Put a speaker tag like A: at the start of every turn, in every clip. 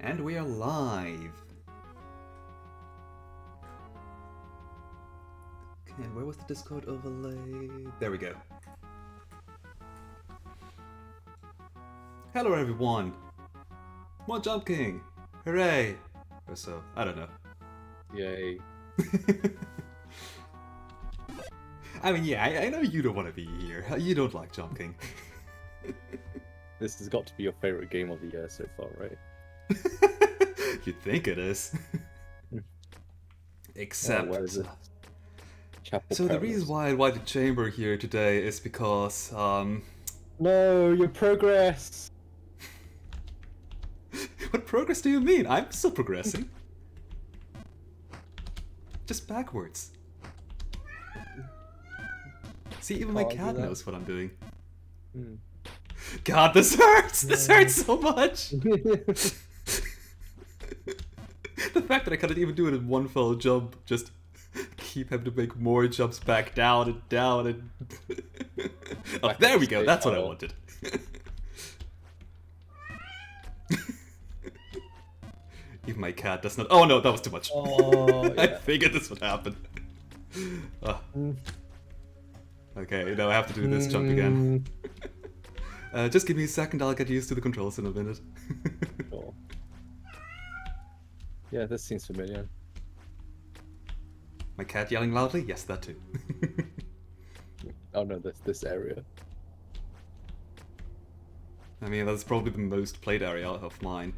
A: And we are live. Okay, and where was the Discord overlay? There we go. Hello everyone! More Jump King! Hooray! Or so, I don't know.
B: Yay.
A: I mean, yeah, I know you don't want to be here. You don't like Jump King.
B: This has got to be your favorite game of the year so far, right?
A: You'd think it is. Except...
B: where is it? Chapel
A: So the
B: Perilous.
A: reason why I invited Chamber here today is because,
B: No, your progress!
A: what progress do you mean? I'm still progressing. Just backwards. See, even my
B: Can't do
A: cat
B: that.
A: knows what I'm doing.
B: Hmm.
A: God, this hurts! This hurts so much! The fact that I couldn't even do it in one fell jump, just keep having to make more jumps back down and down and... Oh,
B: Back
A: there
B: up
A: we go,
B: straight
A: that's what I
B: power.
A: wanted. Even my cat does not... Oh no, that was too much.
B: Oh,
A: I
B: yeah.
A: figured this would happen. Ah.
B: Mm.
A: Okay, now I have to do this jump again. Just give me a second, I'll get used to the controls in a minute.
B: Sure. Yeah, this seems familiar.
A: My cat yelling loudly? Yes, that too.
B: Oh no, this area.
A: I mean, that's probably the most played area of mine.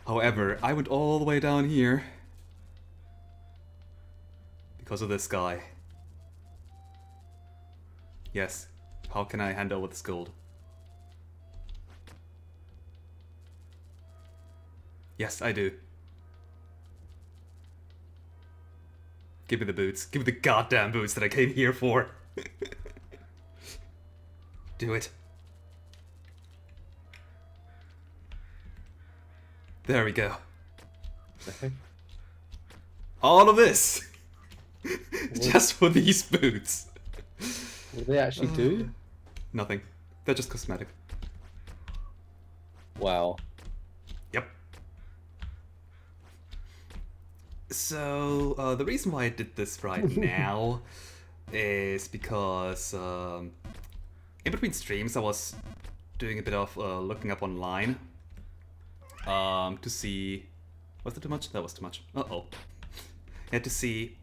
A: However, I went all the way down here because of this guy. Yes, how can I hand over this gold? Yes, I do. Give me the boots. Give me the goddamn boots that I came here for. Do it. There we go.
B: Okay.
A: All of this! Just for these boots.
B: What do they actually do?
A: Nothing. They're just cosmetic.
B: Wow.
A: Yep. So, the reason why I did this right now is because in between streams I was doing a bit of looking up online to see... Was that too much? That was too much. Uh-oh. I had to see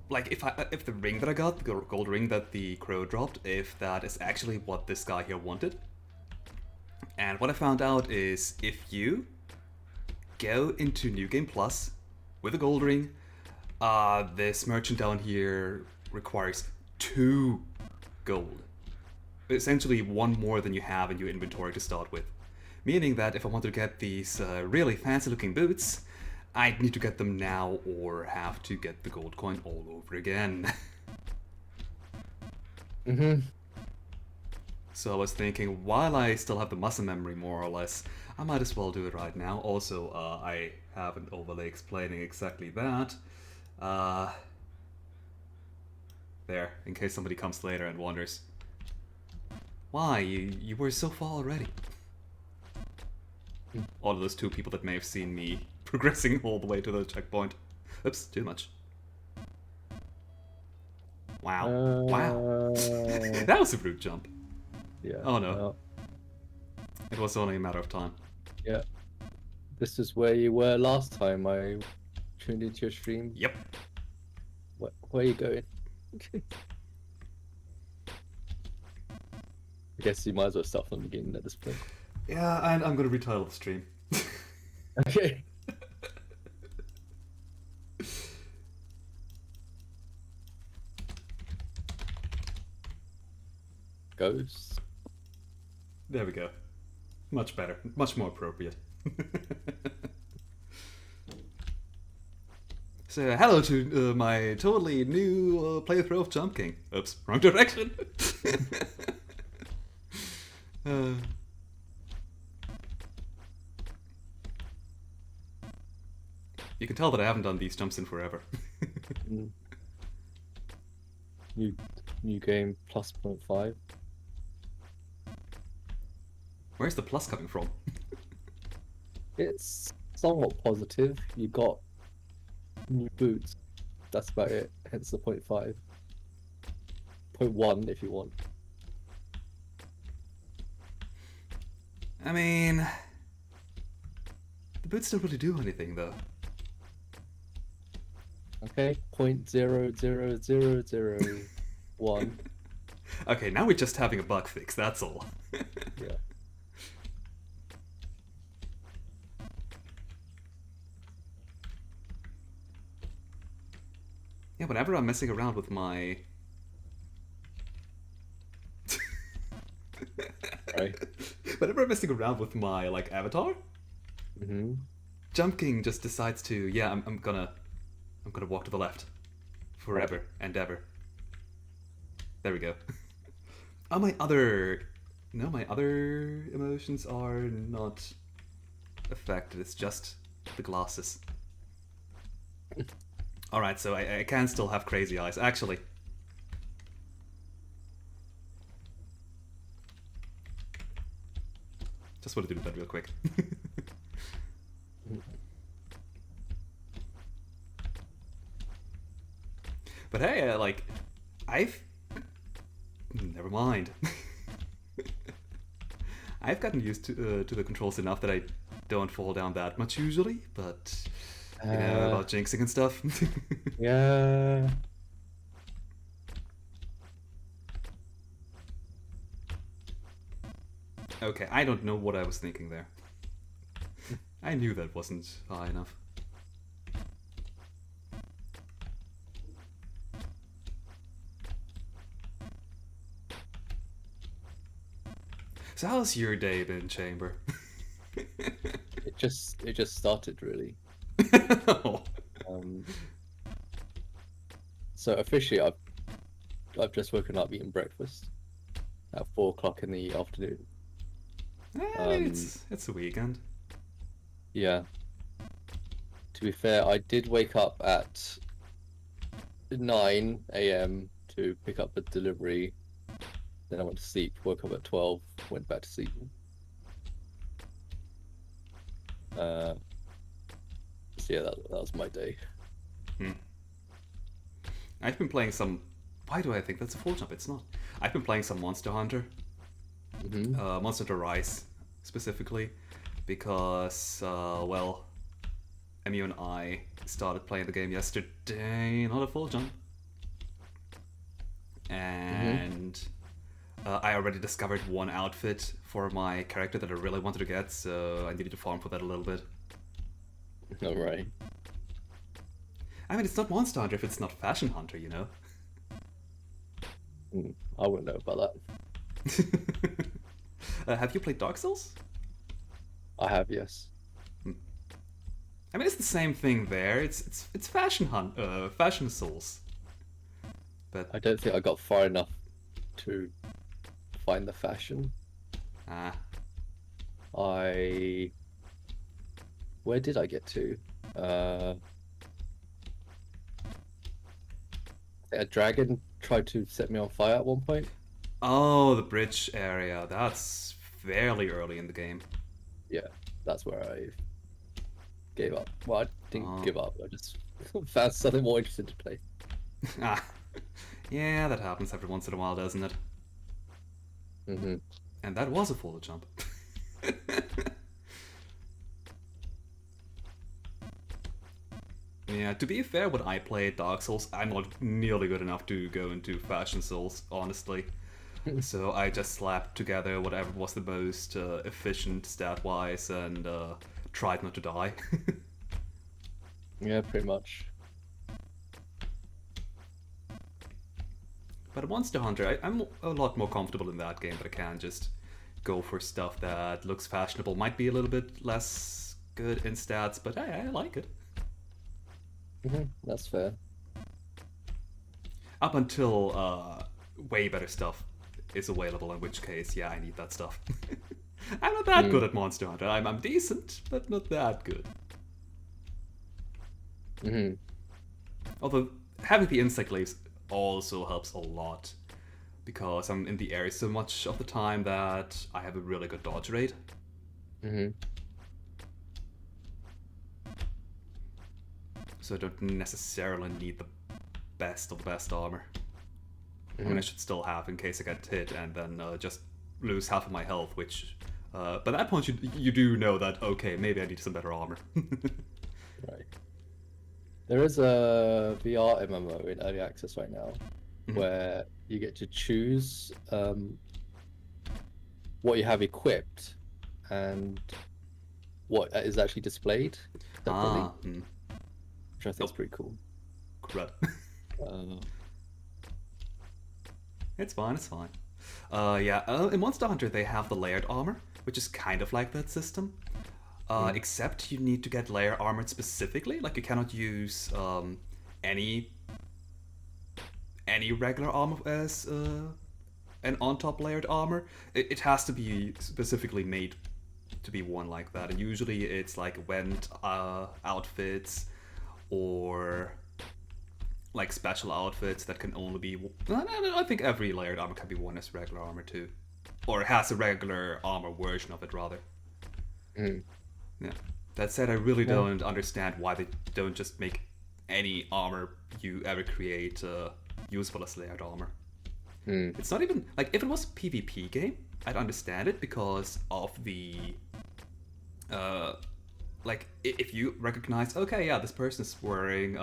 A: like if the ring that I got, the gold ring that the crow dropped, if that is actually what this guy here wanted. And what I found out is if you go into New Game Plus with a gold ring, this merchant down here requires 2 gold. Essentially 1 more than you have in your inventory to start with. Meaning that if I want to get these really fancy looking boots, I'd need to get them now or have to get the gold coin all over again.
B: Mm-hmm.
A: So I was thinking, while I still have the muscle memory more or less, I might as well do it right now. Also, I have an overlay explaining exactly that. There, in case somebody comes later and wonders. Why? You were so far already. All of those 2 people that may have seen me progressing all the way to the checkpoint. Oops, too much. Wow. Wow. That was a rude jump.
B: Yeah.
A: Oh, no.
B: well,
A: It was only a matter of time.
B: yeah. This is where you were last time I tuned into your stream.
A: Yep.
B: Where are you going? I guess you might as well start from the beginning at this point.
A: Yeah, and I'm gonna retitle the stream.
B: Okay. Ghosts.
A: There we go. Much better. Much more appropriate. So, hello to my totally new playthrough of Jump King. Oops, wrong direction. uh, you can tell that I haven't done these jumps in forever.
B: Mm. New game plus 0.5.
A: Where's the plus coming from?
B: It's somewhat positive. You got new boots. That's about it. Hence the 0.5. 0.1 if you want.
A: I mean, the boots don't really do anything though.
B: Okay, 0.00001.
A: Okay, now we're just having a bug fix, that's all.
B: Yeah.
A: Yeah, whenever I'm messing around with my...
B: Right.
A: Whenever I'm messing around with my, like, avatar,
B: Mm-hmm.
A: Jump King just decides to, yeah, I'm gonna walk to the left. Forever and ever. There we go. Oh, my other emotions are not affected, it's just the glasses. Alright, so I can still have crazy eyes. Actually, just want to do that real quick. But hey, like, never mind. I've gotten used to the controls enough that I don't fall down that much usually, but you know about jinxing and stuff.
B: Yeah.
A: Okay, I don't know what I was thinking there. I knew that wasn't high enough. So how's your day been, Chamber?
B: It just started really.
A: Oh.
B: So officially, I've just woken up eating breakfast at 4 o'clock in the afternoon.
A: I mean, it's a weekend.
B: Yeah. To be fair, I did wake up at 9 a.m. to pick up a delivery. Then I went to sleep, woke up at 12, went back to sleep. So yeah, that was my day.
A: I've been playing some... Why do I think that's a full jump? It's not. I've been playing some Monster Hunter.
B: Mm-hmm.
A: Monster Hunter Rise, specifically. Because, well... Emu and I started playing the game yesterday, not a full jump. And... I already discovered one outfit for my character that I really wanted to get, so I needed to farm for that a little bit.
B: Alright.
A: I mean, it's not Monster Hunter if it's not Fashion Hunter, you know?
B: I wouldn't know about that.
A: Have you played Dark Souls?
B: I have, yes.
A: I mean, it's the same thing there. It's Fashion Souls. But
B: I don't think I got far enough to find the fashion. Where did I get to? A dragon tried to set me on fire at one point.
A: Oh, the bridge area. That's fairly early in the game.
B: Yeah, that's where I gave up. Well, I didn't give up. I just found something more interesting to play.
A: Yeah, that happens every once in a while, doesn't it?
B: Mm-hmm.
A: And that was a full jump. Yeah, to be fair, when I play Dark Souls, I'm not nearly good enough to go into Fashion Souls, honestly. So I just slapped together whatever was the most efficient stat-wise and tried not to die.
B: Yeah, pretty much.
A: But Monster Hunter, I'm a lot more comfortable in that game, but I can just go for stuff that looks fashionable. Might be a little bit less good in stats, but I like it.
B: That's fair.
A: Up until way better stuff is available, in which case, yeah, I need that stuff. I'm not that good at Monster Hunter. I'm decent, but not that good. Although, having the insect leaves also helps a lot. because I'm in the air so much of the time that I have a really good dodge rate.
B: Mhm.
A: So I don't necessarily need the best of the best armor. I mean, I should still have in case I get hit and then just lose half of my health, which by that point you do know that, okay, maybe I need some better armor.
B: Right. There is a VR MMO in early access right now where you get to choose what you have equipped and what is actually displayed separately, which I think is pretty cool.
A: Crud.
B: Uh,
A: It's fine, it's fine. In Monster Hunter they have the layered armor, which is kind of like that system. Except you need to get layer armored specifically. Like you cannot use any regular armor as an on-top layered armor. It has to be specifically made to be worn like that. And usually it's like Wend outfits or like special outfits that can only be. I think every layered armor can be worn as regular armor too, or it has a regular armor version of it rather. Yeah. That said, I really don't understand why they don't just make any armor you ever create useful as layered armor. It's not even like if it was a PvP game, I'd understand it because of the like if you recognize, okay, yeah, this person is wearing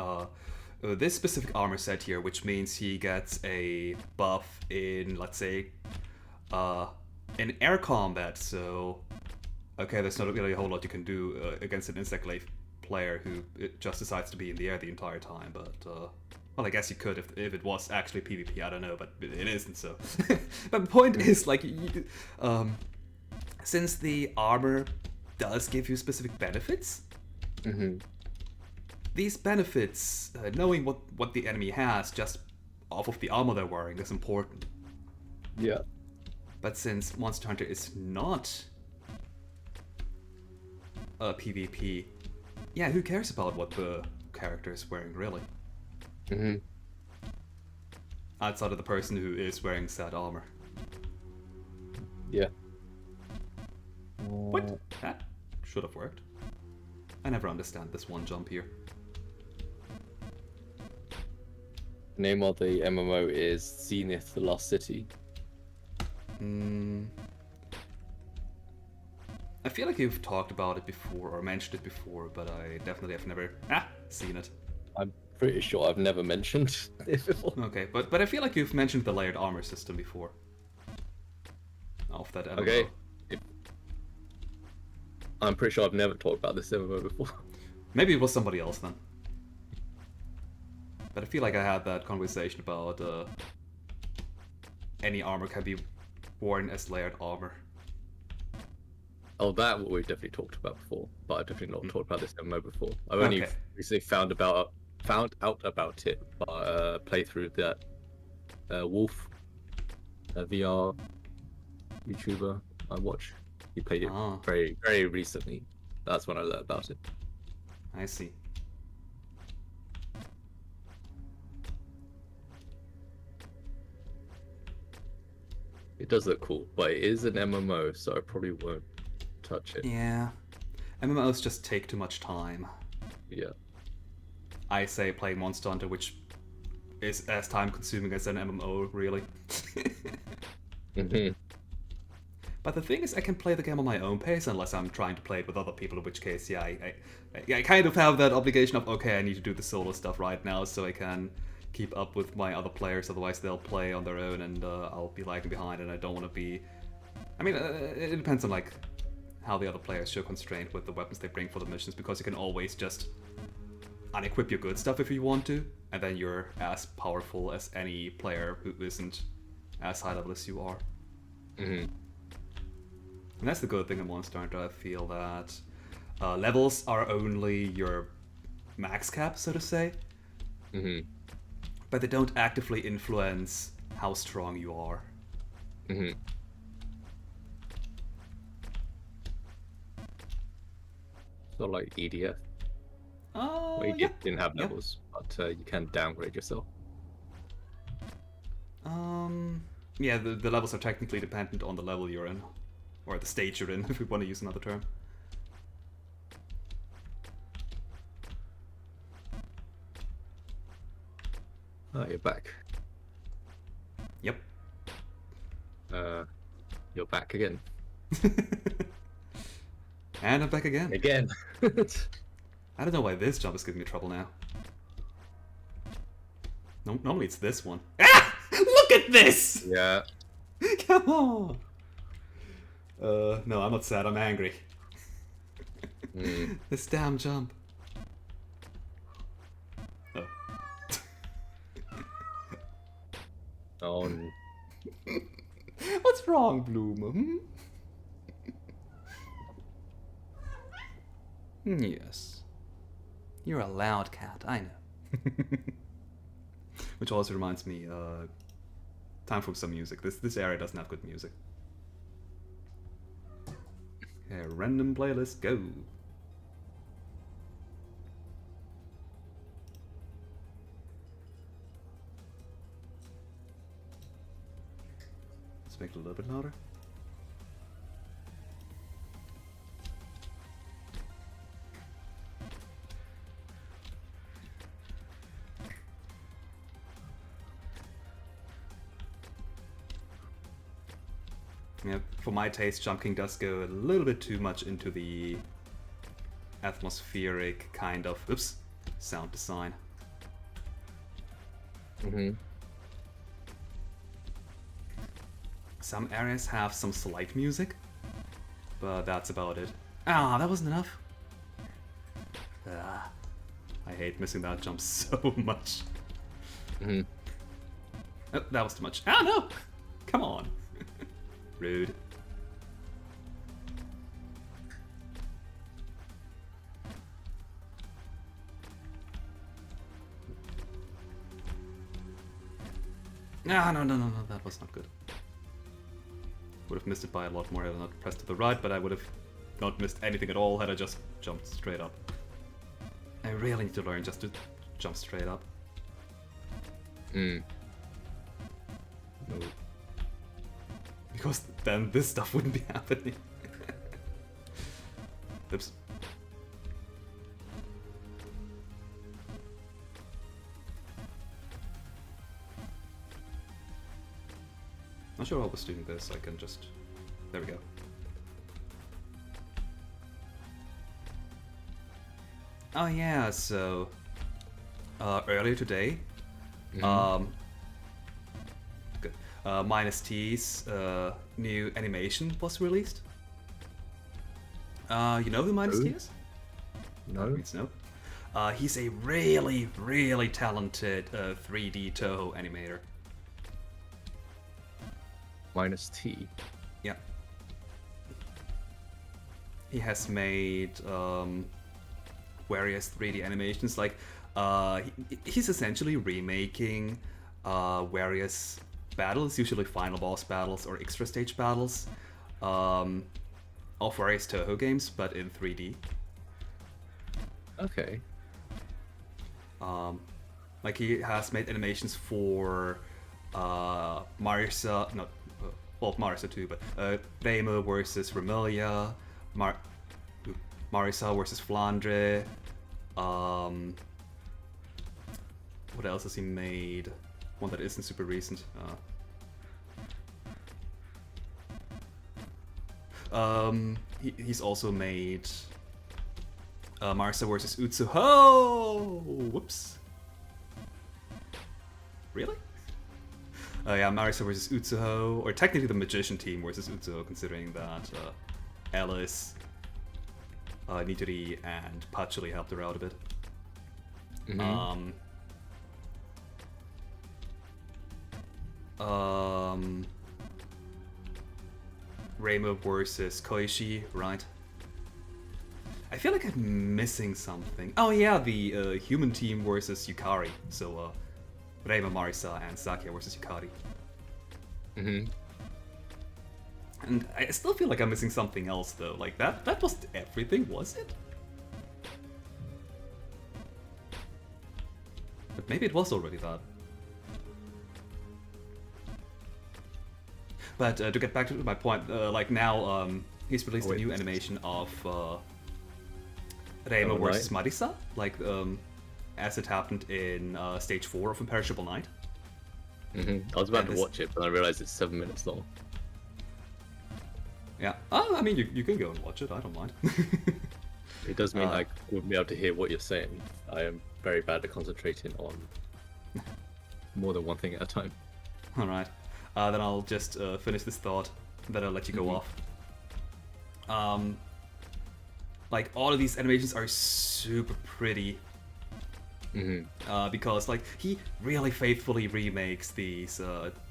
A: this specific armor set here, which means he gets a buff in, let's say, in air combat. So, okay, there's not really a whole lot you can do against an insect glaive player who just decides to be in the air the entire time. But well, I guess you could if it was actually PvP. I don't know, but it isn't. So, but the point is, like, since the armor does give you specific benefits. These benefits, knowing what the enemy has just off of the armor they're wearing is important.
B: Yeah.
A: But since Monster Hunter is not a PvP, yeah, who cares about what the character is wearing, really? Outside of the person who is wearing said armor.
B: Yeah.
A: What? That should have worked. I never understand this one jump here.
B: The name of the MMO is Zenith: The Lost City.
A: I feel like you've talked about it before or mentioned it before, but I definitely have never seen it.
B: I'm pretty sure I've never mentioned it before.
A: Okay, but I feel like you've mentioned the layered armor system before. Of that MMO.
B: Okay. I'm pretty sure I've never talked about this MMO before.
A: Maybe it was somebody else then. But I feel like I had that conversation about any armor can be worn as layered armor.
B: Oh, that what we've definitely talked about before, but I've definitely not talked about this MMO before. I've only recently found out about it by playthrough that Wolf, a VR YouTuber I watch. He played it very, very recently. That's when I learned about it.
A: I see.
B: It does look cool, but it is an MMO, so I probably won't touch it.
A: Yeah. MMOs just take too much time.
B: Yeah.
A: I say play Monster Hunter, which is as time consuming as an MMO, really. But the thing is, I can play the game on my own pace unless I'm trying to play it with other people, in which case, yeah, I kind of have that obligation of, okay, I need to do the solo stuff right now so I can keep up with my other players, otherwise they'll play on their own and I'll be lagging behind, and I don't want to be... I mean, it depends on, like, how the other players show constraint with the weapons they bring for the missions, because you can always just unequip your good stuff if you want to, and then you're as powerful as any player who isn't as high level as you are. And that's the good thing in Monster Hunter. I feel that levels are only your max cap, so to say. But they don't actively influence how strong you are.
B: So like EDF, where you didn't have levels, but you can downgrade yourself.
A: Yeah, the levels are technically dependent on the level you're in. Or the stage you're in, if we want to use another term.
C: Oh, you're back.
A: Yep.
C: You're back again.
A: And I'm back again.
C: Again.
A: I don't know why this jump is giving me trouble now. No, normally it's this one. Ah! Look at this!
C: Yeah.
A: Come on! No, I'm not sad, I'm angry.
C: Mm.
A: This damn jump. Oh.
C: Oh,
A: What's wrong, Bloom? Yes. You're a loud cat, I know. Which also reminds me, time for some music. This area doesn't have good music. Okay, random playlist, go. Let's make it a little bit louder. Yeah, for my taste, Jump King does go a little bit too much into the atmospheric kind of sound design.
C: Mm-hmm.
A: Some areas have some slight music, but that's about it. Ah, that wasn't enough. Ah, I hate missing that jump so much.
C: Mm-hmm.
A: Oh, that was too much. Ah, no! Come on. Rude. Ah, no, that was not good. Would have missed it by a lot more had I not pressed to the right, but I would have not missed anything at all had I just jumped straight up. I really need to learn just to jump straight up.
C: Mm. No.
A: Because then this stuff wouldn't be happening. Oops. Not sure I was doing this, I can just... There we go. Oh yeah, so... earlier today,
C: Mhm.
A: good. Minus T's new animation was released. You know who Minus T
C: Who?
A: is?
C: No.
A: Means no. He's a really talented 3D Toho animator.
C: Minus T.
A: Yeah. He has made various 3D animations. Like, he's essentially remaking various battles, usually final boss battles or extra stage battles, of various Toho games, but in 3D.
C: Okay.
A: Like he has made animations for Marisa, not well Marisa too, but Reimer versus Remelia, Marisa versus Flandre. What else has he made? One that isn't super recent. He's also made Marisa versus Utsuho. Whoops. Really? Yeah, Marisa versus Utsuho, or technically the Magician team versus Utsuho, considering that Alice, Nitori, and Patchouli helped her out a bit.
C: Mhm.
A: Reimer versus Koichi, right? I feel like I'm missing something. Oh yeah, the human team versus Yukari. So, Reimer, Marisa, and Sakia versus Yukari.
C: Mhm.
A: And I still feel like I'm missing something else though. Like that was everything, was it? But maybe it was already that. But to get back to my point, like now he's released a
C: Wait.
A: new animation of Reimo
C: Oh,
A: versus Marisa, like as it happened in stage 4 of Imperishable Night.
C: I was about
A: And
C: to
A: this-
C: watch it, but I realized it's 7 minutes long.
A: Yeah. I mean, you can go and watch it. I don't mind.
C: It does mean
A: Uh,
C: I wouldn't be able to hear what you're saying. I am very bad at concentrating on more than one thing at a time.
A: All right. Then I'll just finish this thought, then I'll let you go off. Like all of these animations are super pretty. Because like he really faithfully remakes these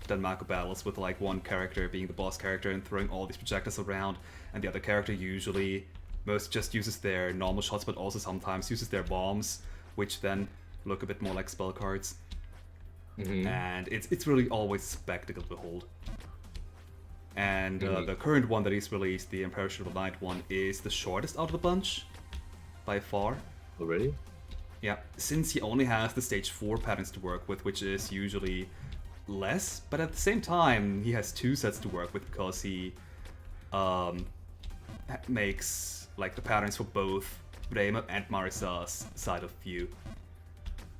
A: Danmaku battles with like one character being the boss character and throwing all these projectiles around, and the other character usually most just uses their normal shots, but also sometimes uses their bombs, which then look a bit more like spell cards. And it's really always a spectacle to behold. And the current one that he's released, the Imperishable Night one, is the shortest out of the bunch, by far.
C: Already?
A: Yeah, since he only has the stage 4 patterns to work with, which is usually less, but at the same time, he has 2 sets to work with because he makes like the patterns for both Reimo and Marisa's side of view.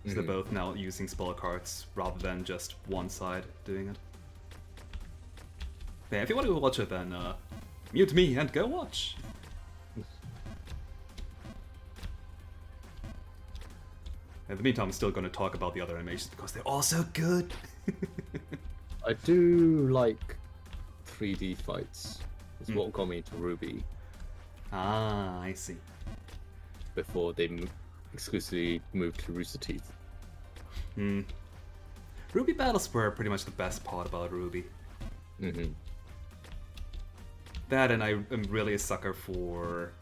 A: So they're both now using spell cards rather than just one side doing it. Yeah, if you want to watch it, then mute me and go watch. In the meantime, I'm still going to talk about the other animations because they're all so good.
C: I do like 3D fights. It's what got me into Ruby
A: Ah, I see.
C: before they exclusively moved to Rooster Teeth.
A: Ruby battles were pretty much the best part about Ruby. That, and I am really a sucker for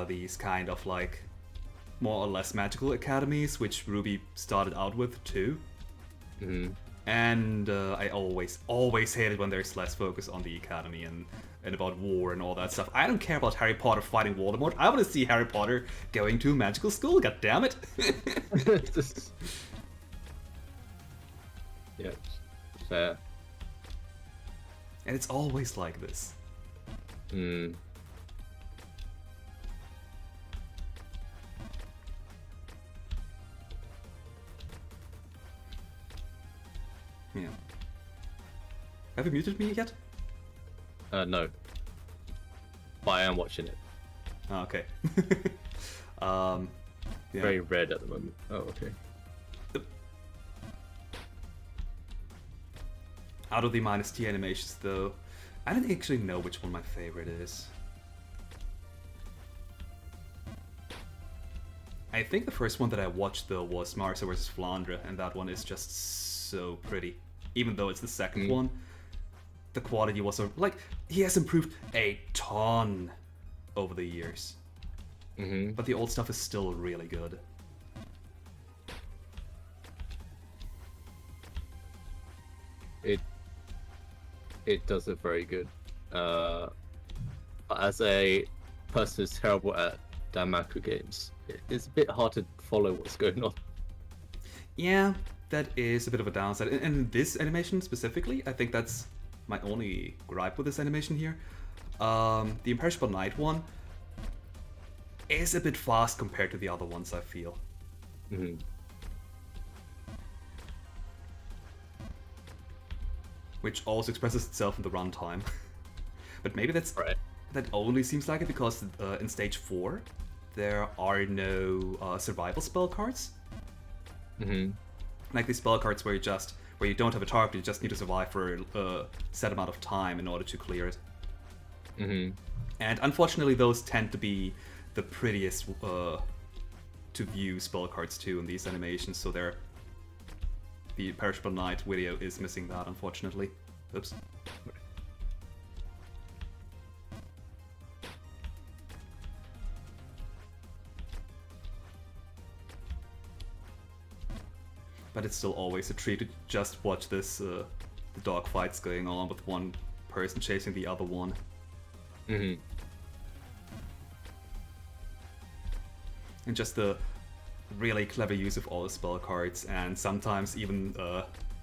A: these kind of like more or less magical academies, which Ruby started out with too. And I always hated when there's less focus on the academy and about war and all that stuff. I don't care about Harry Potter fighting Voldemort. I want to see Harry Potter going to magical school. God damn it!
C: Yeah, fair.
A: And it's always like this. Yeah. Have you muted me yet?
C: No. But I am watching it.
A: Oh, okay. Yeah.
C: Very red at the moment. Oh, okay.
A: Out of the -T animations, though, I don't actually know which one my favorite is. I think the first one that I watched, though, was Marisa vs. Flandre, and that one is just so pretty. Even though it's the second one, the quality was like he has improved a ton over the years. But the old stuff is still really good.
C: It does look very good. But as a person who's terrible at Danmaku games, it's a bit hard to follow what's going on.
A: Yeah, that is a bit of a downside. And this animation specifically, I think that's my only gripe with this animation here. The Imperishable Night one is a bit fast compared to the other ones, I feel. Which also expresses itself in the runtime. But maybe that's
C: Right.
A: that only seems like it because in stage 4 there are no survival spell cards. Like these spell cards where you don't have a target, you just need to survive for a set amount of time in order to clear it. And unfortunately, those tend to be the prettiest to view spell cards too in these animations. So the Perishable Night video is missing that, unfortunately. Oops. But it's still always a treat to just watch this, the dogfights going on with one person chasing the other one. And just the really clever use of all the spell cards, and sometimes even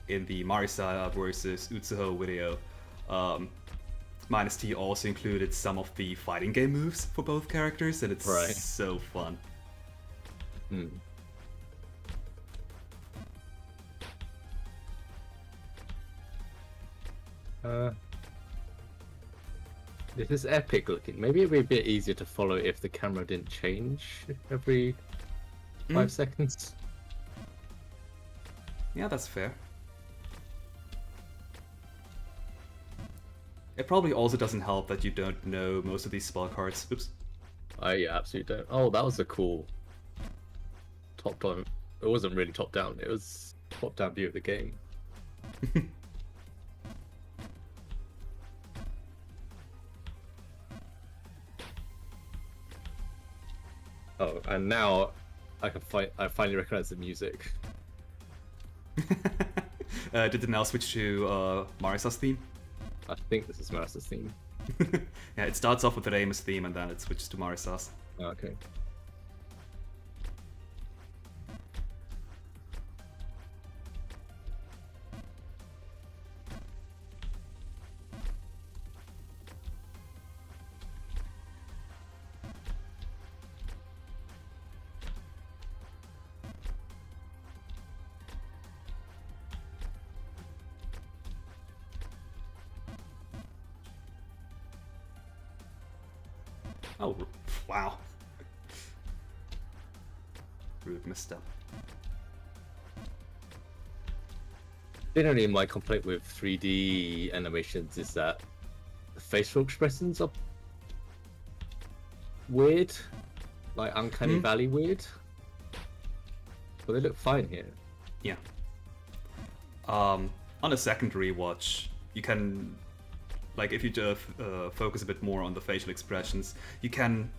A: in the Marisa versus Utsuho video, Minus T also included some of the fighting game moves for both characters, and it's
C: Right.
A: so fun.
C: Hmm. This is epic looking. Maybe it'd be a bit easier to follow if the camera didn't change every 5 seconds.
A: Yeah, that's fair. It probably also doesn't help that you don't know most of these spell cards. Oops.
C: Yeah, absolutely don't. Oh, that was a cool top down. It wasn't really top down. It was top down view of the game. Oh, and now I finally recognize the music.
A: Did it now switch to Marisa's theme?
C: I think this is Marisa's theme.
A: Yeah, it starts off with the Ramus theme and then it switches to Marisa's.
C: Okay.
A: Oh, wow. Rude misstep.
C: Generally, my complaint with 3D animations is that the facial expressions are weird, like uncanny valley weird. But they look fine here.
A: Yeah. On a second rewatch, you can, like, if you just focus a bit more on the facial expressions, you can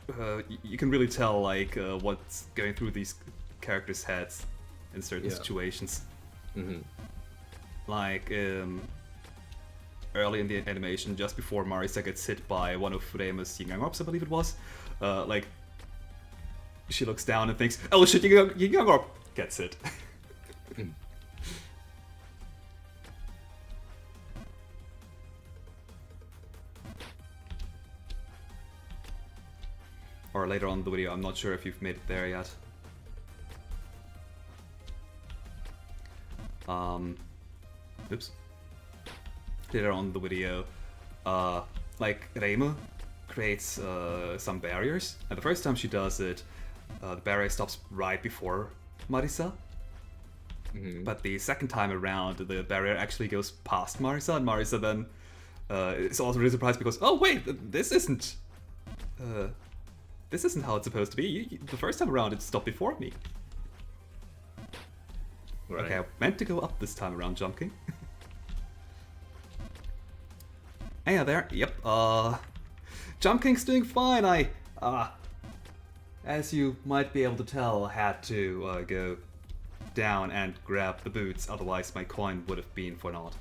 A: really tell like what's going through these characters' heads in certain
C: Yeah.
A: situations.
C: Mm-hmm.
A: Like early in the animation, just before Marisa gets hit by one of Remus' Yingangorps, I believe it was, like she looks down and thinks, "Oh shit, Yingangorp!" gets hit. Or later on in the video, I'm not sure if you've made it there yet. Oops. Later on in the video, like Reimu creates some barriers, and the first time she does it, the barrier stops right before Marisa. But the second time around, the barrier actually goes past Marisa, and Marisa then is also really surprised because, oh wait, this isn't how it's supposed to be. The first time around, it stopped before me.
C: Right.
A: Okay, I meant to go up this time around, Jump King. Hey there, yep, Jump King's doing fine. I, as you might be able to tell, had to go down and grab the boots, otherwise my coin would have been for naught.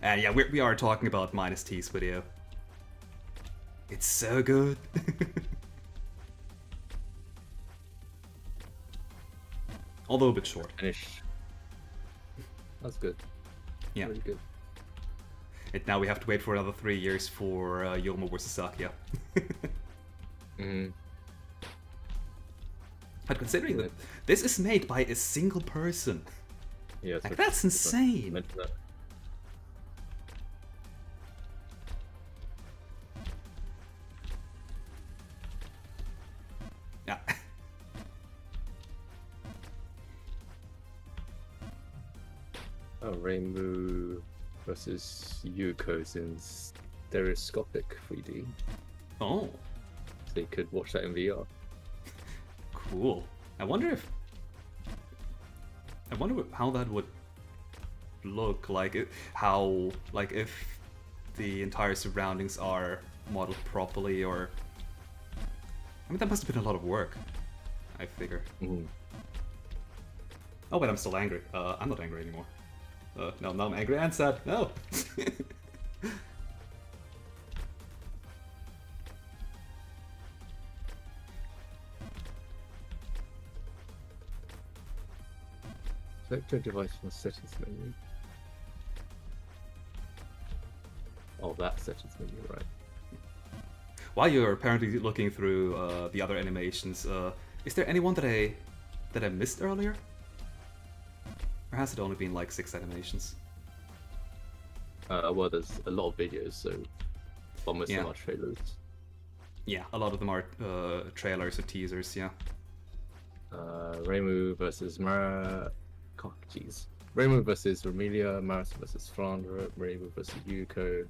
A: And yeah, we are talking about Minus T's video. It's so good. Although a bit short.
C: Finish. That's good.
A: Yeah.
C: Really good.
A: And now we have to wait for another 3 years for Yomo vs. Sakia.
C: Mm.
A: But considering that this is made by a single person,
C: Yeah.
A: like that's insane.
C: Mention that.
A: Yeah.
C: Oh, Rainbow versus Yuko's in stereoscopic 3D.
A: Oh,
C: So you could watch that in VR.
A: cool. I wonder how that would look like. How, like, if the entire surroundings are modeled properly, or I mean, that must have been a lot of work, I figure.
C: Mm.
A: Oh wait, I'm still angry. I'm not angry anymore. No, now I'm angry and sad. No.
C: Select your device from the settings menu. Oh, that settings menu, right?
A: While you're apparently looking through the other animations, is there anyone that I missed earlier? Or has it only been like 6 animations?
C: Well, there's a lot of videos, so almost
A: Yeah.
C: so much trailers.
A: Yeah, a lot of them are trailers or teasers, yeah.
C: Reimu versus Mara. Oh, jeez. Reimu versus Romelia, Maris versus Flandre, Reimu versus Yuko,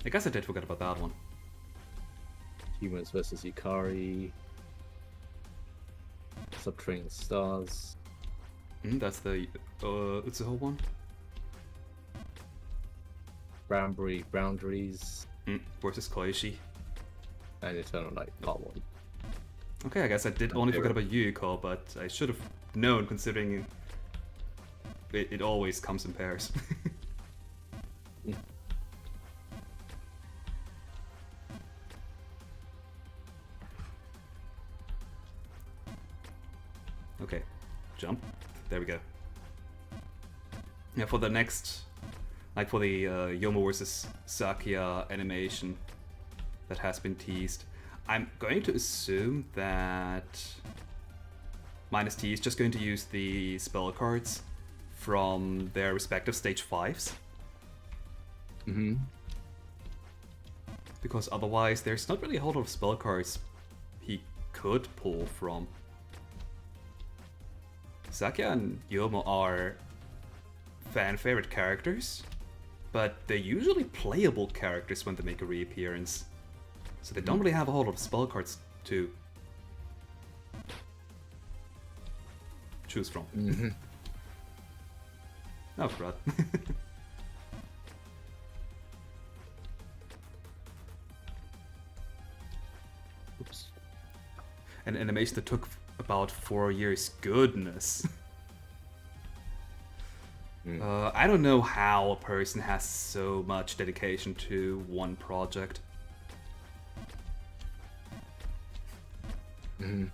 A: I guess I did forget about that one.
C: Humans versus Yukari, Subterranean Stars,
A: That's the Utsuho one.
C: Brambury Boundaries,
A: Versus Koishi.
C: and Eternal Night Part 1.
A: Okay, I guess I did only forget about Yuko, but I should have known considering it always comes in pairs. Okay, jump. There we go. Yeah, for the next, like for the Yomo versus Sakia animation that has been teased, I'm going to assume that Minus T is just going to use the spell cards from their respective stage 5s.
C: Mm-hmm.
A: Because otherwise there's not really a whole lot of spell cards he could pull from. Sakia and Yomo are fan favorite characters, but they're usually playable characters when they make a reappearance. So they don't really have a whole lot of spell cards to choose from.
C: Mm-hmm.
A: Oh, crud.
C: Oops.
A: An animation that took about 4 years. Goodness. I don't know how a person has so much dedication to one project.
C: Mm-hmm.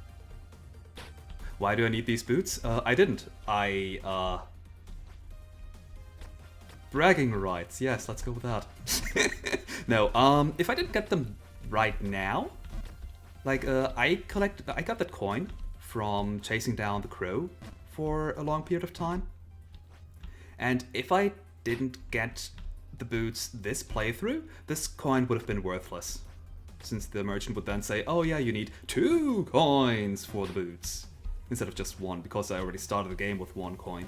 A: Why do I need these boots? I didn't. Bragging rights. Yes, let's go with that. No, if I didn't get them right now, like, I got that coin from chasing down the crow for a long period of time. And if I didn't get the boots this playthrough, this coin would have been worthless. Since the merchant would then say, oh yeah, you need 2 coins for the boots, instead of just 1, because I already started the game with 1 coin.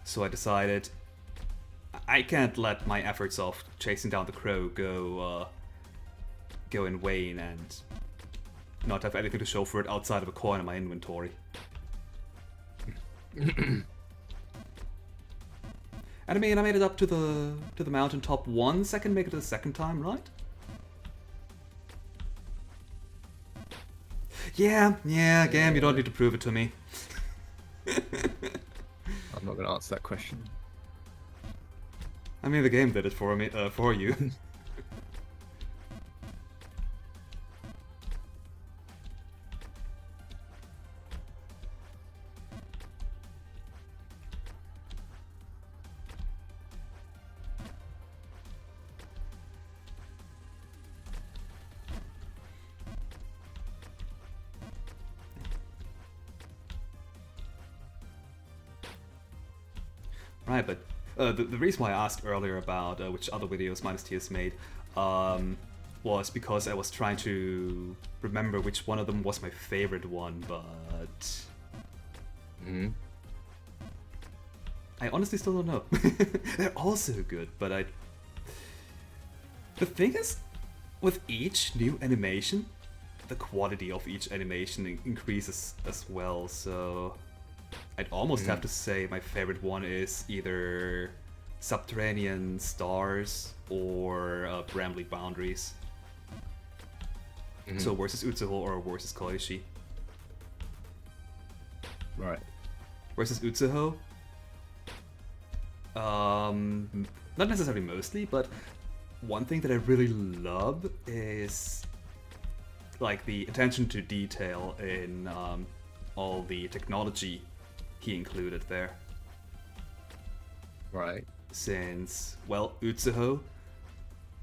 A: So I decided, I can't let my efforts of chasing down the crow go in vain and not have anything to show for it outside of a coin in my inventory. And I mean, I made it up to the mountaintop once. I can make it a second time, right? Yeah, game. You don't need to prove it to me.
C: I'm not going to answer that question.
A: I mean, the game did it for me, for you. Right, but the reason why I asked earlier about which other videos Minus T has made was because I was trying to remember which one of them was my favorite one, but
C: Mm-hmm.
A: I honestly still don't know. They're all so good, but the thing is, with each new animation, the quality of each animation increases as well, so I'd almost have to say my favorite one is either Subterranean Stars or Brambly Boundaries. So versus Utsuho or versus Koishi.
C: Right.
A: Versus Utsuho, not necessarily mostly, but one thing that I really love is like the attention to detail in all the technology he included there.
C: Right.
A: since, well, Utsuho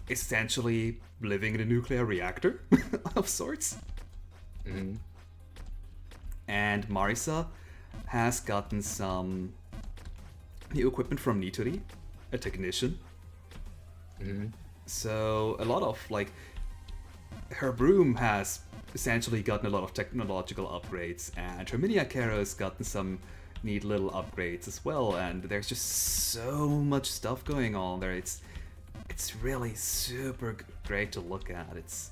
A: is essentially living in a nuclear reactor of sorts.
C: Mhm.
A: And Marisa has gotten some new equipment from Nitori, a technician.
C: Mhm.
A: So a lot of, like, her broom has essentially gotten a lot of technological upgrades, and her mini Akero has gotten some neat little upgrades as well, and there's just so much stuff going on there. It's really super great to look at. It's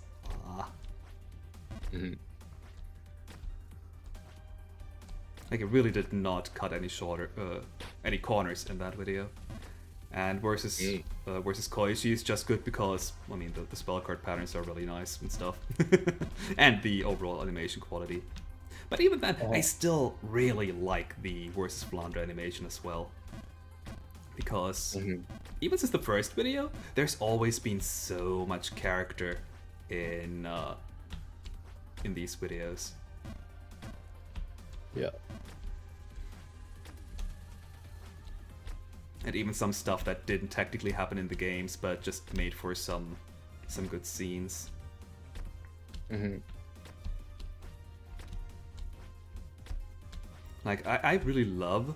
C: Mhm.
A: like, it really did not cut any corners in that video. And versus Koichi is just good because, I mean, the spell card patterns are really nice and stuff. And the overall animation quality. But even then, I still really like the versus Flandre animation as well. Because even since the first video, there's always been so much character in these videos.
B: Yeah.
A: And even some stuff that didn't technically happen in the games, but just made for some good scenes.
B: Mhm.
A: Like, I really love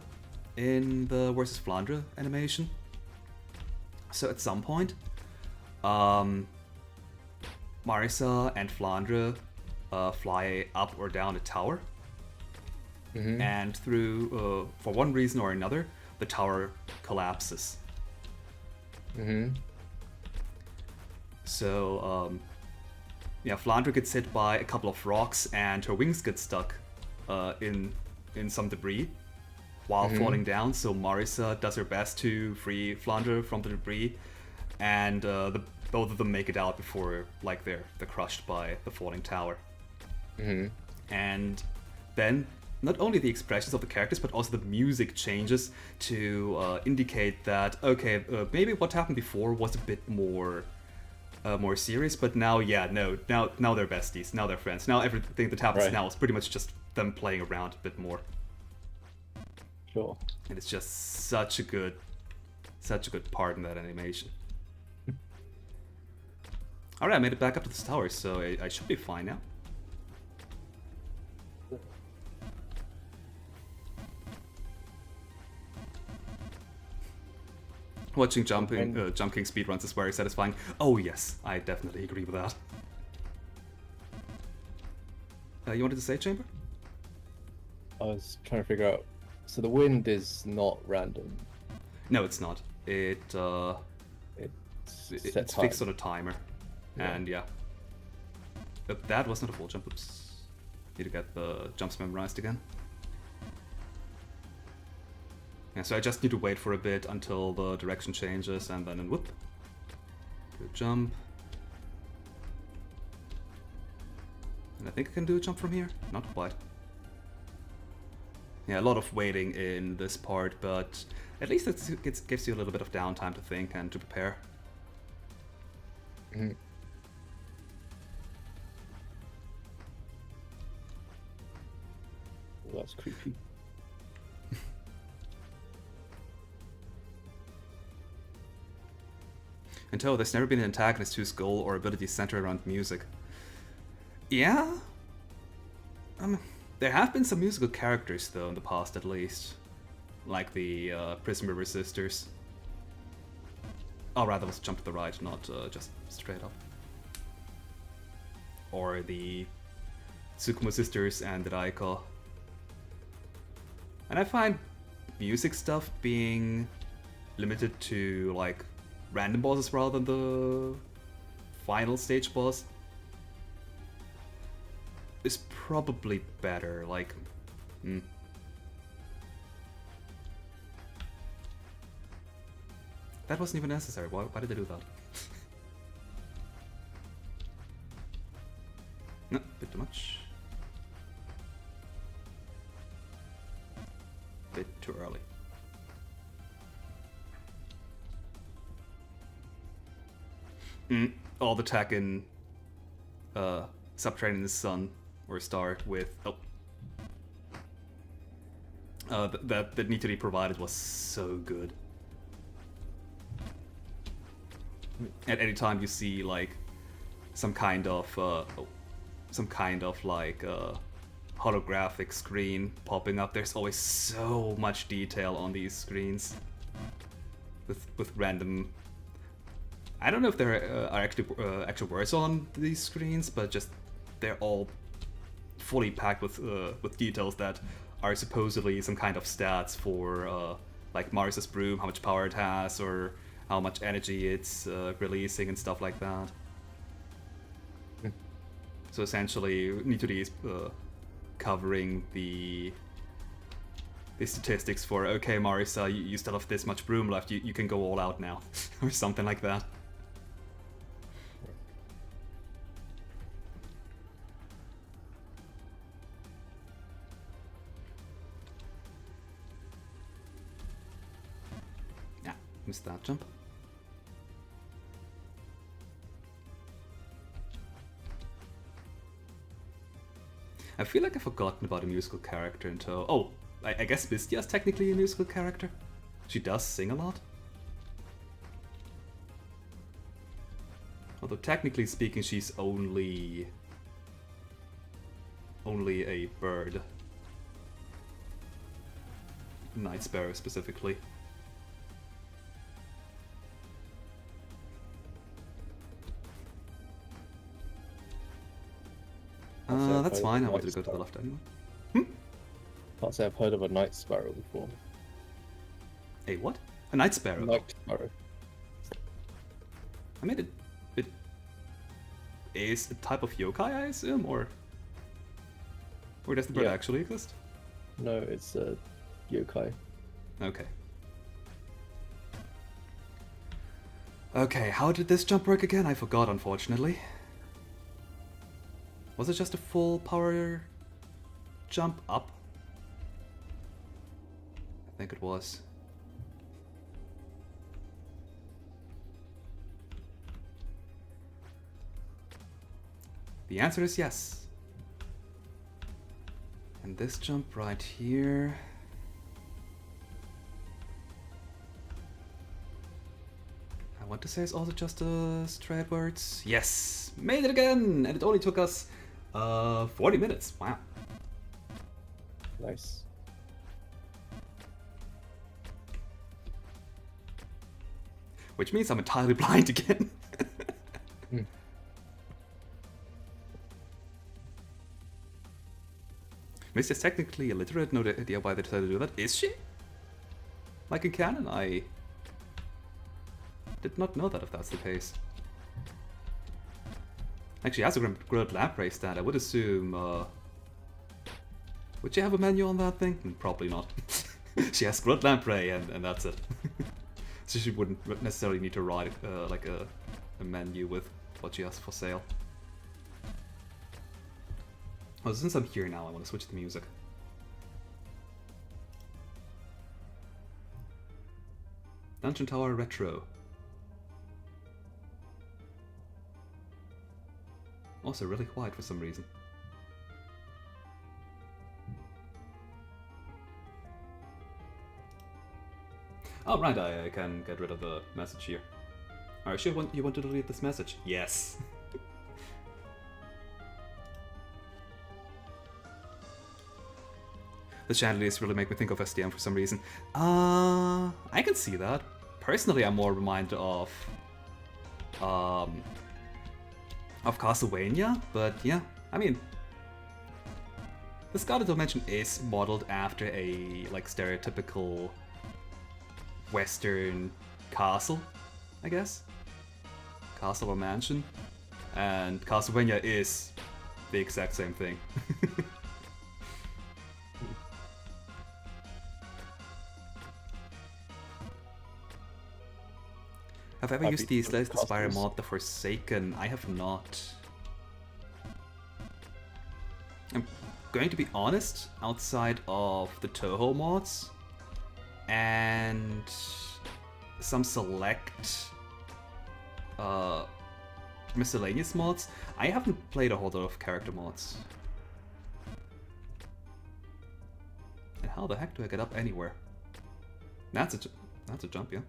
A: in the versus Flandre animation. So at some point, Marisa and Flandre fly up or down a tower. And through, for one reason or another, the tower collapses. So, yeah, Flandre gets hit by a couple of rocks and her wings get stuck in some debris while falling down. So Marisa does her best to free Flandre from the debris, and both of them make it out before, like, they're crushed by the falling tower. And then not only the expressions of the characters, but also the music changes to indicate that, okay, maybe what happened before was a bit more serious, but now, yeah, now they're besties, now they're friends. Now everything that happens
B: Right.
A: now is pretty much just them playing around a bit more.
B: Sure.
A: And it's just such a good part in that animation. Alright, I made it back up to this tower, so I should be fine now. Watching Jump King speedruns is very satisfying. Oh yes, I definitely agree with that. You wanted to say, Chamber?
B: I was trying to figure out. So the wind is not random.
A: No, it's not.
B: It's
A: It's fixed on a timer. And yeah. But that was not a full jump. Oops. Need to get the jumps memorized again. Yeah, so I just need to wait for a bit until the direction changes, and then whoop. Do a jump. And I think I can do a jump from here. Not quite. Yeah, a lot of waiting in this part, but at least it gives you a little bit of downtime to think and to prepare.
B: Well, that's creepy.
A: Until there's never been an antagonist whose goal or ability center around music. Yeah? There have been some musical characters, though, in the past at least. Like the Prism River Sisters. Oh, rather, it was jump to the right, not just straight up. Or the Tsukumo Sisters and the Daiko. And I find music stuff being limited to, like, random bosses rather than the final stage boss is probably better. Like, that wasn't even necessary. Why did they do that? No, bit too much. Bit too early. All the tech in Subterranean Sun or Star with that Nitori provided was so good. At any time you see like some kind of like holographic screen popping up, there's always so much detail on these screens with random. I don't know if there are actual words on these screens, but just they're all fully packed with details that are supposedly some kind of stats for like Marius's broom, how much power it has, or how much energy it's releasing and stuff like that. So essentially, Nitori is covering the statistics for, okay, Marius, you still have this much broom left, you can go all out now, or something like that. Yeah, missed that jump. I feel like I've forgotten about a musical character until... Oh, I guess Mistia is technically a musical character. She does sing a lot. Although technically speaking, she's only a bird. Night Sparrow specifically. That's fine, I wanted to go to the left anyway.
B: Can't say I've heard of a night sparrow before.
A: A what? A Night Sparrow?
B: Night sparrow.
A: I mean, it is a type of yokai, I assume, or does the bird
B: Yeah.
A: actually exist?
B: No, it's a yokai.
A: Okay. Okay, how did this jump work again? I forgot, unfortunately. Was it just a full power jump up? I think it was. The answer is yes. And this jump right here. I want to say it's also just straight words. Yes! Made it again! And it only took us 40 minutes. Wow.
B: Nice.
A: Which means I'm entirely blind again. Misty is technically illiterate, no idea why they decided to do that. Is she? Like in canon? I did not know that if that's the case. Actually, as a Grilled Lamprey stat, I would assume, would she have a menu on that thing? Probably not. She has Grilled Lamprey and that's it. So she wouldn't necessarily need to write like a menu with what she has for sale. Oh, since I'm here now, I want to switch the music. Dungeon Tower Retro. Also really quiet for some reason. Oh right, I can get rid of the message here. Alright, you want to delete this message? Yes. The chandeliers really make me think of SDM for some reason. I can see that. Personally, I'm more reminded of Castlevania, but yeah, I mean, the Scarlet Dimension is modeled after a like stereotypical Western castle, I guess, castle or mansion, and Castlevania is the exact same thing. Have I ever used the Slay the Spire mod, the Forsaken? I have not. I'm going to be honest, outside of the Toho mods and some select miscellaneous mods, I haven't played a whole lot of character mods. And how the heck do I get up anywhere? That's a jump, yeah.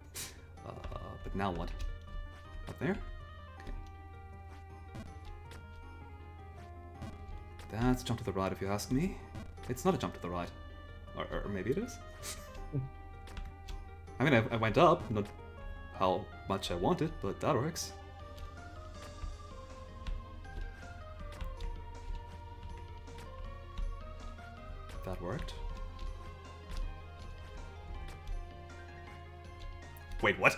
A: But now what? Up there? Okay. That's a jump to the right if you ask me. It's not a jump to the right. Or maybe it is? I mean, I went up, not how much I wanted, but that works. That worked. Wait, what?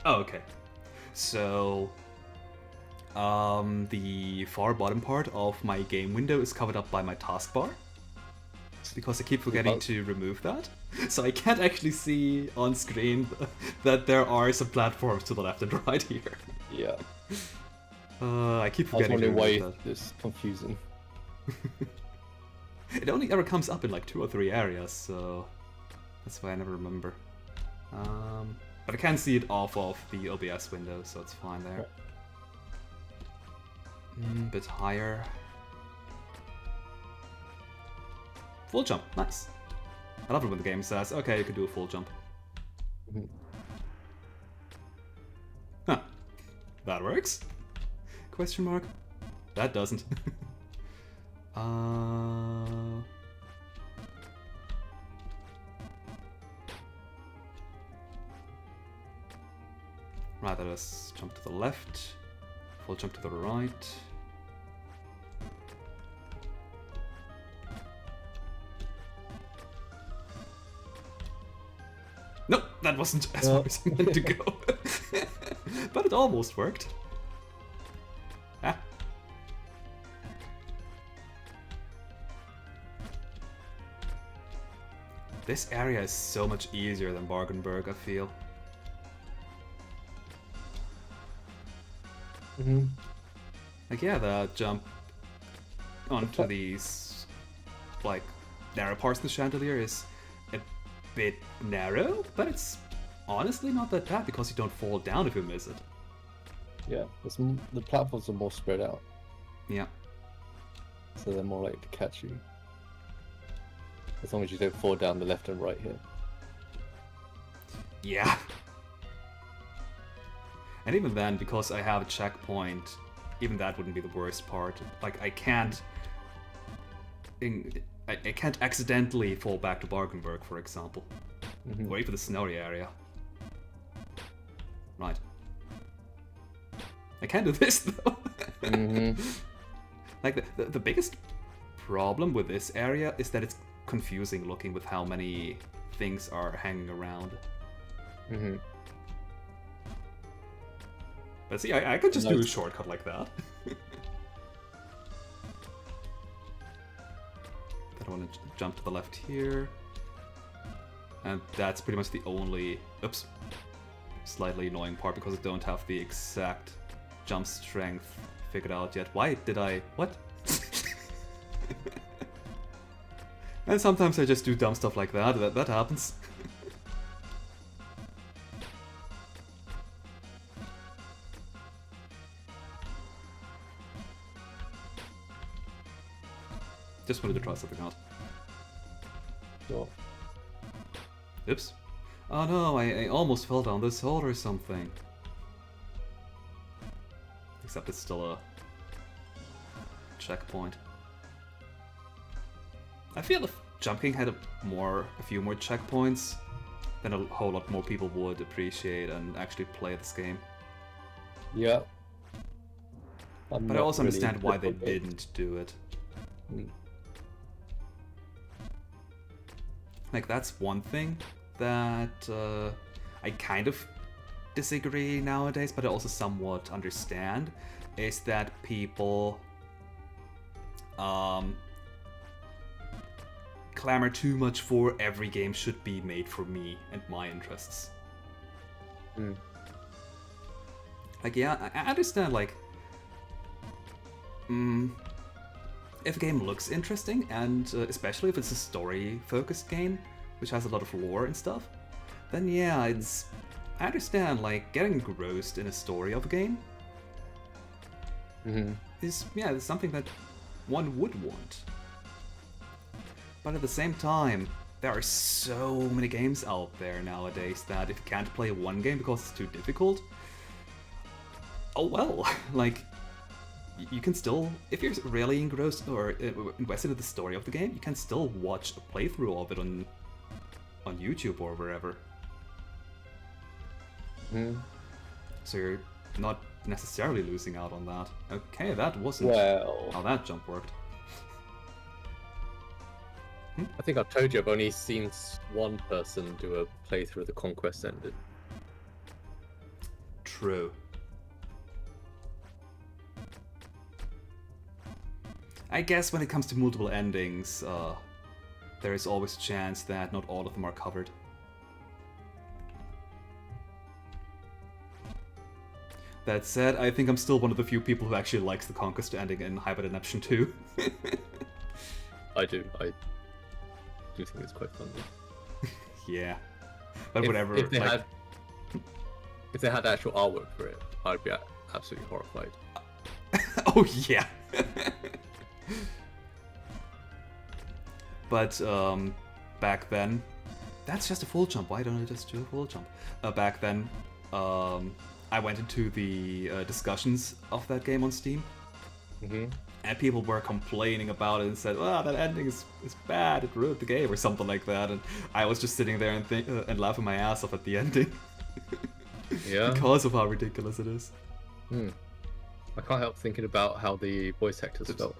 A: Oh, okay. So, the far bottom part of my game window is covered up by my taskbar. Because I keep forgetting to remove that. So I can't actually see on screen that there are some platforms to the left and right here.
B: Yeah.
A: I keep
B: I was
A: forgetting to
B: wondering why
A: remove that.
B: it's confusing.
A: It only ever comes up in like 2 or 3 areas, so that's why I never remember. But I can see it off of the OBS window, so it's fine there. Bit higher. Full jump, nice. I love it when the game says, okay, you can do a full jump. Huh. That works? Question mark? That doesn't. Right, let us jump to the left. Full jump to the right. Nope, that wasn't as far as I meant to go. But it almost worked. Ah. This area is so much easier than Bargenberg, I feel. Like, yeah, the jump onto these, like, narrow parts of the chandelier is a bit narrow, but it's honestly not that bad because you don't fall down if you miss it.
B: Yeah, the platforms are more spread out,
A: Yeah.
B: so they're more likely to catch you. As long as you don't fall down the left and right here.
A: Yeah. And even then, because I have a checkpoint, even that wouldn't be the worst part. Like, I can't accidentally fall back to Bargenberg, for example. Or even the snowy area. Right. I can do this, though. Like, the biggest problem with this area is that it's confusing looking with how many things are hanging around. But see, I could just do a shortcut like that. Then I want to jump to the left here. And that's pretty much the only, oops, slightly annoying part because I don't have the exact jump strength figured out yet. Why did I, what? And sometimes I just do dumb stuff like that, that happens. Just wanted to try something out.
B: Sure.
A: Oops. Oh no, I almost fell down this hole or something. Except it's still a checkpoint. I feel if Jump King had a few more checkpoints, then a whole lot more people would appreciate and actually play this game.
B: Yeah.
A: But I also understand why they didn't do it. Like, that's one thing that I kind of disagree nowadays, but I also somewhat understand, is that people clamor too much for every game should be made for me and my interests. Like, yeah, I understand, like, if a game looks interesting, and especially if it's a story-focused game, which has a lot of lore and stuff, then yeah, I understand, like, getting engrossed in a story of a game is something that one would want. But at the same time, there are so many games out there nowadays that if you can't play one game because it's too difficult, oh well, like, you can still, if you're really engrossed or invested in the story of the game, you can still watch a playthrough of it on YouTube or wherever. So you're not necessarily losing out on that. Okay, that wasn't how that jump worked.
C: I think I've told you I've only seen one person do a playthrough of the Conquest ending.
A: True. I guess when it comes to multiple endings, there is always a chance that not all of them are covered. That said, I think I'm still one of the few people who actually likes the Conquest ending in Hybrid Adaption 2.
C: I do think it's quite fun.
A: Yeah. But
C: If-
A: whatever.
C: If they
A: like,
C: had actual artwork for it, I'd be absolutely horrified.
A: oh yeah. But back then, that's just a full jump. Why don't I just do a full jump? Back then, I went into the discussions of that game on Steam, and people were complaining about it and said, "Well, that ending is bad. It ruined the game," or something like that. And I was just sitting there and laughing my ass off at the ending.
C: Yeah.
A: Because of how ridiculous it is.
C: I can't help thinking about how the voice actors felt.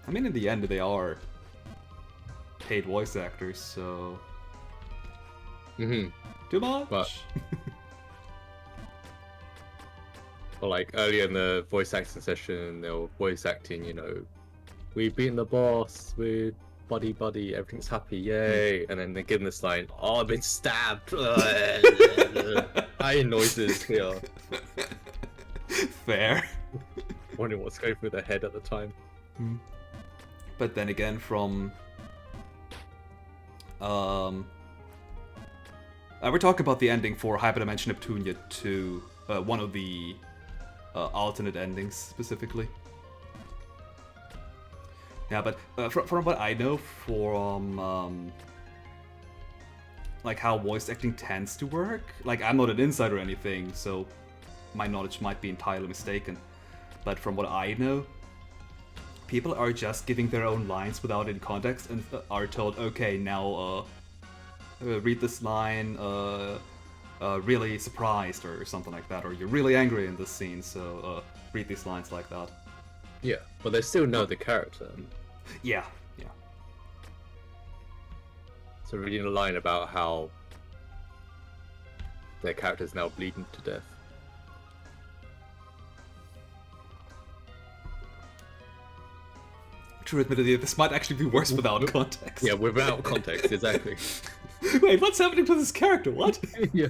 A: I mean, in the end, they are paid voice actors, so... Too much?
C: But- Or like earlier in the voice acting session, they were voice acting, you know, we've beaten the boss, we're buddy, everything's happy, yay. And then they give them this line, oh, I've been stabbed. High noises, yeah.
A: Fair.
C: Wondering what's going through their head at the time.
A: But then again, from... we're talking about the ending for Hyperdimension Neptunia 2, one of the alternate endings specifically. Yeah, but from what I know from like how voice acting tends to work, like I'm not an insider or anything, so my knowledge might be entirely mistaken. But from what I know, people are just giving their own lines without any context and are told, okay, now read this line, really surprised or something like that, or you're really angry in this scene, so read these lines like that.
C: Yeah, but they still know the character.
A: Yeah.
C: So reading a line about how their character's now bleeding to death.
A: True, admittedly, this might actually be worse without context.
C: Yeah, without context, exactly.
A: Wait, what's happening to this character? What?
C: Yeah.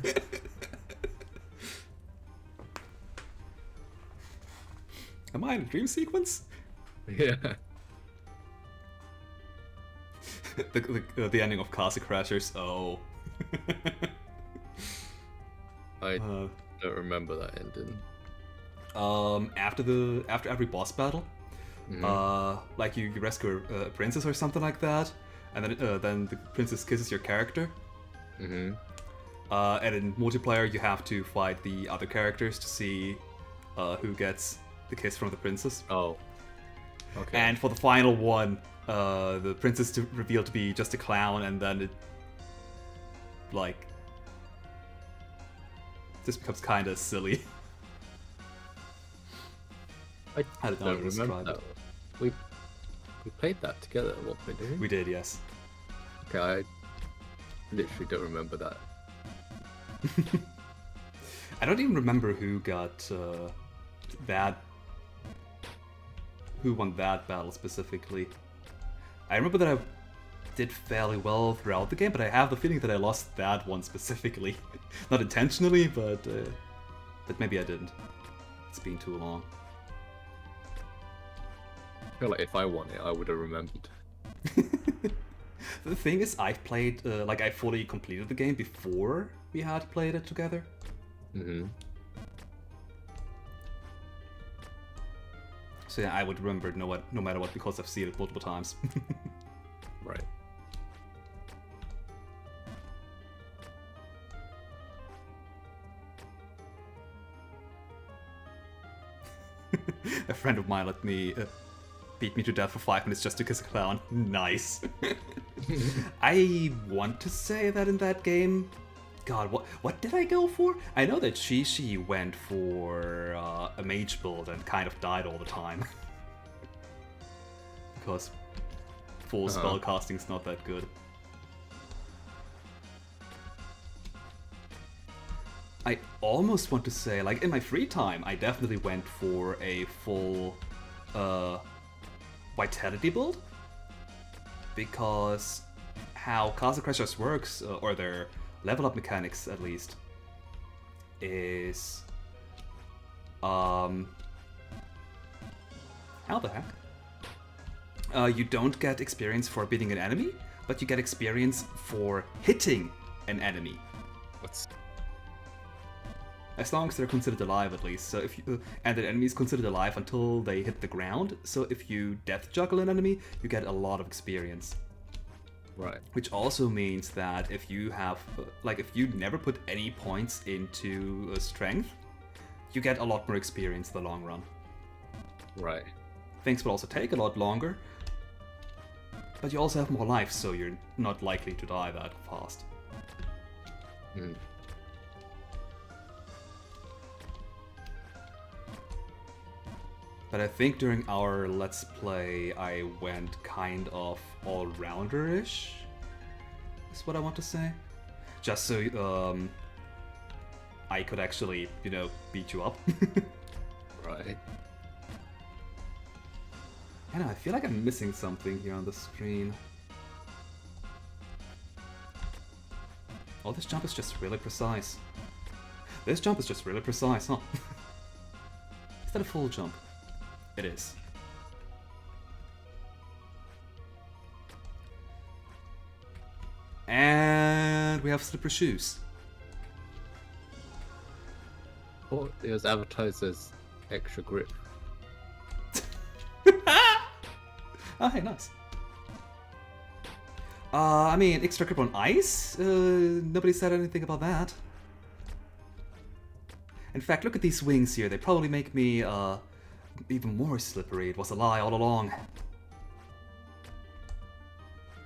A: Am I in a dream sequence?
C: Yeah.
A: the ending of Castle Crashers. Oh.
C: I don't remember that ending.
A: After every boss battle, like you rescue a princess or something like that, and then the princess kisses your character. And in multiplayer, you have to fight the other characters to see who gets the kiss from the princess.
C: Oh. Okay.
A: And for the final one, the princess revealed to be just a clown, and then it, like, just becomes kind of silly.
C: I
A: don't know how
C: don't
A: to
C: remember
A: describe
C: that. We played that together at one point, didn't we?
A: We did, yes.
C: Okay, I literally don't remember that.
A: I don't even remember who got that. Who won that battle specifically. I remember that I did fairly well throughout the game, but I have the feeling that I lost that one specifically. Not intentionally, but maybe I didn't. It's been too long.
C: I feel like if I won it, I would have remembered.
A: The thing is, I've played, like, I fully completed the game before we had played it together. So yeah, I would remember it no matter what because I've seen it multiple times.
C: Right.
A: A friend of mine let me beat me to death for 5 minutes just to kiss a clown. Nice. I want to say that in that game, God, what did I go for? I know that she went for a mage build and kind of died all the time. Because full spell casting is not that good. I almost want to say, like, in my free time, I definitely went for a full Vitality build. Because how Castle Crashers works, or their level up mechanics at least, is... how the heck? You don't get experience for beating an enemy, but you get experience for hitting an enemy.
C: What's
A: As long as they're considered alive, at least. So if you, and the enemy is considered alive until they hit the ground. So if you death juggle an enemy, you get a lot of experience.
C: right?
A: Which also means that if you have, like, if you never put any points into strength, you get a lot more experience in the long run.
C: Right.
A: Things will also take a lot longer, but you also have more life, so you're not likely to die that fast.
C: Mm.
A: But I think during our Let's Play, I went kind of all-rounder-ish, is what I want to say. Just so I could actually, you know, beat you up.
C: Right.
A: I know, I feel like I'm missing something here on the screen. Oh, this jump is just really precise. This jump is just really precise, huh? Is that a full jump? It is. And we have slippery shoes.
C: Well, it was advertised as extra grip.
A: Oh, hey, nice. I mean, extra grip on ice? Nobody said anything about that. In fact, look at these wings here. They probably make me, even more slippery. It was a lie all along.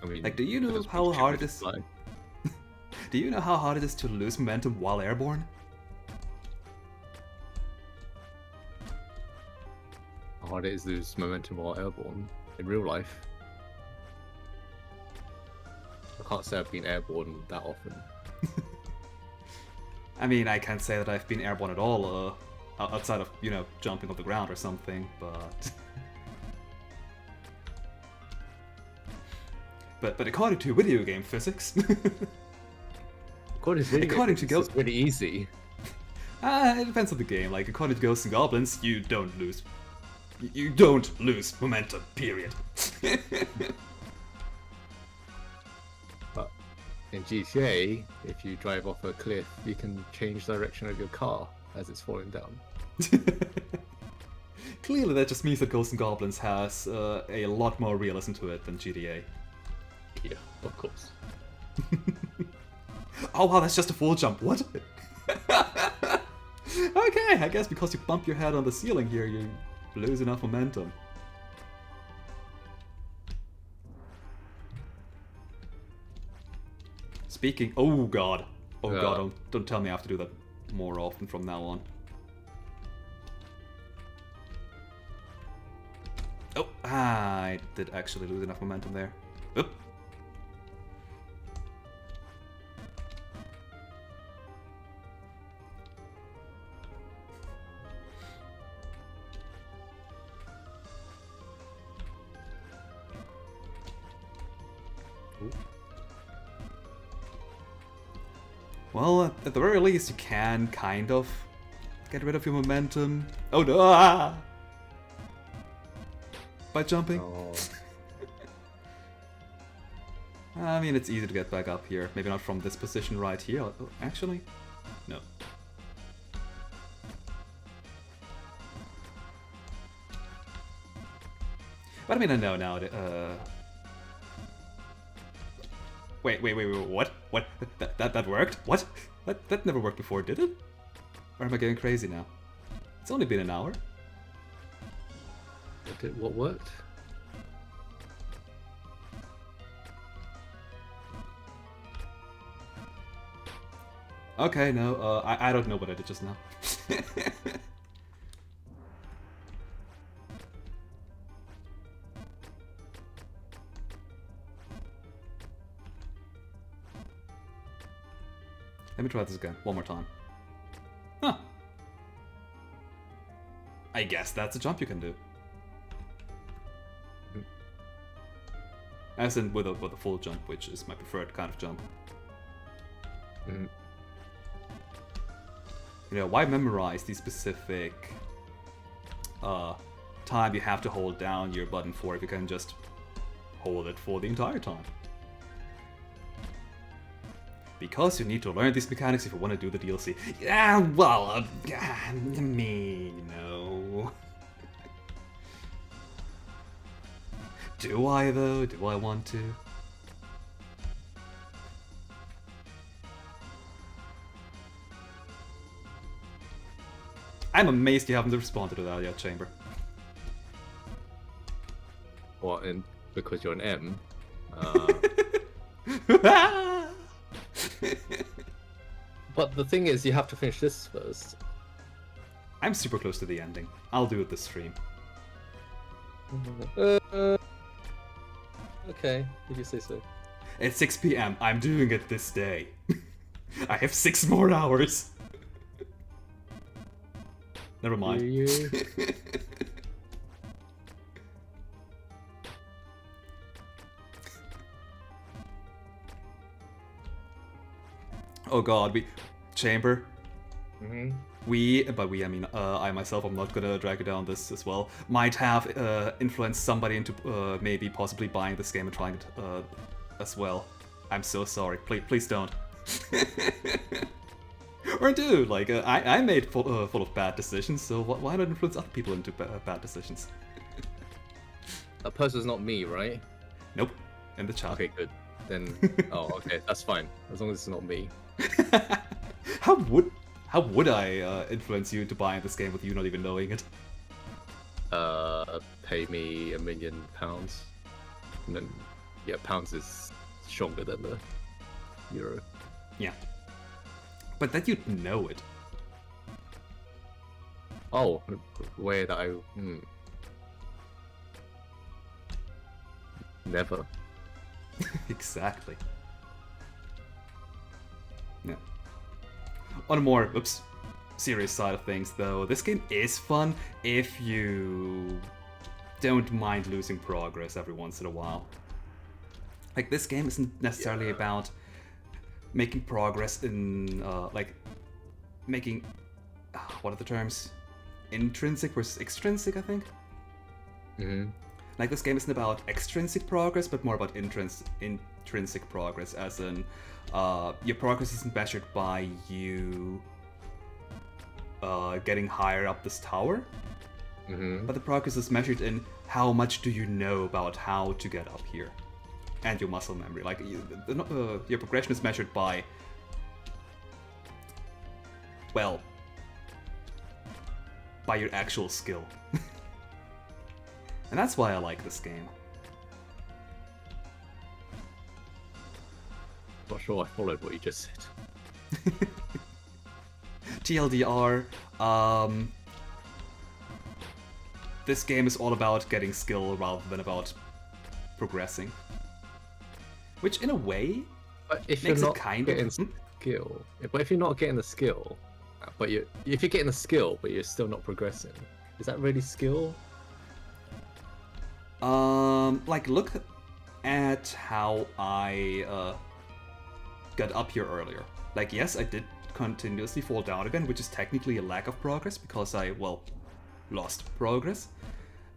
C: I mean,
A: Like, do you know
C: because
A: how
C: we
A: hard it
C: should
A: is?
C: fly.
A: Do you know how hard it is to lose momentum while airborne?
C: How hard it is to lose momentum while airborne in real life. I can't say I've been airborne that often.
A: I mean, I can't say that I've been airborne at all, outside of, you know, jumping off the ground or something, but... but according to video game physics...
C: According to
A: Ghost-
C: it's really easy.
A: it depends on the game. Like, according to Ghosts and Goblins, you don't lose... You don't lose momentum, period.
C: But in GTA, if you drive off a cliff, you can change direction of your car as it's falling down.
A: Clearly that just means that Ghosts and Goblins has a lot more realism to it than GTA.
C: Yeah, of course.
A: Oh wow, that's just a full jump. What? Okay, I guess because you bump your head on the ceiling here, you lose enough momentum. Speaking... Oh god. Oh
C: Yeah.
A: god, don't tell me I have to do that more often from now on. Oh, I did actually lose enough momentum there. Oop. Well, at the very least, you can kind of get rid of your momentum. Oh no! Ah! By jumping.
C: Oh,
A: I mean, it's easy to get back up here. Maybe not from this position right here. Oh, actually, no. But I mean, I know now. Wait, what? What? That worked? What? That never worked before, did it? Or am I getting crazy now? It's only been an hour.
C: What worked?
A: Okay, no, I don't know what I did just now. Let me try this again, one more time. Huh. I guess that's a jump you can do. As in with a full jump, which is my preferred kind of jump.
C: Mm.
A: You know, why memorize the specific time you have to hold down your button for if you can just hold it for the entire time? Because you need to learn these mechanics if you want to do the DLC. Yeah, well, I mean, you know. Do I, though? Do I want to? I'm amazed you haven't responded to that yet, Chamber.
C: What? And because you're an M? But the thing is, you have to finish this first.
A: I'm super close to the ending. I'll do it this stream.
C: Okay, if you say so.
A: At 6 p.m., I'm doing it this day. I have 6 more hours. Never mind.
C: Do you?
A: Oh god, Chamber.
C: Mm-hmm.
A: I mean, I myself, I'm not gonna drag you down this as well, might have influenced somebody into maybe possibly buying this game and trying it as well. I'm so sorry. Please don't. Or do, like, I made full of bad decisions, so why not influence other people into bad decisions?
C: That person's not me, right?
A: Nope. In the chat.
C: Okay, good. Then, oh, okay, that's fine. As long as it's not me.
A: How would I influence you into buying this game with you not even knowing it?
C: Pay me £1 million. And then, yeah, pounds is stronger than the euro.
A: Yeah. But that you'd know it.
C: Oh, way that never.
A: Exactly. Yeah. On a more, serious side of things, though, this game is fun if you don't mind losing progress every once in a while. Like, this game isn't necessarily about making progress in, making, what are the terms? Intrinsic versus extrinsic, I think?
C: Mm-hmm.
A: Like, this game isn't about extrinsic progress, but more about intrinsic progress, as in, your progress isn't measured by you getting higher up this tower, but the progress is measured in how much do you know about how to get up here, and your muscle memory. Like, your progression is measured by, well, by your actual skill. And that's why I like this game.
C: Not sure I followed what you just said.
A: TLDR, this game is all about getting skill rather than about progressing. Which, in a way,
C: But if
A: makes
C: you're
A: it
C: not
A: kind
C: getting
A: of...
C: skill, if you're not getting the skill, but if you're getting the skill but you're still not progressing, is that really skill?
A: Like, look at how I got up here earlier. Like, yes, I did continuously fall down again, which is technically a lack of progress because I, well, lost progress.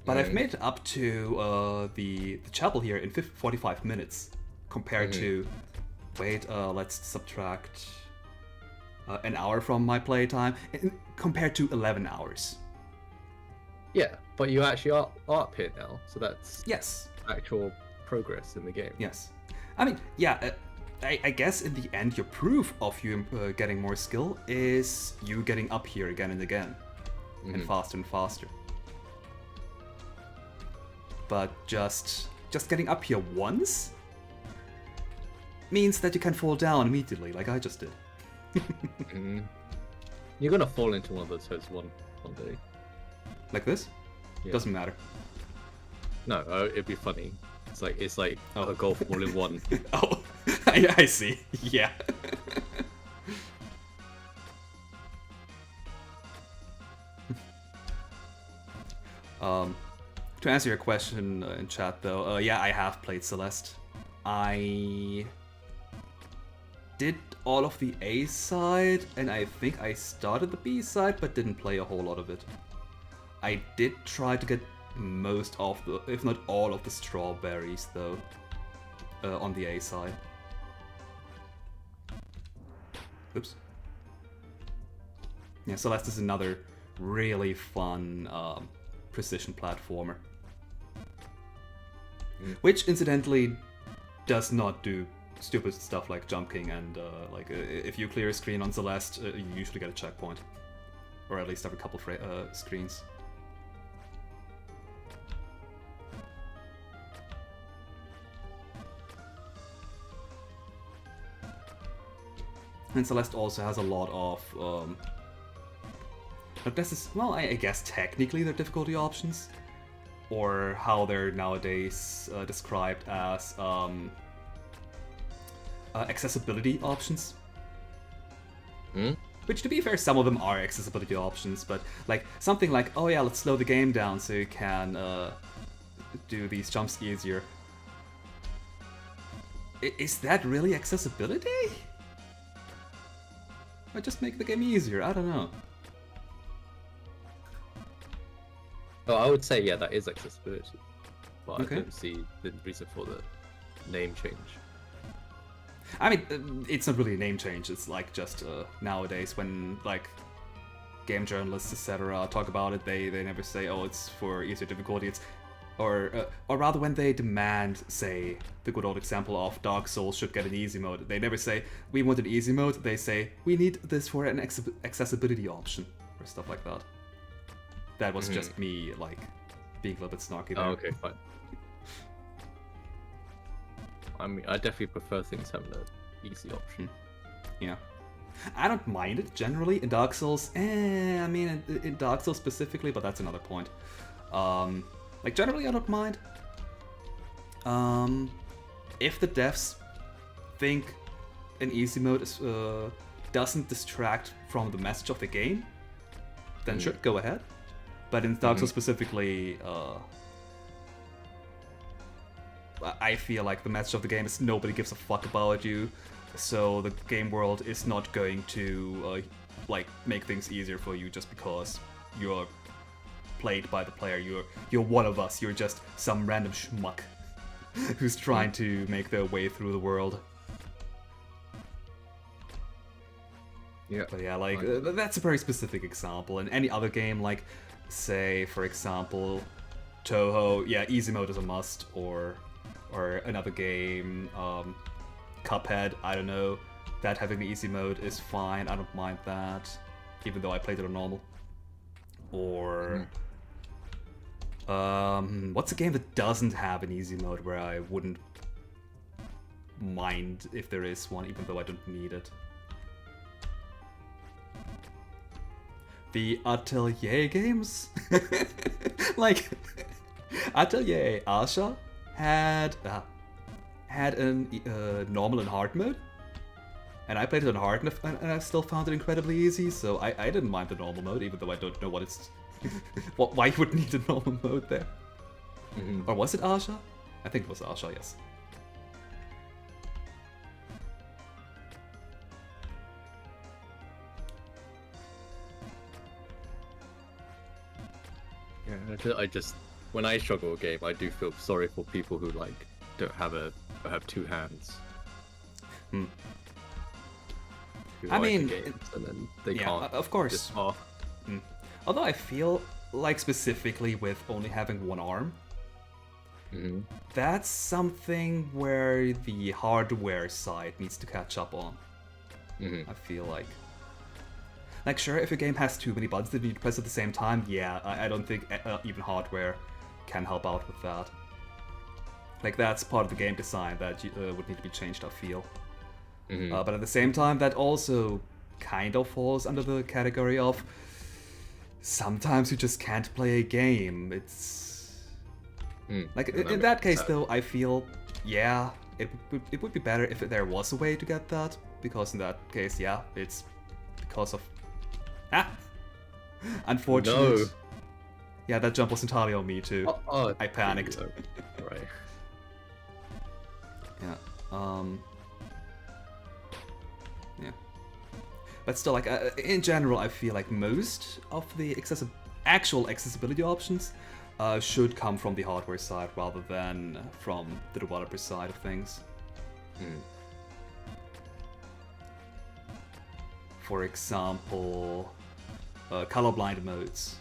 A: But I've made it up to the chapel here in 45 minutes compared to, wait, let's subtract an hour from my playtime, compared to 11 hours.
C: Yeah, But you actually are up here now, so that's
A: Yes.
C: actual progress in the game.
A: Yes. I mean, yeah, I guess in the end, your proof of you getting more skill is you getting up here again and again, and faster and faster. But just getting up here once means that you can fall down immediately, like I just did.
C: You're gonna fall into one of those holes one day.
A: Like this?
C: Yeah.
A: Doesn't matter.
C: No, it'd be funny. It's like
A: Oh.
C: a golf all in one.
A: Oh, I see. Yeah. To answer your question in chat, though, yeah, I have played Celeste. I did all of the A side, and I think I started the B side, but didn't play a whole lot of it. I did try to get most of the, if not all of the strawberries, though, on the A side. Oops. Yeah, Celeste is another really fun precision platformer. Which, incidentally, does not do stupid stuff like jumping and if you clear a screen on Celeste, you usually get a checkpoint. Or at least every couple screens. And Celeste also has a lot of, but this is, well, I guess technically they're difficulty options, or how they're nowadays described as accessibility options. Which, to be fair, some of them are accessibility options, but like something like, oh yeah, let's slow the game down so you can do these jumps easier. Is that really accessibility? Or just make the game easier? I don't know.
C: Oh, I would say, yeah, that is accessibility. But
A: Okay.
C: I don't see the reason for the name change.
A: I mean, it's not really a name change. It's like just nowadays when like game journalists, etc., talk about it, they never say, "Oh, it's for easier difficulty." It's or rather, when they demand, say, the good old example of Dark Souls should get an easy mode, they never say, "We want an easy mode." They say, "We need this for an accessibility option," or stuff like that. That was just me like being a little bit snarky there.
C: Oh, okay, fine. I mean, I definitely prefer things having an easy option.
A: Yeah. I don't mind it generally in Dark Souls. I mean, in Dark Souls specifically, but that's another point. Like, generally, I don't mind. If the devs think an easy mode is, doesn't distract from the message of the game, then sure, go ahead. But in Dark Souls specifically, I feel like the message of the game is nobody gives a fuck about you, so the game world is not going to like make things easier for you just because you're played by the player. You're one of us. You're just some random schmuck who's trying to make their way through the world.
C: Yeah.
A: But yeah, like that's a very specific example. In any other game, like say for example, Touhou, yeah, easy mode is a must, or another game, Cuphead, I don't know, that having the easy mode is fine, I don't mind that, even though I played it on normal. Or what's a game that doesn't have an easy mode where I wouldn't mind if there is one, even though I don't need it? The Atelier games? Like, Atelier Asha had a normal and hard mode, and I played it on hard, and I still found it incredibly easy, so I didn't mind the normal mode, even though I don't know what it's... why you would need a normal mode there. Or was it Asha? I think it was Asha, yes.
C: Yeah, I just when I struggle with a game, I do feel sorry for people who like don't have two hands. Who
A: I
C: like
A: mean,
C: the games, and then they
A: yeah,
C: can't.
A: of course.
C: Just off.
A: Although I feel like specifically with only having one arm,
C: Hmm.
A: that's something where the hardware side needs to catch up on.
C: Hmm.
A: I feel like. Like, sure, if a game has too many buttons that you need to press at the same time, yeah, I don't think even hardware can help out with that. Like, that's part of the game design that would need to be changed, I feel.
C: Hmm.
A: But at the same time, that also kind of falls under the category of sometimes you just can't play a game. It's like in that case, though, I feel it would be better if there was a way to get that, because in that case, yeah, it's because of unfortunate.
C: No.
A: Yeah, that jump was entirely on me too. I panicked.
C: Right.
A: Yeah. Yeah. But still, like, in general, I feel like most of the actual accessibility options should come from the hardware side rather than from the developer side of things. For example, colorblind modes.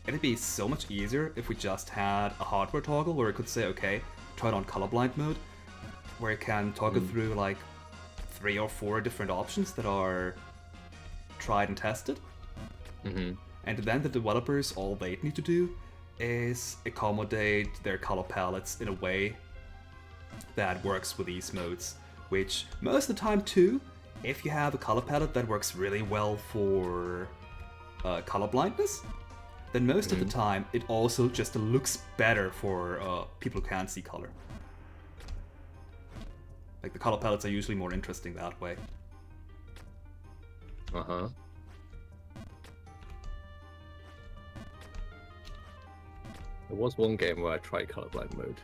A: It'd be so much easier if we just had a hardware toggle where it could say, okay, turn on colorblind mode, where it can toggle through like 3 or 4 different options that are tried and tested. And then the developers, all they need to do is accommodate their color palettes in a way that works with these modes. Which, most of the time too, if you have a color palette that works really well for color blindness, then most of the time it also just looks better for people who can't see color. Like, the color palettes are usually more interesting that way.
C: Uh-huh. There was one game where I tried colorblind mode.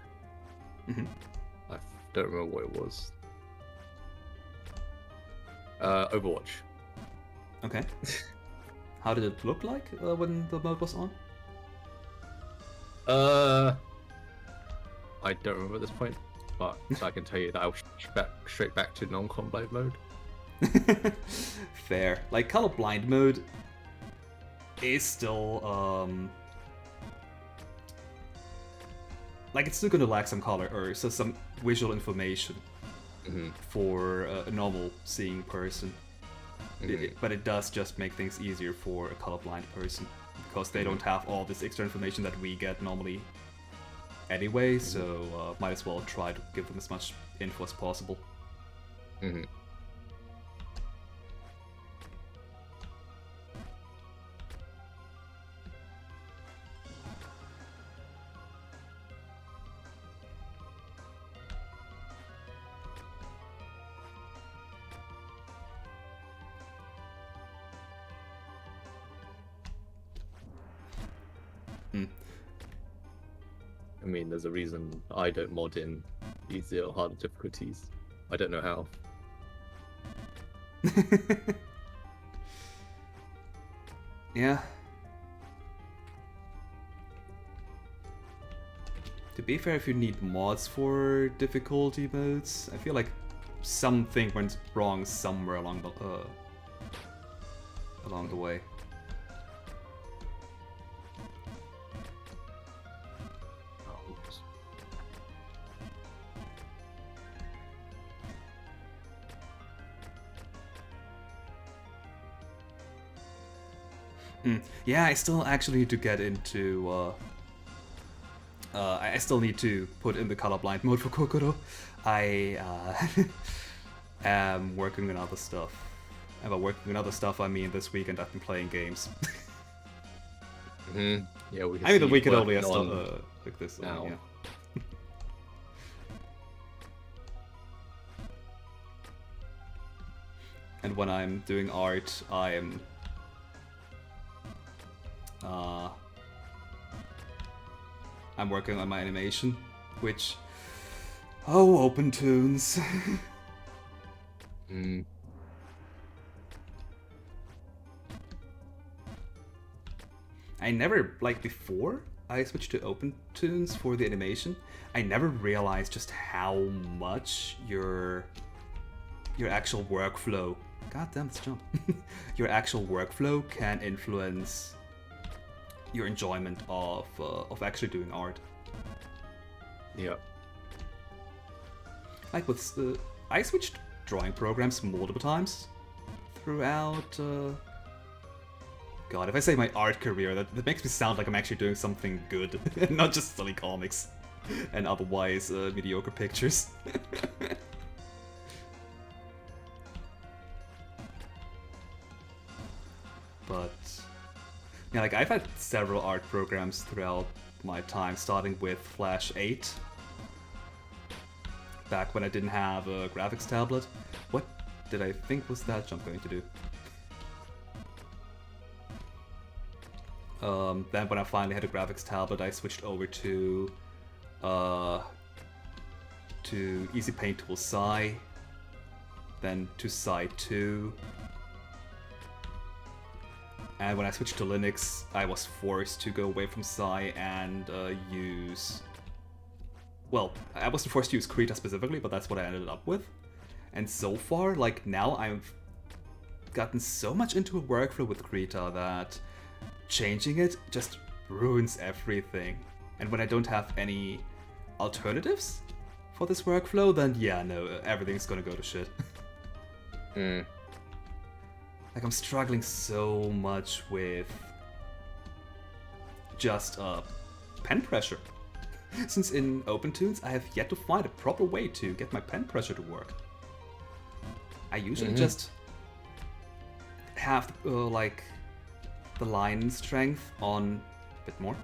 C: I don't remember what it was. Overwatch.
A: Okay. How did it look like when the mode was on?
C: I don't remember at this point, but I can tell you that I was straight back to non-colorblind mode.
A: Fair. Like, colorblind mode is still like, it's still gonna lack some color or some visual information for a normal seeing person. But it does just make things easier for a colorblind person, because they don't have all this extra information that we get normally anyway, so might as well try to give them as much info as possible.
C: I mean, there's a reason I don't mod in easier or harder difficulties. I don't know how.
A: Yeah. To be fair, if you need mods for difficulty modes, I feel like something went wrong somewhere along the way. Yeah, I still actually need to get into. I still need to put in the colorblind mode for Kokoro. I am working on other stuff. And by working on other stuff, I mean this weekend I've been playing games.
C: Yeah, we can
A: I mean, the
C: see
A: weekend only
C: working
A: has
C: on
A: like this.
C: now.
A: Yeah. And when I'm doing art, I am I'm working on my animation, which open tunes. I never, like, before I switched to open tunes for the animation, I never realized just how much your actual workflow, god damn, it's jump, your actual workflow can influence your enjoyment of actually doing art.
C: Yeah.
A: Like with I switched drawing programs multiple times throughout. God, if I say my art career, that makes me sound like I'm actually doing something good, not just silly comics and otherwise mediocre pictures. But yeah, like I've had several art programs throughout my time, starting with Flash 8. Back when I didn't have a graphics tablet. What did I think was that jump going to do? Then when I finally had a graphics tablet, I switched over to Easy Paint Tool Psi, then to Psi 2. And when I switched to Linux, I was forced to go away from Psi and use... Well, I wasn't forced to use Krita specifically, but that's what I ended up with. And so far, like now I've gotten so much into a workflow with Krita that changing it just ruins everything. And when I don't have any alternatives for this workflow, then yeah, no, everything's gonna go to shit. Like I'm struggling so much with just pen pressure. Since in OpenToonz I have yet to find a proper way to get my pen pressure to work. I usually just have like the line strength on a bit more.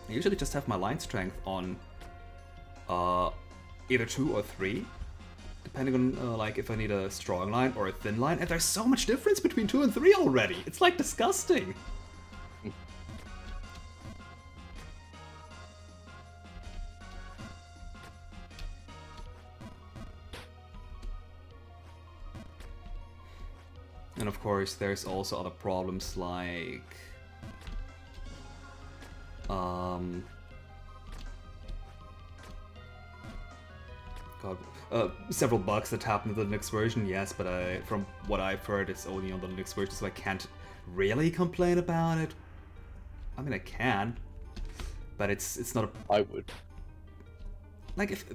A: I usually just have my line strength on either 2 or 3, depending on like if I need a strong line or a thin line. And there's so much difference between 2 and 3 already. It's like disgusting. And of course, there's also other problems like several bugs that happen in the Linux version, yes, but from what I've heard, it's only on the Linux version, so I can't really complain about it. I mean, I can, but it's not a...
B: I would.
A: Like, if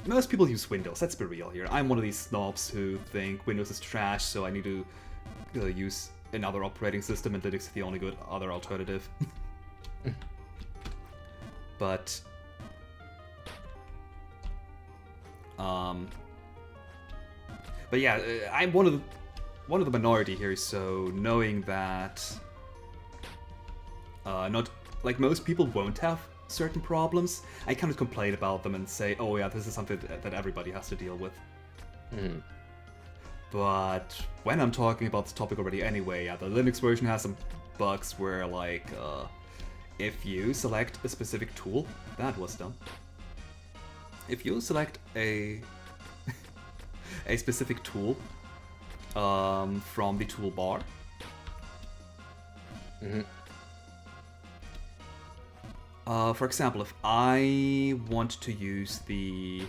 A: most people use Windows, let's be real here. I'm one of these snobs who think Windows is trash, so I need to use another operating system, and Linux is the only good other alternative. But yeah, I'm one of the minority here, so knowing that not like most people won't have certain problems, I kind of complain about them and say, oh yeah, this is something that everybody has to deal with. But when I'm talking about this topic already anyway, yeah, the Linux version has some bugs where, like, if you select a specific tool, that was dumb. If you select a specific tool from the toolbar, for example, if I want to use the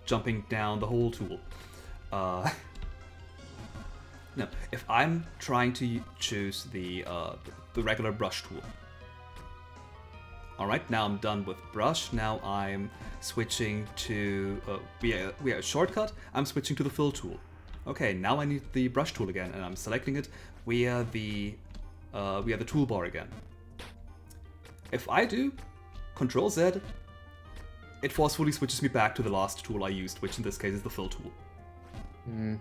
A: jumping down the hole tool, no, if I'm trying to choose the regular brush tool. Alright, now I'm done with brush, now I'm switching to, via a shortcut, I'm switching to the fill tool. Okay, now I need the brush tool again, and I'm selecting it via the toolbar again. If I do Control Z, it forcefully switches me back to the last tool I used, which in this case is the fill tool. And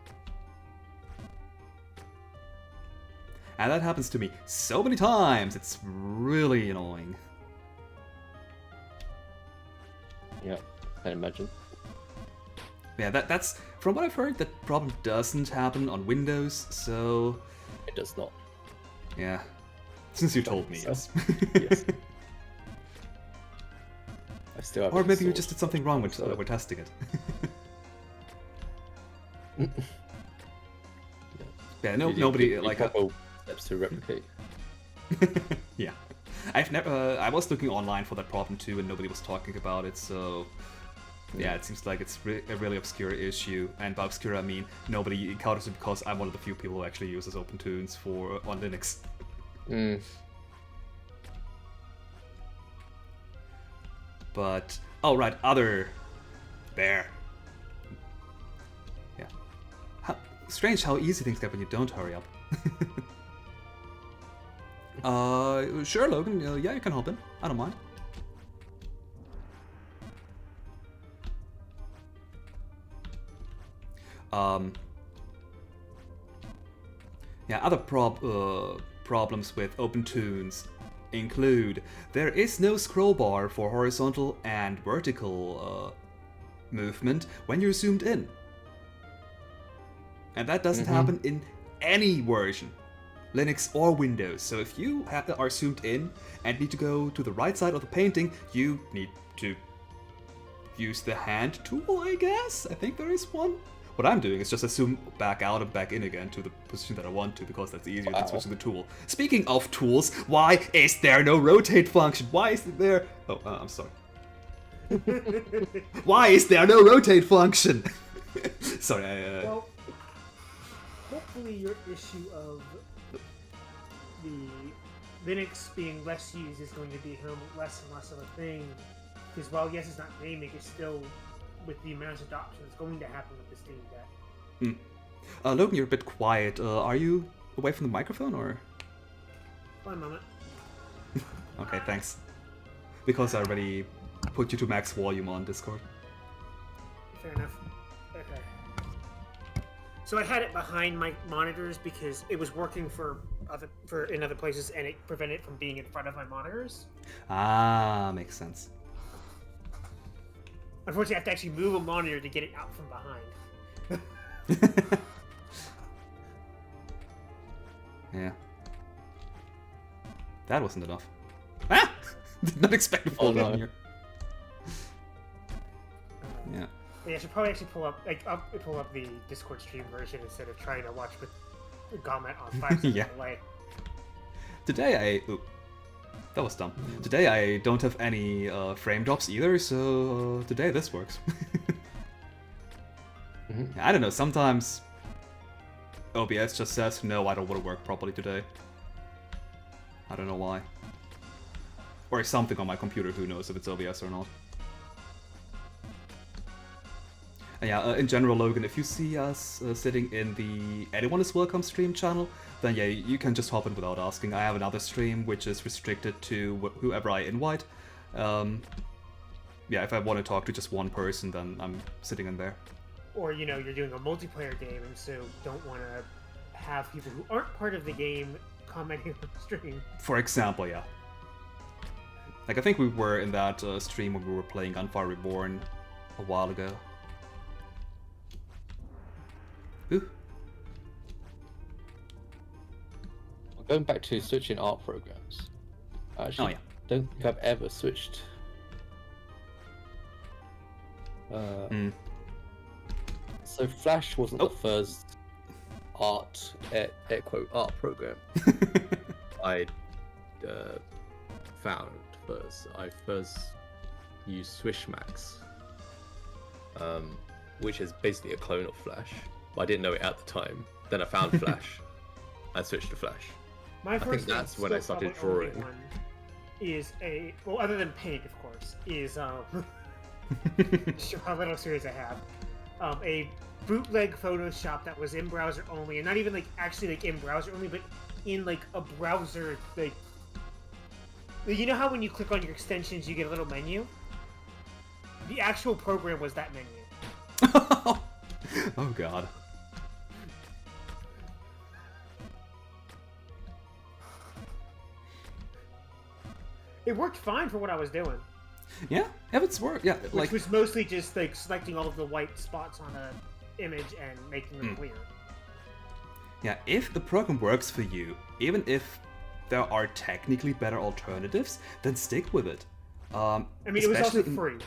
A: that happens to me so many times, it's really annoying.
B: Yeah, I imagine.
A: Yeah, that's from what I've heard, that problem doesn't happen on Windows, so...
B: It does not.
A: Yeah. Since you told me,
B: So,
A: yes.
B: yes. I still have
A: Or
B: it
A: maybe you
B: installed,
A: just did something wrong when
B: so-
A: we're testing it. Yeah, no,
B: You do
A: nobody,
B: the
A: like...
B: couple steps to replicate.
A: Yeah. I've never... I was looking online for that problem too, and nobody was talking about it, so... Yeah, it seems like it's a really obscure issue, and by obscure I mean nobody encounters it because I'm one of the few people who actually uses OpenToonz on Linux. But oh right, other there. Yeah. Strange how easy things get when you don't hurry up. Sure, Logan. Yeah, you can hop in. I don't mind. Yeah, other problems with OpenToonz include there is no scroll bar for horizontal and vertical movement when you're zoomed in. And that doesn't happen in any version, Linux or Windows. So if you are zoomed in and need to go to the right side of the painting, you need to use the hand tool, I guess? I think there is one. What I'm doing is just zoom back out and back in again to the position that I want to, because that's easier than switching the tool. Speaking of tools, why is there no rotate function? Why is there... Oh, I'm sorry. Why is there no rotate function? Sorry,
D: Well, hopefully your issue of the Linux being less used is going to become less and less of a thing. Because while, yes, it's not naming, it's still... with the amount of adoption that's going to happen with the Steam Deck.
A: Logan, you're a bit quiet. Are you away from the microphone, or...?
D: One moment.
A: Okay, thanks. Because I already put you to max volume on Discord.
D: Fair enough. Okay. So I had it behind my monitors because it was working in other places, and it prevented it from being in front of my monitors.
A: Ah, makes sense.
D: Unfortunately, I have to actually move a monitor to get it out from behind.
A: Yeah. That wasn't enough. Ah! Did not expect to fall down here. Yeah.
D: Yeah, I should probably actually pull up the Discord stream version instead of trying to watch with the Gauntlet on 5 seconds
A: Yeah.
D: away.
A: Today that was dumb. Today I don't have any frame drops either, so today this works. I don't know, sometimes OBS just says, no, I don't want to work properly today. I don't know why. Or something on my computer, who knows if it's OBS or not. And yeah, in general, Logan, if you see us sitting in the Anyone is Welcome stream channel, then yeah, you can just hop in without asking. I have another stream which is restricted to whoever I invite. Yeah, if I want to talk to just one person, then I'm sitting in there.
D: Or, you know, you're doing a multiplayer game and so don't want to have people who aren't part of the game commenting on the stream.
A: For example, yeah. Like, I think we were in that stream when we were playing Gunfire Reborn a while ago. Ooh.
B: Going back to switching art programs, I actually don't think I've ever switched. So Flash wasn't the first art, air quote, art program
C: I found first. I first used Swishmax, which is basically a clone of Flash, but I didn't know it at the time. Then I found Flash. I switched to Flash.
D: My first
C: I think that's when I started drawing.
D: One is other than Paint, of course, is show how little series I have. A bootleg Photoshop that was in browser only, and not even like actually like in browser only, but in like a browser like. You know how when you click on your extensions, you get a little menu? The actual program was that menu.
A: Oh god.
D: It worked fine for what I was doing.
A: Yeah, if it's work, yeah,
D: Which
A: like
D: was mostly just like selecting all of the white spots on an image and making them clear.
A: yeah, if the program works for you, even if there are technically better alternatives, then stick with it.
D: I mean, it was also
A: especially
D: free,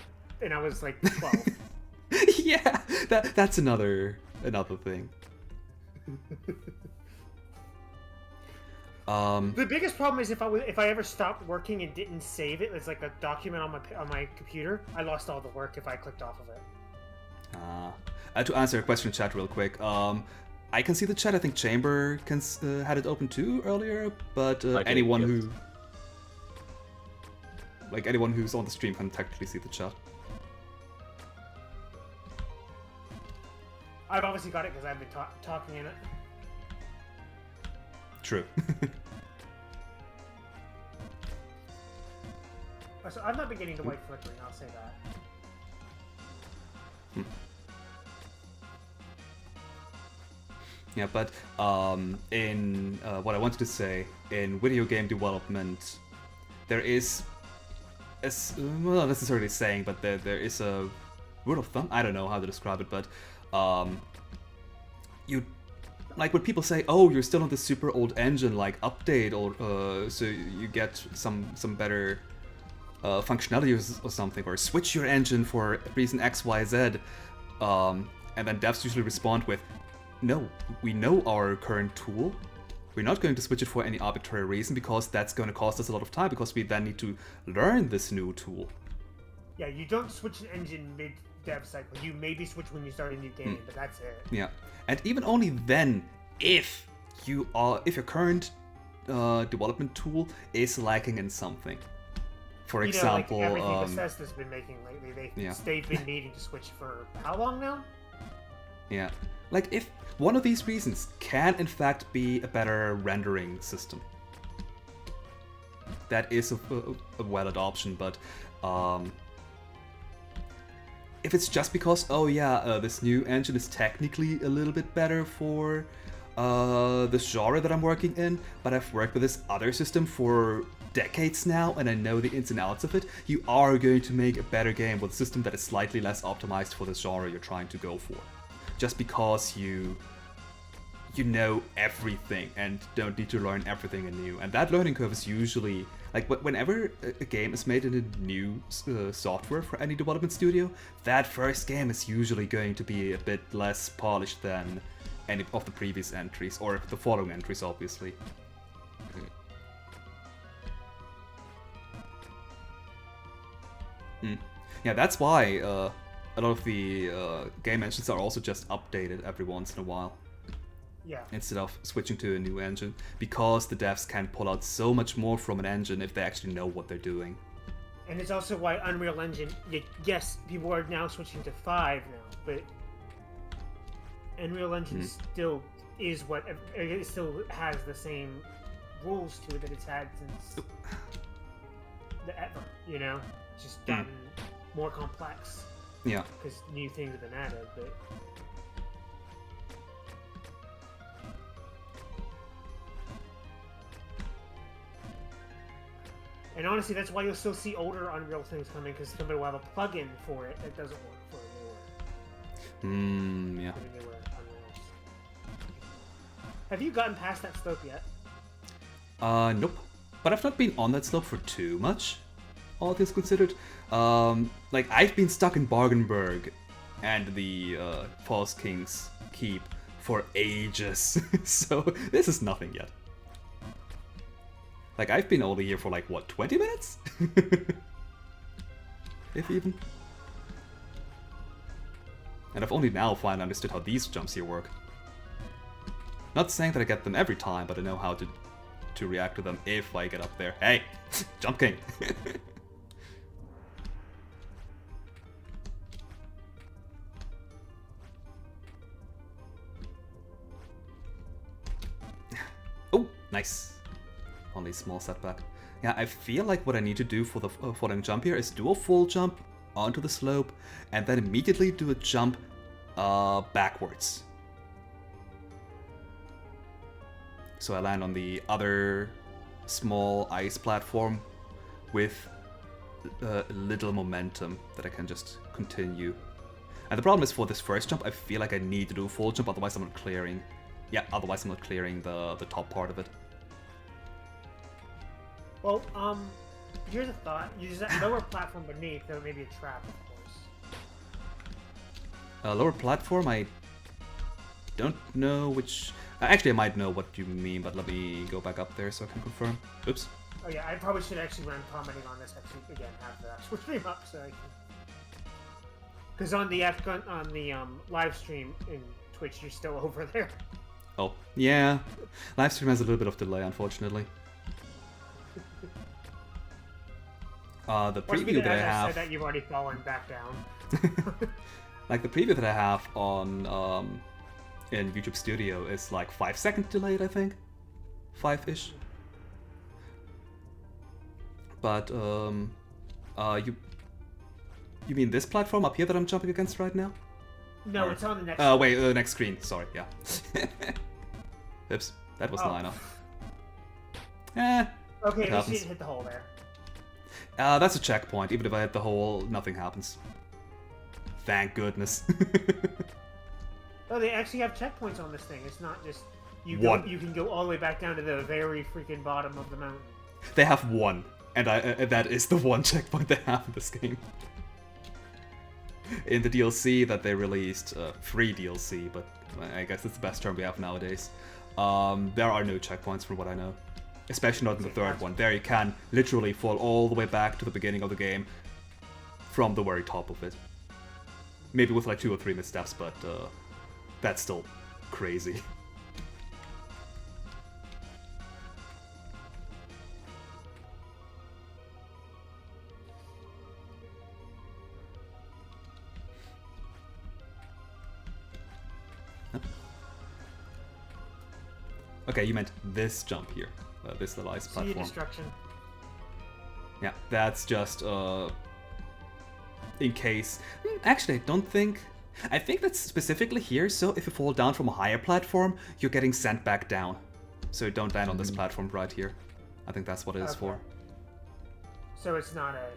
D: and I was like 12.
A: Yeah, that's another thing.
D: The biggest problem is if I ever stopped working and didn't save it, it's like a document on my computer. I lost all the work if I clicked off of it.
A: To answer a question in chat real quick, I can see the chat. I think Chamber had it open too earlier, but anyone who like anyone who's on the stream can technically see the chat.
D: I've obviously got it because I've been talking in it.
A: True.
D: So I've not been getting the white flickering, I'll say that.
A: Yeah, but in what I wanted to say, in video game development, there is, well, not necessarily saying, but there is a rule of thumb. I don't know how to describe it, but you, like when people say, "Oh, you're still on the super old engine," like update or so you get some better functionality or something, or switch your engine for reason X, Y, Z, and then devs usually respond with, "No, we know our current tool. We're not going to switch it for any arbitrary reason because that's going to cost us a lot of time because we then need to learn this new tool."
D: Yeah, you don't switch an engine mid-dev cycle. You maybe switch when you start a new game, but that's it.
A: Yeah, and even only then, if your current development tool is lacking in something. For example,
D: like everything Bethesda's been making lately, they've been needing to switch for how long now?
A: Yeah, like if one of these reasons can in fact be a better rendering system, that is a valid option. But if it's just because, oh yeah, this new engine is technically a little bit better for this genre that I'm working in, but I've worked with this other system for decades now and I know the ins and outs of it, you are going to make a better game with a system that is slightly less optimized for the genre you're trying to go for. Just because you know everything and don't need to learn everything anew. And that learning curve is usually, like whenever a game is made in a new software for any development studio, that first game is usually going to be a bit less polished than any of the previous entries, or the following entries obviously. Yeah, that's why a lot of the game engines are also just updated every once in a while.
D: Yeah.
A: Instead of switching to a new engine, because the devs can pull out so much more from an engine if they actually know what they're doing.
D: And it's also why Unreal Engine, yes, people are now switching to 5 now, but Unreal Engine still is what, it still has the same rules to it that it's had since ever, you know? It's just gotten more complex.
A: Yeah.
D: Because new things have been added, but... And honestly, that's why you'll still see older Unreal things coming, because somebody will have a plugin for it that doesn't work for a newer.
A: Yeah.
D: For the newer Unreals. Have you gotten past that slope yet?
A: Nope. But I've not been on that slope for too much, all things considered. Like, I've been stuck in Bargenberg and the False King's Keep for ages, so this is nothing yet. Like, I've been over here for like, what, 20 minutes? If even. And I've only now finally understood how these jumps here work. Not saying that I get them every time, but I know how to react to them if I get up there. Hey! Jump King! Oh, nice. Only small setback. Yeah, I feel like what I need to do for the following jump here is do a full jump onto the slope and then immediately do a jump backwards. So I land on the other small ice platform with little momentum that I can just continue. And the problem is for this first jump, I feel like I need to do a full jump, otherwise I'm not clearing. Yeah, otherwise I'm not clearing the top part of it.
D: Well, here's a thought. Use that lower platform beneath, there may be a trap, of course.
A: Lower platform, I don't know which... Actually, I might know what you mean, but let me go back up there so I can confirm. Oops.
D: Oh yeah, I probably should actually run commenting on this actually again after the actual stream up, so I can... Because on the live stream in Twitch, you're still over there.
A: Oh, yeah. Livestream has a little bit of delay, unfortunately. The
D: Watch me
A: preview that I
D: as I
A: have,
D: said that you've already fallen back down.
A: like the preview that I have on in YouTube Studio is like 5 seconds delayed, I think, 5-ish. But you mean this platform up here that I'm jumping against right now?
D: No,
A: Or-
D: it's on the next.
A: Wait, next screen. Sorry, yeah. Oops, that was
D: Oh.
A: Lina. Eh,
D: Okay,
A: it
D: at least you
A: happens.
D: didn't hit the hole there.
A: That's a checkpoint. Even if I hit the hole, nothing happens. Thank goodness.
D: Oh, they actually have checkpoints on this thing. It's not just you.
A: One.
D: You can go all the way back down to the very freaking bottom of the mountain.
A: They have one, and that is the one checkpoint they have in this game. In the DLC that they released, free DLC, but I guess it's the best term we have nowadays. There are no checkpoints from what I know. Especially not in the third one. There you can literally fall all the way back to the beginning of the game from the very top of it. Maybe with like 2 or 3 missteps, but that's still crazy. Okay, you meant this jump here. This Elias
D: See
A: platform.
D: destruction.
A: Yeah, that's just in case. Actually, I don't think. I think that's specifically here, so if you fall down from a higher platform, you're getting sent back down. So don't land on this platform right here. I think that's what it is
D: Okay.
A: for.
D: So it's not a. Alright.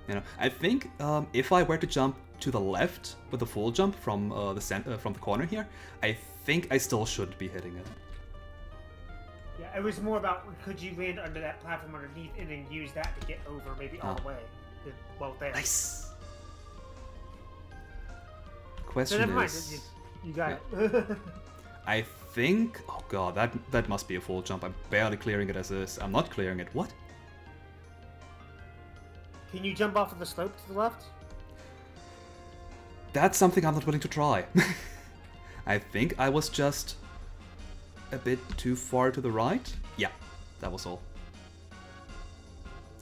A: You know, I think if I were to jump to the left with a full jump from from the corner here, I think I still should be hitting it.
D: Yeah, it was more about could you land under that platform underneath and then use that to get over maybe all the way. Well, there.
A: Nice.
D: So
A: Question
D: never mind.
A: is,
D: You got it.
A: I think. Oh god, that must be a full jump. I'm barely clearing it as is. I'm not clearing it. What?
D: Can you jump off of the slope to the left?
A: That's something I'm not willing to try. I think I was just a bit too far to the right. Yeah, that was all.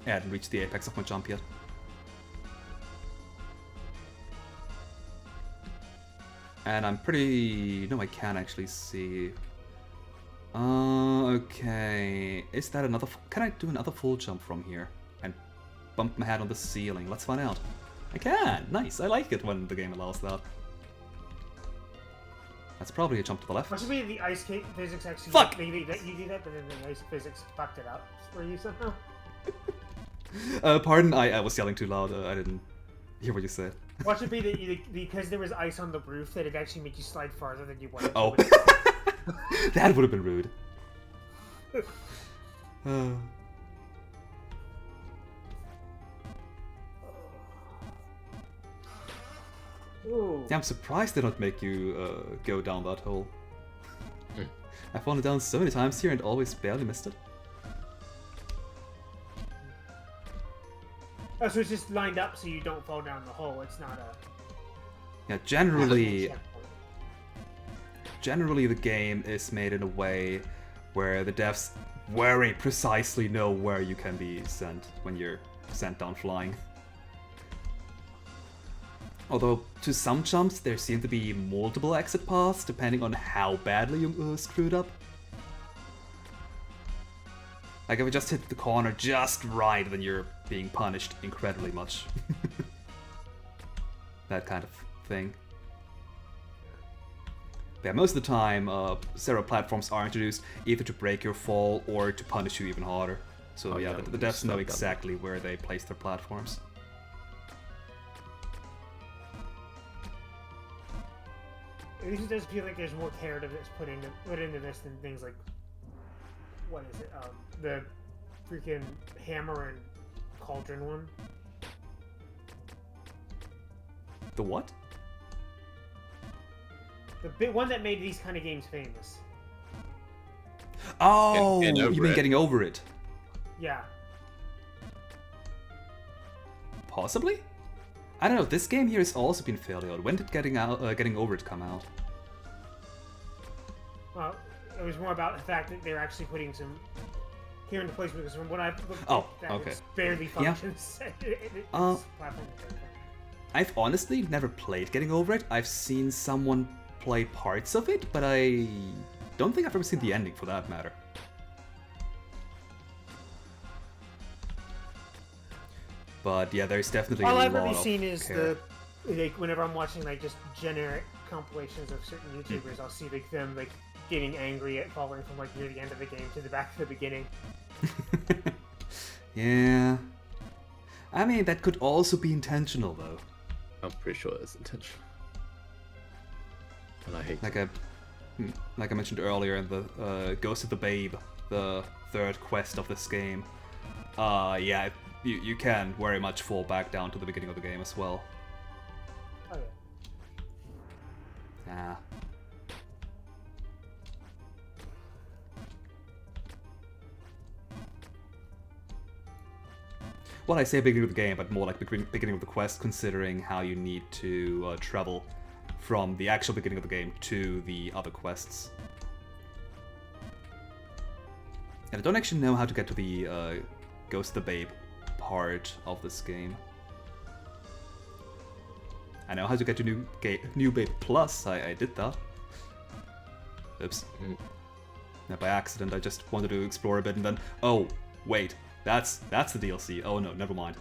A: I hadn't reached the apex of my jump yet. And I'm pretty... No, I can actually see... Okay... Is that another... Can I do another full jump from here? And bump my head on the ceiling? Let's find out. I can! Nice! I like it when the game allows that. That's probably a jump to the left.
D: Must be the ice physics actually.
A: Fuck!
D: Maybe that you do that, but then the ice physics fucked it up for you somehow.
A: Pardon, I was yelling too loud. I didn't hear what you said.
D: Watch it be that because there was ice on the roof that it actually made you slide farther than you wanted.
A: Oh.
D: To.
A: That would have been rude.
D: Ooh.
A: Yeah, I'm surprised they don't make you go down that hole. I've fallen down so many times here and always barely missed it.
D: Oh, so it's just lined up so you don't fall down the hole. It's not a.
A: Yeah, generally
D: checkpoint.
A: generally the game is made in a way where the devs very precisely know where you can be sent when you're sent down flying. Although, to some jumps, there seem to be multiple exit paths depending on how badly you screwed up. Like, if you just hit the corner just right, then you're being punished incredibly much. That kind of thing. Yeah, most of the time, several platforms are introduced either to break your fall or to punish you even harder. So
C: Oh,
A: yeah,
C: yeah,
A: the devs know
C: stuff done.
A: exactly where they place their platforms.
D: At least it does feel like there's more care to this put into this than things like what is it? The freaking hammer and cauldron one.
A: The what?
D: The big one that made these kind of games famous.
A: Oh,
C: Getting
A: you
C: over
A: mean
C: it.
A: getting over it?
D: Yeah.
A: Possibly? I don't know, this game here has also been fairly old. When did getting over it come out?
D: Well, it was more about the fact that they're actually putting some here in the place because from what I've looked
A: Oh,
D: at, that
A: okay.
D: it barely
A: Yeah.
D: functions. Platform.
A: I've honestly never played Getting Over It. I've seen someone play parts of it, but I don't think I've ever seen the ending for that matter. But yeah, there's definitely
D: All
A: a
D: I've
A: lot
D: ever
A: of
D: seen is
A: care.
D: like whenever I'm watching like just generic compilations of certain YouTubers, I'll see like them like getting angry at falling from like near the end of the game to the back of the beginning.
A: Yeah. I mean, that could also be intentional though.
C: I'm pretty sure it's intentional. And I hate
A: Like I mentioned earlier in the Ghost of the Babe, the third quest of this game. Yeah, you can very much fall back down to the beginning of the game as well.
D: Oh yeah.
A: Yeah. Well, I say beginning of the game, but more like beginning of the quest, considering how you need to travel from the actual beginning of the game to the other quests. And I don't actually know how to get to the Ghost of the Babe part of this game. I know how to get to New Babe Plus. I did that. Oops. Now, by accident, I just wanted to explore a bit, and then oh wait, that's the DLC. Oh no, never mind.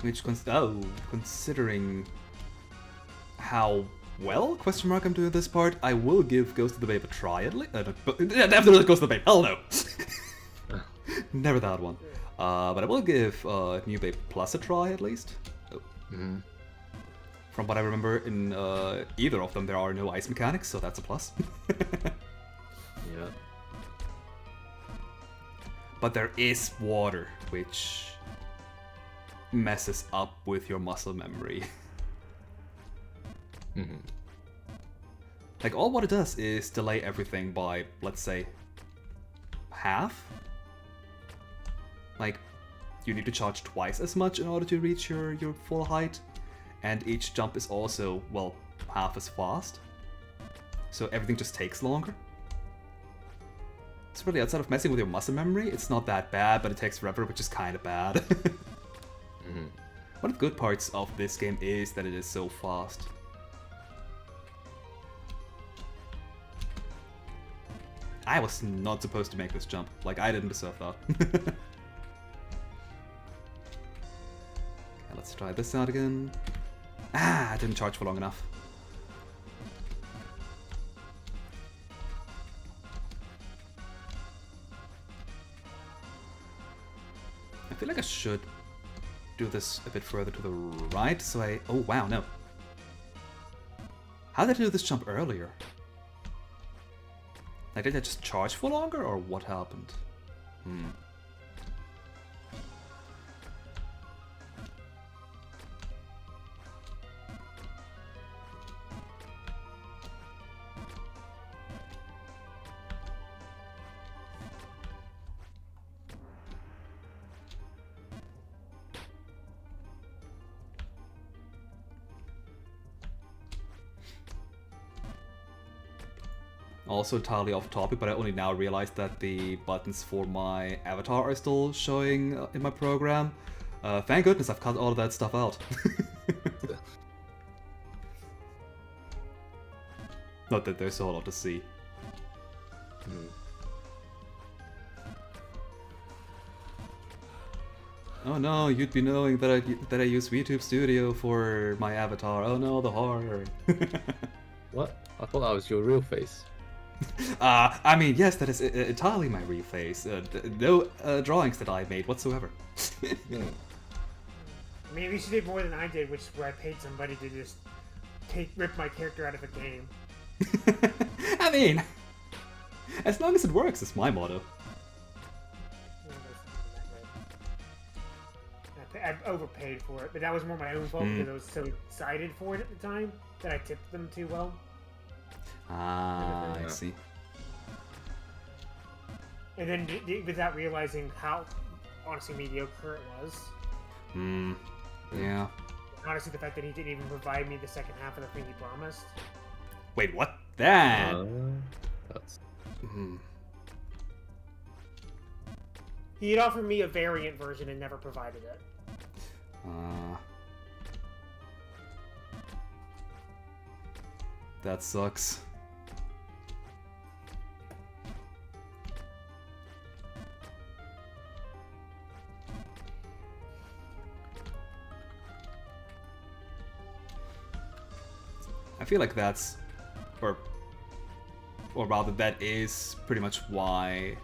A: Which considering how well I'm doing this part, I will give Ghost of the Babe a try at least. Definitely Ghost of the Babe. Hell no. Never that one. But I will give New Babe Plus a try at least. From what I remember, in either of them there are no ice mechanics, so that's a plus.
C: Yeah.
A: But there is water, which messes up with your muscle memory. Like, all what it does is delay everything by, let's say, half. Like, you need to charge twice as much in order to reach your full height, and each jump is also, well, half as fast. So everything just takes longer. So really, outside of messing with your muscle memory, it's not that bad, but it takes forever, which is kind of bad. One of the good parts of this game is that it is so fast. I was not supposed to make this jump. Like, I didn't deserve that. Okay, let's try this out again. I didn't charge for long enough. I feel like I should do this a bit further to the right, so oh wow, no. How did I do this jump earlier? Like, did I just charge for longer, or what happened? Also entirely off topic, but I only now realized that the buttons for my avatar are still showing in my program. Thank goodness I've cut all of that stuff out. Not that there's a whole lot to see. Oh no, you'd be knowing that I use VTube Studio for my avatar. Oh no, the horror.
C: What? I thought that was your real face.
A: I mean, yes, that is entirely my real face. No drawings that I made whatsoever.
D: I mean, at least you did more than I did, which is where I paid somebody to just rip my character out of a game.
A: I mean, as long as it works, is my motto.
D: I overpaid for it, but that was more my own fault because I was so excited for it at the time that I tipped them too well.
A: Ah, I see.
D: And then without realizing how honestly mediocre it was.
A: Hmm. Yeah.
D: Honestly, the fact that he didn't even provide me the second half of the thing he promised.
A: Wait, what? That.
C: That's
A: Hmm.
D: He had offered me a variant version and never provided it.
A: That sucks. I feel like that's, or rather that is pretty much why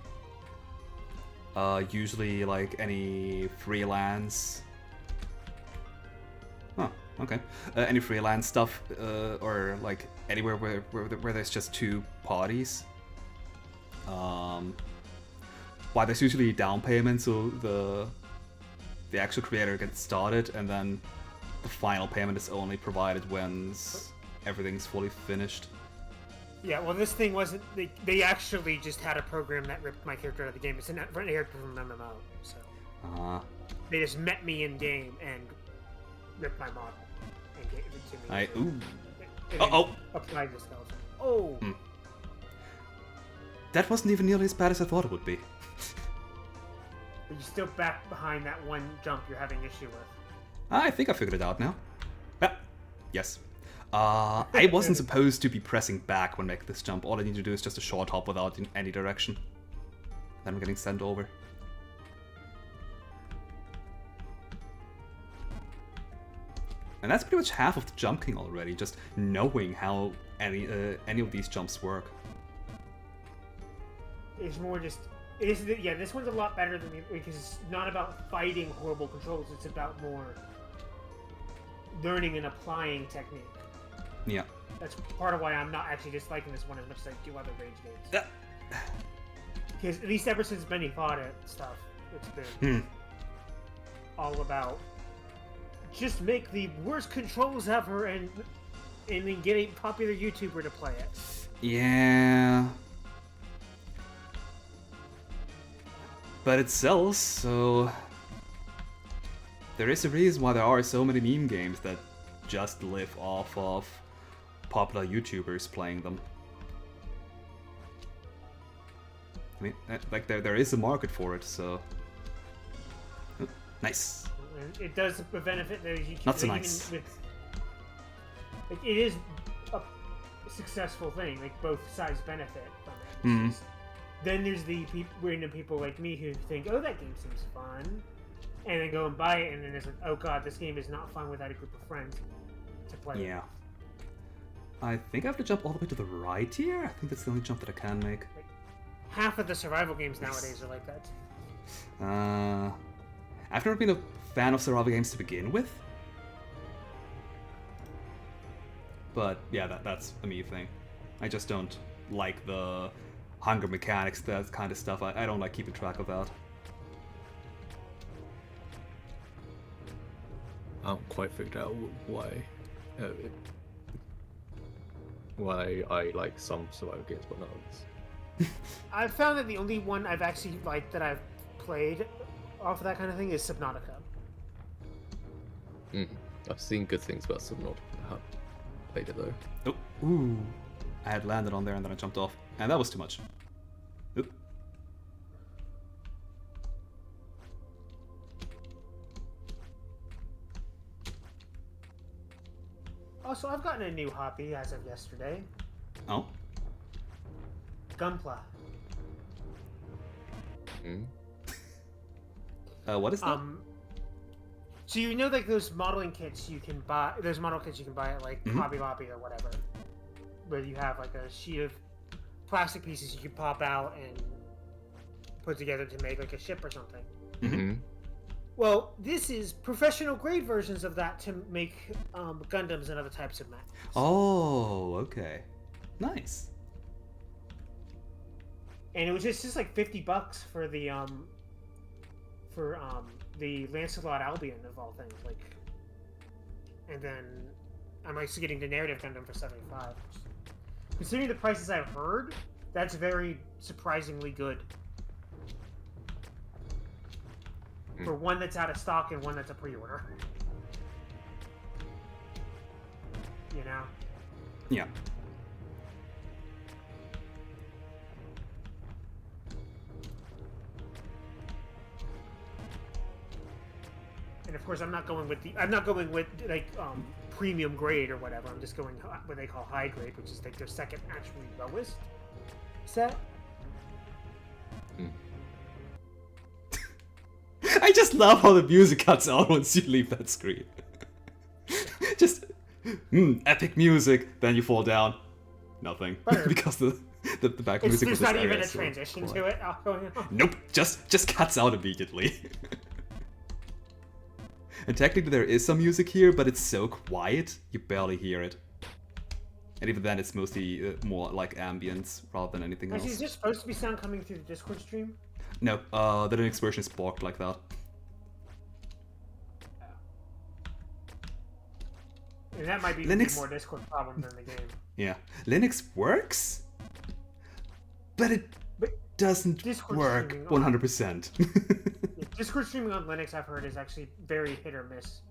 A: usually like any freelance any freelance stuff or like anywhere where there's just two parties, why there's usually down payment so the actual creator gets started, and then the final payment is only provided when everything's fully finished.
D: Yeah, well, this thing wasn't. They actually just had a program that ripped my character out of the game. It's a character from MMO, so they just met me in game and ripped my model and gave it to me. Applied the skeleton. Oh.
A: That wasn't even nearly as bad as I thought it would be.
D: But you're still back behind that one jump you're having issue with.
A: I think I figured it out now. Yes. I wasn't supposed to be pressing back when making this jump. All I need to do is just a short hop without in any direction. Then I'm getting sent over. And that's pretty much half of the jump king already, just knowing how any of these jumps work.
D: It's more just... yeah, this one's a lot better than the... because it's not about fighting horrible controls, it's about more learning and applying technique.
A: Yeah.
D: That's part of why I'm not actually disliking this one as much as I do other Rage games. Because at least ever since Benny fought it stuff, it's been all about just make the worst controls ever and then get a popular YouTuber to play it.
A: Yeah. But it sells, so there is a reason why there are so many meme games that just live off of popular YouTubers playing them. I mean, like there is a market for it, so nice.
D: And it does benefit those YouTubers.
A: Not so nice.
D: It is a successful thing. Like both sides benefit from it.
A: Mm.
D: Then there's the random people like me who think, "Oh, that game seems fun," and then go and buy it, and then it's like, "Oh God, this game is not fun without a group of friends to play."
A: Yeah. I think I have to jump all the way to the right here. I think that's the only jump that I can make.
D: Like, half of the survival games nowadays are like that.
A: I've never been a fan of survival games to begin with. But yeah, that's a me thing. I just don't like the hunger mechanics, that kind of stuff. I don't like keeping track of that.
C: I haven't quite figured out why I like some survival games but not others.
D: I've found that the only one I've actually liked that I've played off of that kind of thing is Subnautica.
C: I've seen good things about Subnautica. I haven't played it though.
A: Oh, ooh. I had landed on there and then I jumped off. And that was too much. Oop.
D: Also, I've gotten a new hobby as of yesterday.
A: Oh?
D: Gunpla.
A: What is that?
D: So you know, like those modeling kits you can buy, those model kits you can buy at like Hobby Lobby or whatever, where you have like a sheet of plastic pieces you can pop out and put together to make like a ship or something.
A: Mm-hmm.
D: Well, this is professional grade versions of that to make Gundams and other types of mechs.
A: Oh, okay. Nice.
D: And it was just like $50 for the Lancelot Albion of all things, like. And then I'm actually getting the narrative Gundam for $75. Considering the prices I've heard, that's very surprisingly good. for one that's out of stock and one that's a pre-order. You know?
A: Yeah.
D: And of course, I'm not going with like premium grade or whatever. I'm just going what they call high grade, which is like their second actually lowest set.
A: I just love how the music cuts out once you leave that screen. Just epic music, then you fall down. Nothing. Because the background music was
D: There's not
A: this
D: even
A: area,
D: a
A: so
D: transition
A: quiet.
D: to it going on.
A: Nope, just cuts out immediately. And technically there is some music here, but it's so quiet, you barely hear it. And even then it's mostly more like ambience rather than anything
D: Actually, is
A: else.
D: there supposed to be sound coming through the Discord stream?
A: No, the Linux version is borked like that.
D: And that might be
A: Linux-
D: more Discord problem than the game.
A: Yeah. Linux works, but it
D: But
A: doesn't
D: Discord
A: work
D: streaming on-
A: 100%.
D: Yeah, Discord streaming on Linux, I've heard, is actually very hit or miss.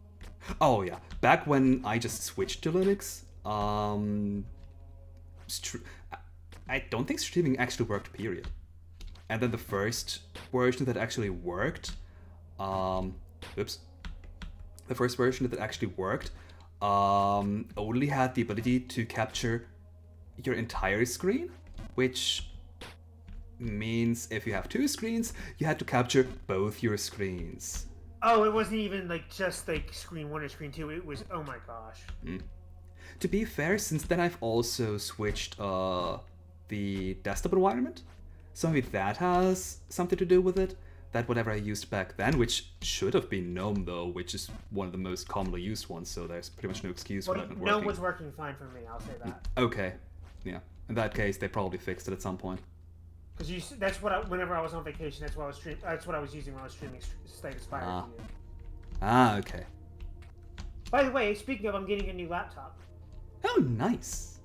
A: Oh yeah, back when I just switched to Linux, I don't think streaming actually worked, period. And then the first version that actually worked, the first version that actually worked, only had the ability to capture your entire screen, which means if you have two screens, you had to capture both your screens.
D: Oh, it wasn't even like just like screen 1 or screen 2. It was, oh my gosh.
A: To be fair, since then I've also switched the desktop environment, so maybe that has something to do with it. That whatever I used back then, which should have been GNOME though, which is one of the most commonly used ones, so there's pretty much no excuse for
D: Well,
A: that not
D: no
A: working.
D: was working fine for me, I'll say that.
A: Okay, yeah. In that case, they probably fixed it at some point.
D: Because that's what whenever I was on vacation, that's what I was that's what I was using when I was streaming Slay the Spire to you.
A: Ah, okay.
D: By the way, speaking of, I'm getting a new laptop.
A: Oh, nice.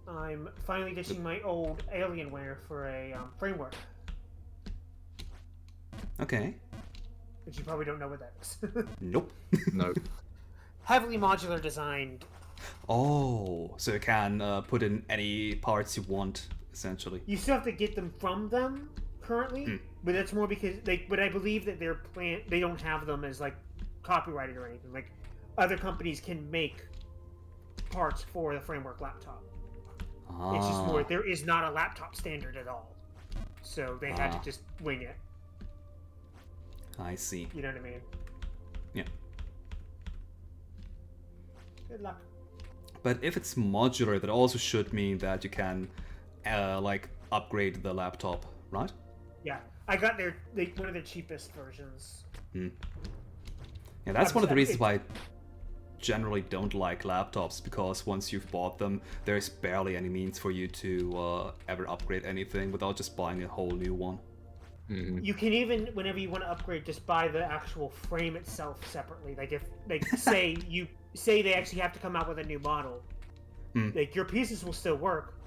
D: I'm finally ditching my old Alienware for a framework,
A: Okay.
D: which you probably don't know what that is.
A: Nope.
C: No.
D: Heavily modular designed.
A: Oh, so you can put in any parts you want, essentially.
D: You still have to get them from them currently, but that's more because but I believe that they don't have them as like copyrighted or anything. Like other companies can make parts for the framework laptop. It's just more there is not a laptop standard at all, so they had to just wing it.
A: I see.
D: You know what I mean?
A: Yeah.
D: Good luck.
A: But if it's modular, that also should mean that you can, like, upgrade the laptop, right?
D: Yeah, I got one of the cheapest versions.
A: Yeah, that's one of the reasons why I generally don't like laptops, because once you've bought them, there's barely any means for you to ever upgrade anything without just buying a whole new one.
D: You can even, whenever you want to upgrade, just buy the actual frame itself separately. Like if, say they actually have to come out with a new model, like your pieces will still work,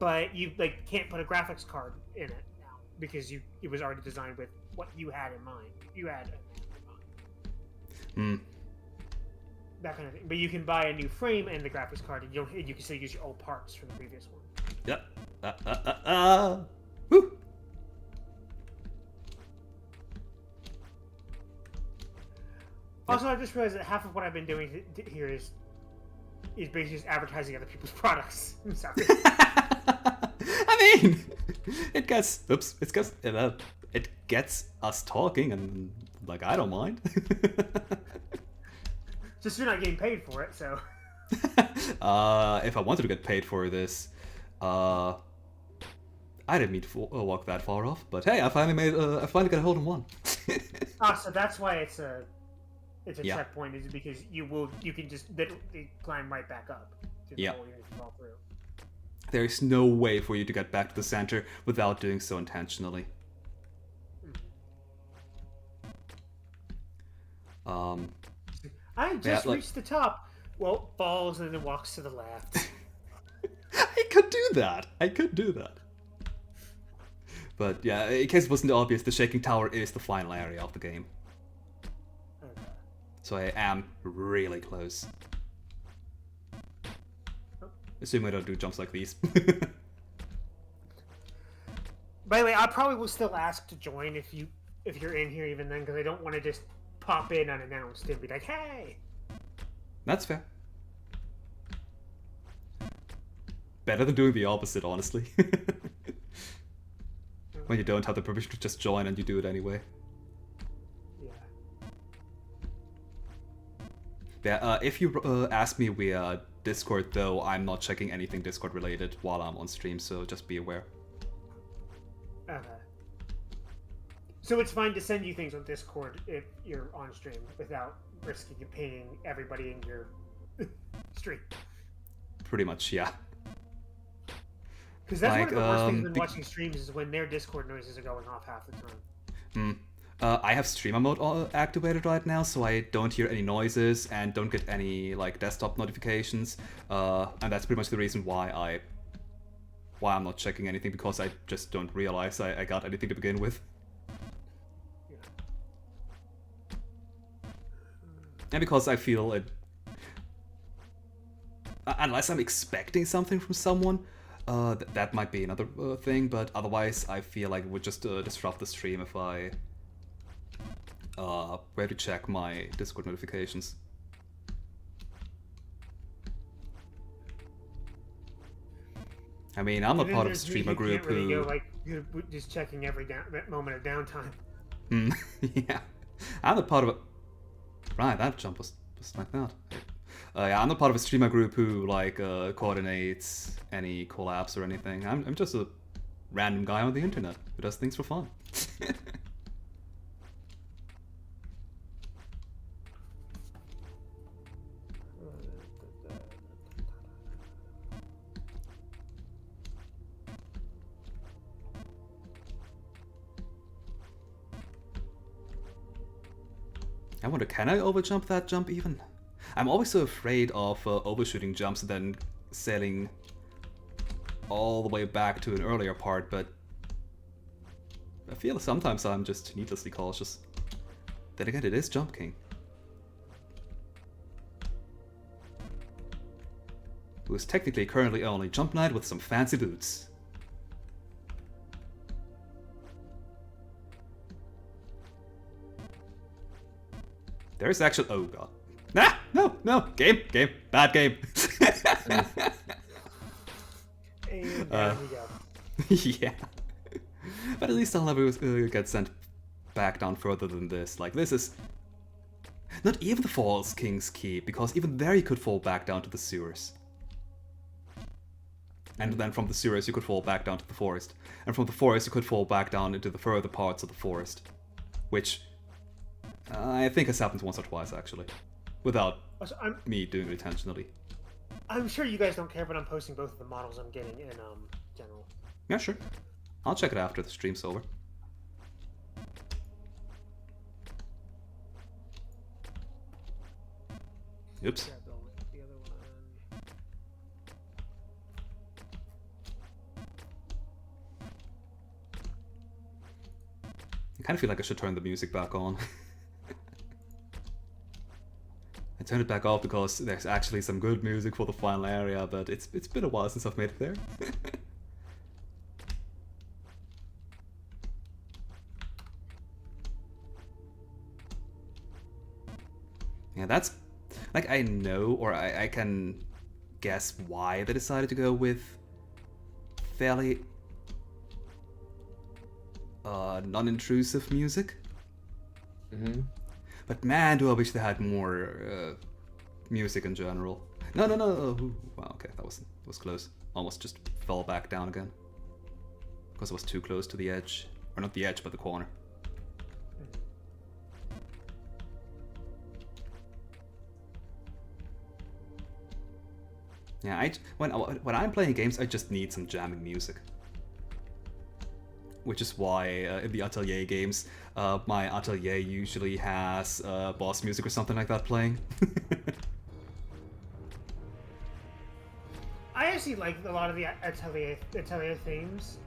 D: but you can't put a graphics card in it now because it was already designed with what you had in mind. That kind of thing. But you can buy a new frame and the graphics card, and you can still use your old parts from the previous one.
A: Yep. Woo!
D: Also, I just realized that half of what I've been doing here is basically just advertising other people's products. I'm sorry.
A: I mean, it gets us talking, and like I don't mind.
D: Just you're not getting paid for it, so.
A: If I wanted to get paid for this, I didn't mean to walk that far off. But hey, I finally got a hold in one.
D: So that's why it's a
A: Yeah.
D: checkpoint, is because you can just literally climb right back up to the
A: Yeah.
D: hole you fall through.
A: There's no way for you to get back to the center without doing so intentionally.
D: I just
A: like-
D: reached the top. Well, falls and then walks to the left.
A: I could do that. But yeah, in case it wasn't obvious, the Shaking Tower is the final area of the game. So I am really close. Assuming I don't do jumps like these.
D: By the way, I probably will still ask to join if you're in here even then, because I don't want to just pop in unannounced and be like, "Hey."
A: That's fair. Better than doing the opposite, honestly. When you don't have the permission to just join and you do it anyway.
D: Yeah.
A: Yeah, if you ask me via Discord though, I'm not checking anything Discord related while I'm on stream, so just be aware.
D: Okay. So it's fine to send you things on Discord if you're on stream without risking you pinging everybody in your stream.
A: Pretty much, yeah.
D: Because that's one of the worst things when
A: be-
D: watching streams is when their Discord noises are going off half the time.
A: I have streamer mode activated right now, so I don't hear any noises and don't get any like desktop notifications. And that's pretty much the reason why I'm not checking anything, because I just don't realize I got anything to begin with. And because I feel it, unless I'm expecting something from someone, that might be another thing, but otherwise I feel like it would just disrupt the stream if I were to check my Discord notifications. I mean, I'm not
D: And then
A: part of a
D: there's me
A: streamer
D: who
A: group
D: can't really
A: who...
D: go, like, you're just checking every moment of downtime.
A: Yeah, I'm not part of a... Right, that jump was like that. Yeah, I'm not part of a streamer group who like coordinates any collabs or anything. I'm just a random guy on the internet who does things for fun. I wonder, can I overjump that jump even? I'm always so afraid of overshooting jumps and then sailing all the way back to an earlier part, but I feel sometimes I'm just needlessly cautious. Then again, it is Jump King, who is technically currently only Jump Knight with some fancy boots. There's actually... Oh god. Nah! No! Game! Bad game!
D: And there we go.
A: Yeah. But at least I'll never get sent back down further than this. Like, this is... Not even the False King's Keep, because even there you could fall back down to the sewers. And then from the sewers you could fall back down to the forest. And from the forest you could fall back down into the further parts of the forest. Which... I think has happened once or twice, actually. Without
D: Also,
A: me doing it intentionally.
D: I'm sure you guys don't care, but I'm posting both of the models I'm getting in general.
A: Yeah, sure. I'll check it after the stream's over. Oops.
D: Grab the other one.
A: I kind of feel like I should turn the music back on. I turned it back off because there's actually some good music for the final area, but it's been a while since I've made it there. Yeah, that's... Like, I know, or I can guess why they decided to go with fairly non-intrusive music.
B: Mm-hmm.
A: But man, do I wish they had more music in general. No. Ooh, wow, okay, that was close. Almost just fell back down again. Because it was too close to the edge. Or not the edge, but the corner. Yeah, when I'm playing games, I just need some jamming music. Which is why in the Atelier games, my Atelier usually has boss music or something like that playing.
D: I actually like a lot of the Atelier themes.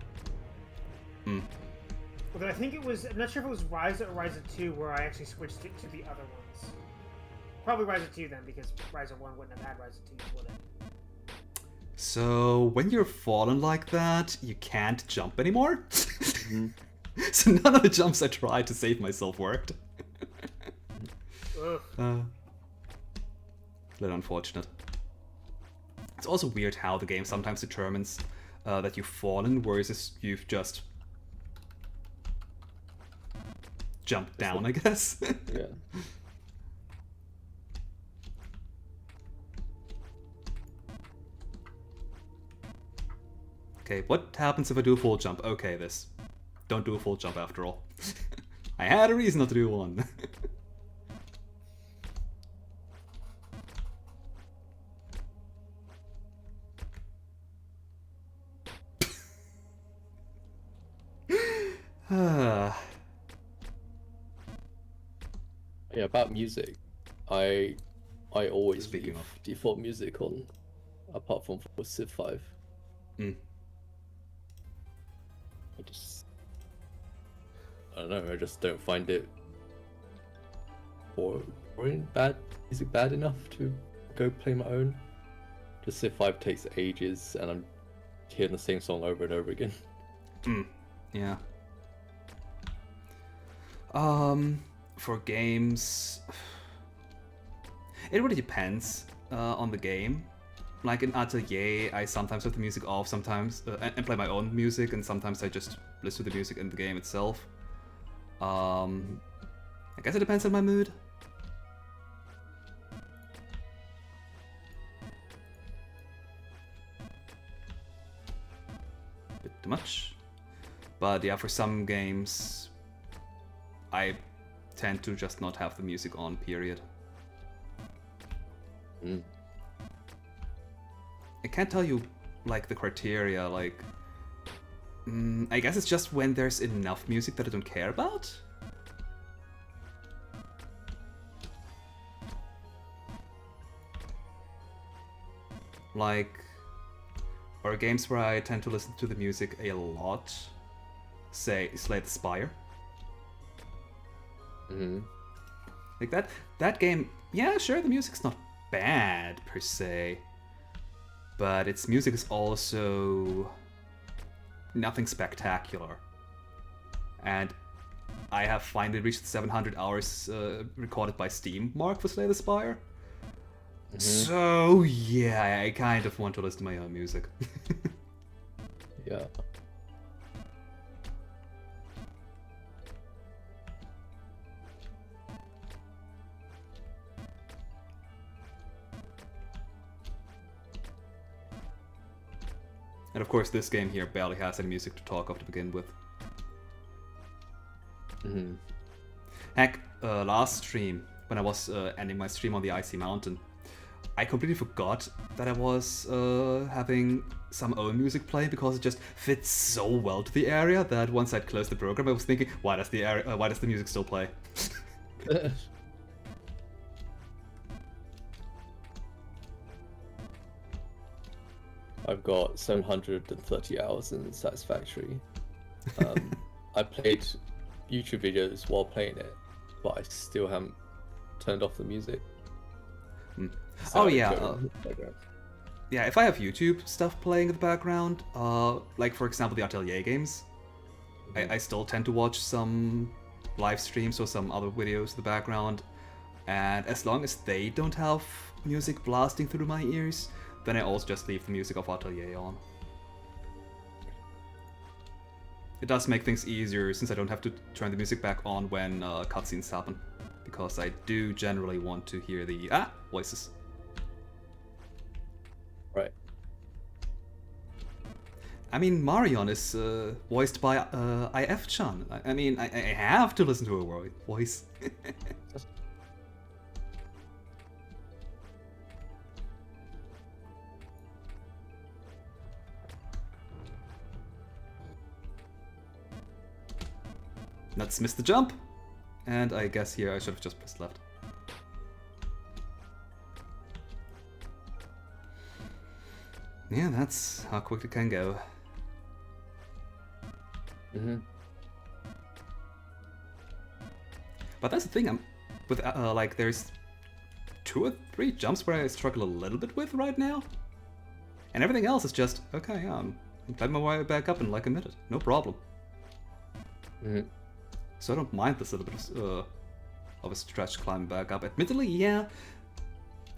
D: Although I think it was, I'm not sure if it was Ryza or Ryza 2 where I actually switched it to the other ones. Probably Ryza 2 then, because Ryza 1 wouldn't have had Ryza 2, would it?
A: So when you're fallen like that, you can't jump anymore?
B: Mhm.
A: So none of the jumps I tried to save myself worked.
D: Ugh.
A: A little unfortunate. It's also weird how the game sometimes determines that you've fallen, whereas you've just jumped down, I guess.
B: Yeah.
A: Okay, what happens if I do a full jump? Okay, this. Don't do a full jump after all. I had a reason not to do one. Ah.
B: Yeah, about music, I always
A: Speaking
B: leave
A: of.
B: default music on, apart from for Civ 5.
A: Mm.
B: I don't know, I just don't find it boring, bad music bad enough to go play my own. Just Civ 5 takes ages and I'm hearing the same song over and over again.
A: Yeah. For games, it really depends on the game. Like in Atelier, I sometimes have the music off, sometimes and play my own music, and sometimes I just listen to the music in the game itself. I guess it depends on my mood. Bit too much. But yeah, for some games, I tend to just not have the music on, period.
B: Mm.
A: I can't tell you, like, the criteria, like... I guess it's just when there's enough music that I don't care about? Like... Or games where I tend to listen to the music a lot, say, Slay the Spire.
B: Mm-hmm.
A: Like that game, yeah, sure, the music's not bad per se, but its music is also nothing spectacular. And I have finally reached the 700 hours recorded by Steam mark for Slay the Spire. So yeah, I kind of want to listen to my own music.
B: Yeah.
A: And of course, this game here barely has any music to talk of to begin with.
B: Mm-hmm.
A: Heck, last stream, when I was ending my stream on the Icy Mountain, I completely forgot that I was having some own music playing because it just fits so well to the area that once I'd closed the program, I was thinking, why does the music still play?
B: I've got 730 hours in Satisfactory. I played YouTube videos while playing it, but I still haven't turned off the music.
A: Oh yeah,
B: Background.
A: yeah. If I have YouTube stuff playing in the background, like for example the Atelier games, I still tend to watch some live streams or some other videos in the background, and as long as they don't have music blasting through my ears, then I also just leave the music of Atelier on. It does make things easier since I don't have to turn the music back on when cutscenes happen, because I do generally want to hear the voices.
B: Right.
A: I mean, Marion is voiced by IF-chan. I mean, I have to listen to her voice. Let's miss the jump. And I guess here I should have just pressed left. Yeah, that's how quick it can go.
B: Mm-hmm.
A: But that's the thing. With like, there's 2 or 3 jumps where I struggle a little bit with right now. And everything else is just, okay, I'm climbing my way back up in like a minute. No problem.
B: Mhm.
A: So I don't mind this little bit of a stretch climbing back up. Admittedly, yeah,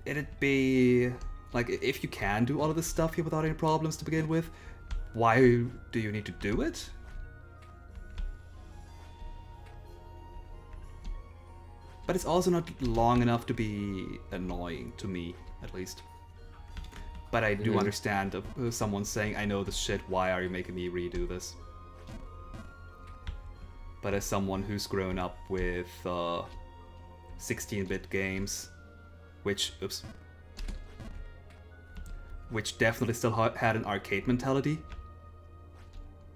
A: it'd be... Like, if you can do all of this stuff here without any problems to begin with, why do you need to do it? But it's also not long enough to be annoying to me, at least. But I do understand someone saying, I know this shit, why are you making me redo this? But as someone who's grown up with 16-bit games, which definitely still had an arcade mentality.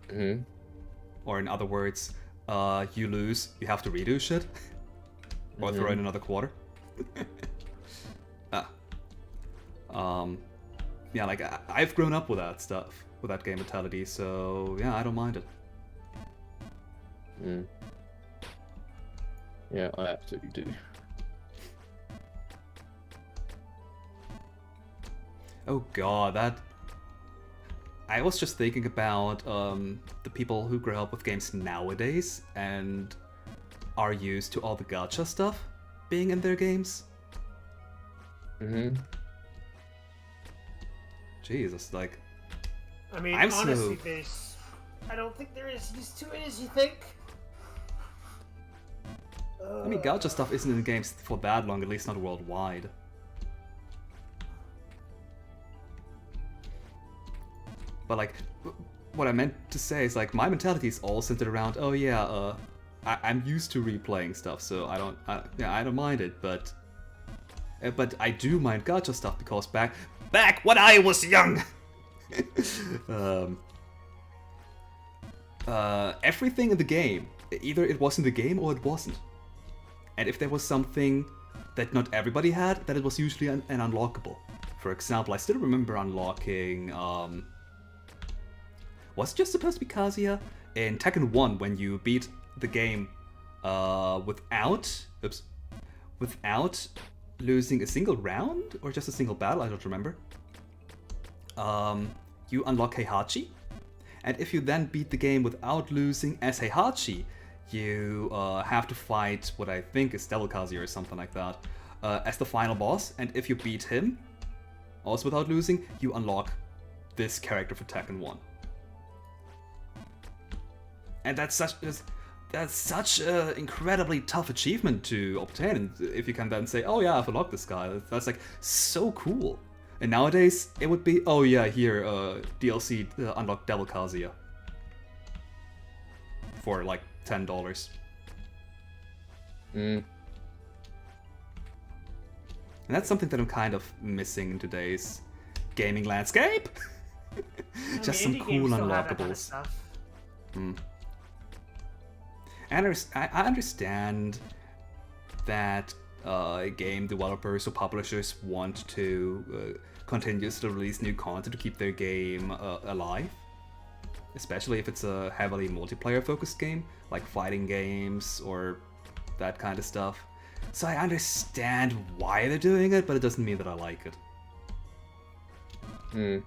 B: Mhm.
A: Or in other words, you lose, you have to redo shit. Or throw in another quarter. Yeah, like, I've grown up with that stuff, with that game mentality, so yeah, I don't mind it.
B: Mm. Yeah, I absolutely do.
A: Oh god, that... I was just thinking about the people who grow up with games nowadays and are used to all the gacha stuff being in their games.
B: Mhm.
A: Jesus, like...
D: I mean,
A: I'm
D: honestly,
A: so-
D: there's... I don't think there is as to it as you think.
A: I mean, gacha stuff isn't in games for that long, at least not worldwide. But like, what I meant to say is like, my mentality is all centered around, oh yeah, I'm used to replaying stuff, so I don't mind it, but I do mind gacha stuff because back when I was young, everything in the game, either it was in the game or it wasn't. And if there was something that not everybody had, then it was usually an unlockable. For example, I still remember unlocking, was it just supposed to be Kazuya? In Tekken 1, when you beat the game without losing a single round, or just a single battle, I don't remember. You unlock Heihachi, and if you then beat the game without losing as Heihachi, you have to fight what I think is Devil Kazuya or something like that, as the final boss, and if you beat him, also without losing, you unlock this character for Tekken 1. And that's such an incredibly tough achievement to obtain, and if you can then say, oh yeah, I've unlocked this guy, that's like so cool. And nowadays, it would be, oh yeah, here, DLC unlock Devil Kazuya. For like $10.
B: Mm.
A: And that's something that I'm kind of missing in today's gaming landscape. Just some
D: indie
A: cool
D: games still have that kind of
A: unlockables.
D: stuff.
A: And I understand that game developers or publishers want to continuously release new content to keep their game alive. Especially if it's a heavily multiplayer-focused game, like fighting games or that kind of stuff. So I understand why they're doing it, but it doesn't mean that I like it.
B: Mm.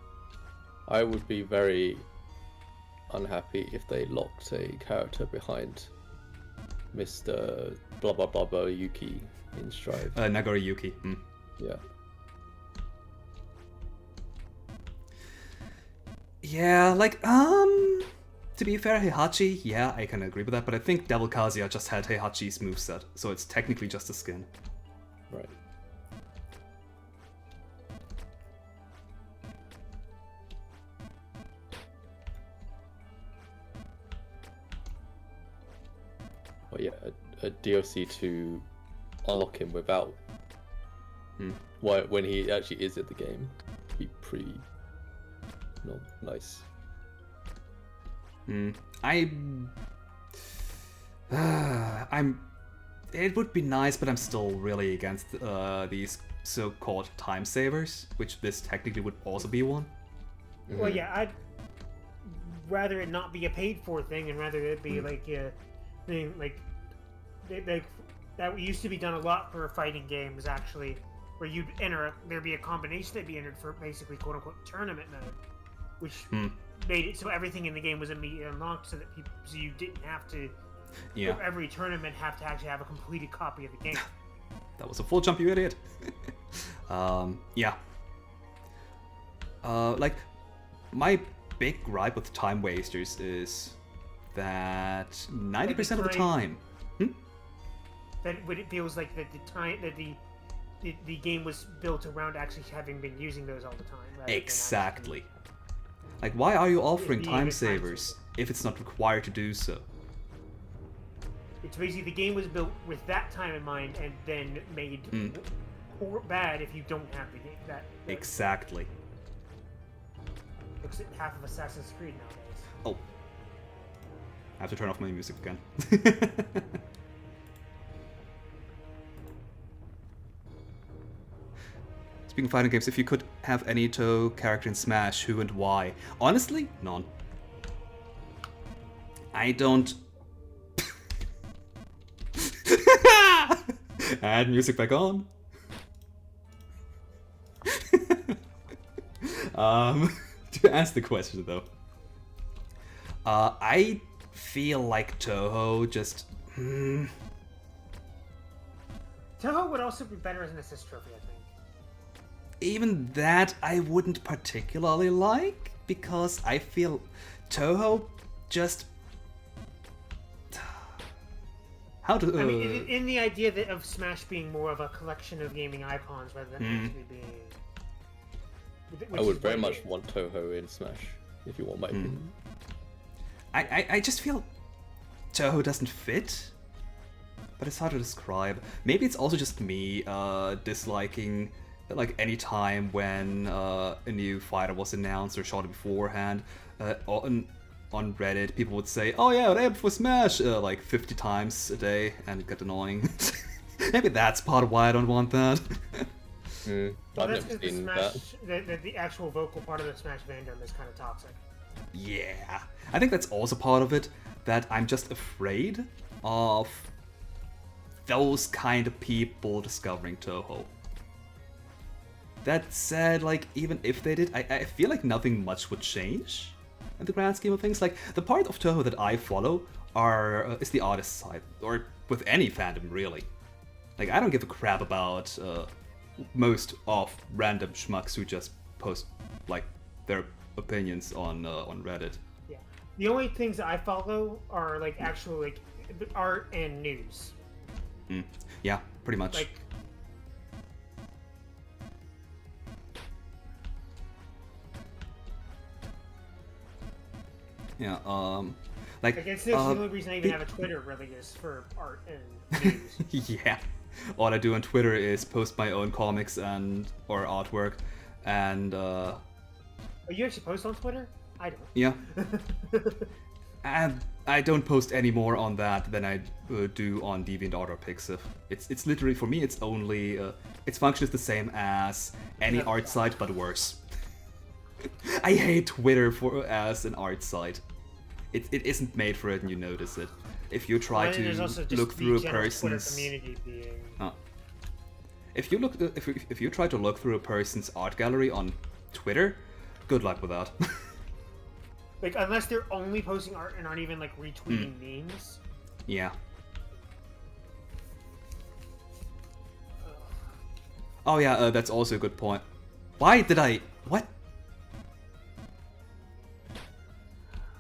B: I would be very unhappy if they locked a character behind Mr. Blah blah blah blah Yuki in Strive.
A: Nagori Yuki.
B: Yeah.
A: Yeah, like, to be fair, Heihachi, yeah, I can agree with that, but I think Devil Kazuya just had Heihachi's moveset, so it's technically just a skin.
B: Right. Well, yeah, a DLC to unlock him without when he actually is in the game would be pretty nice.
A: It would be nice, but I'm still really against these so-called time savers, which this technically would also be one.
D: Well, yeah, I'd rather it not be a paid-for thing, and rather it be like a thing like that used to be done a lot for fighting games. Actually, where you'd enter, there'd be a combination that'd be entered for basically quote unquote tournament mode, which made it so everything in the game was immediately unlocked, so that so you didn't have to
A: Yeah.
D: for every tournament have to actually have a completed copy of the game.
A: That was a full jump, you idiot. Yeah. Like, my big gripe with time wasters is that 90% of the time.
D: That it feels like that the time that the game was built around actually having been using those all the time. Rather than
A: Exactly. Like, why are you offering
D: being a
A: time
D: time
A: savers
D: saver.
A: if it's not required to do so?
D: It's basically the game was built with that time in mind, and then made bad if you don't have the game. That
A: Exactly.
D: looks at half of Assassin's Creed nowadays.
A: Oh. I have to turn off my music again. Speaking of fighting games, if you could have any Toho character in Smash, who and why? Honestly, none. I don't... Add music back on. To answer the question though, I feel like Toho just.
D: Toho would also be better as an assist trophy, I think.
A: Even that I wouldn't particularly like, because I feel Toho just. How to.
D: I mean, in the idea that of Smash being more of a collection of gaming icons rather than actually being.
B: I would very much want Toho in Smash, if you want my opinion.
A: I just feel Toho doesn't fit, but it's hard to describe. Maybe it's also just me disliking, like, any time when a new fighter was announced or shot beforehand. On Reddit, people would say, "Oh yeah, they for Smash," like 50 times a day, and it got annoying. Maybe that's part of why I don't want that.
D: Well,
B: I've
D: that's
B: never
D: because
B: seen
D: the actual vocal part of the Smash fandom is kind of toxic.
A: Yeah, I think that's also part of it, that I'm just afraid of those kind of people discovering Toho. That said, like, even if they did, I feel like nothing much would change in the grand scheme of things. Like, the part of Toho that I follow is the artist side, or with any fandom, really. Like, I don't give a crap about most of random schmucks who just post, like, their opinions on Reddit.
D: Yeah. The only things that I follow are like actual like art and news.
A: Yeah, pretty much.
D: Like
A: yeah,
D: I guess that's the only reason I even have a Twitter really is for art and news.
A: yeah. All I do on Twitter is post my own comics and or artwork, and
D: Oh, you actually post on Twitter? I don't.
A: yeah. And I don't post any more on that than I do on DeviantArt or Pixiv. It's literally, for me, it's only its function is the same as any art site but worse. I hate Twitter as an art site. It isn't made for it, and you notice it. If you try
D: Well, and there's also
A: to
D: just
A: look
D: the
A: through a
D: general Twitter
A: person's
D: community being.
A: if you try to look through a person's art gallery on Twitter, good luck with that.
D: Like, unless they're only posting art and aren't even, like, retweeting memes.
A: Yeah. Oh yeah, that's also a good point. Why did I... What?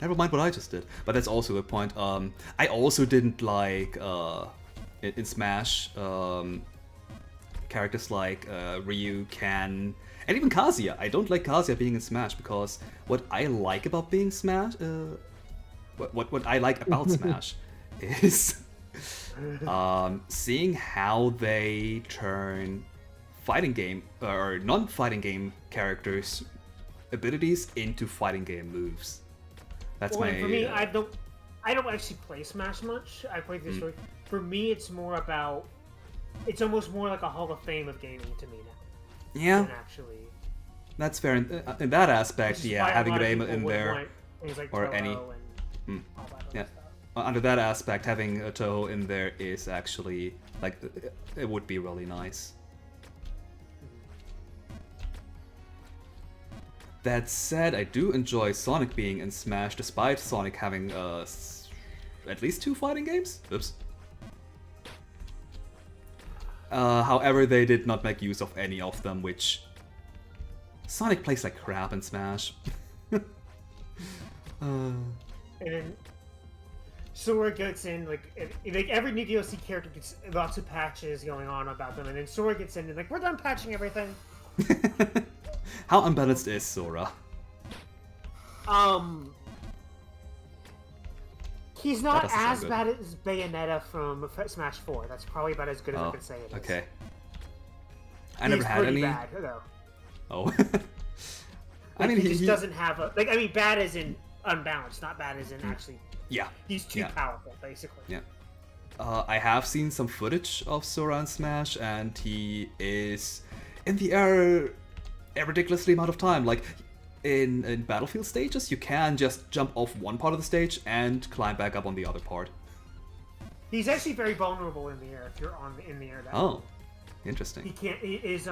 A: Never mind what I just did. But that's also a good point. I also didn't like, in Smash, characters like Ryu, Ken, and even Kazuya. I don't like Kazuya being in Smash because what I like about being Smash, what I like about Smash is seeing how they turn fighting game or non-fighting game characters' abilities into fighting game moves. That's
D: Well,
A: my.
D: and for me, I don't actually play Smash much. I play this story. For me, it's more about. It's almost more like a Hall of Fame of gaming to me now.
A: Yeah,
D: Than actually.
A: that's fair. In that aspect,
D: Which is
A: yeah,
D: why a
A: having
D: lot
A: it
D: of
A: in
D: people would
A: there,
D: want things like
A: or
D: Toho
A: any-
D: and all that other
A: yeah.
D: stuff.
A: Under that aspect, having a Toho in there is actually like it would be really nice. That said, I do enjoy Sonic being in Smash, despite Sonic having at least 2 fighting games. Oops. However, they did not make use of any of them, which Sonic plays like crap in Smash.
D: And then Sora gets in, like every new DLC character gets lots of patches going on about them, and then Sora gets in and like, we're done patching everything.
A: How unbalanced is Sora?
D: He's not
A: doesn't sound
D: as
A: good.
D: bad as Bayonetta from Smash 4. That's probably about as good as I can say it is.
A: Okay. I never
D: He's
A: had
D: pretty
A: any.
D: bad, though.
A: Oh. I
D: Like,
A: mean,
D: he just doesn't have a bad as in unbalanced, not bad as in actually.
A: Yeah.
D: He's too
A: Yeah.
D: powerful, basically.
A: Yeah. I have seen some footage of Sora in Smash, and he is in the air a ridiculously amount of time. Like, in battlefield stages, you can just jump off one part of the stage and climb back up on the other part.
D: He's actually very vulnerable in the air if you're in the air. That
A: Oh,
D: He
A: interesting.
D: can't. He is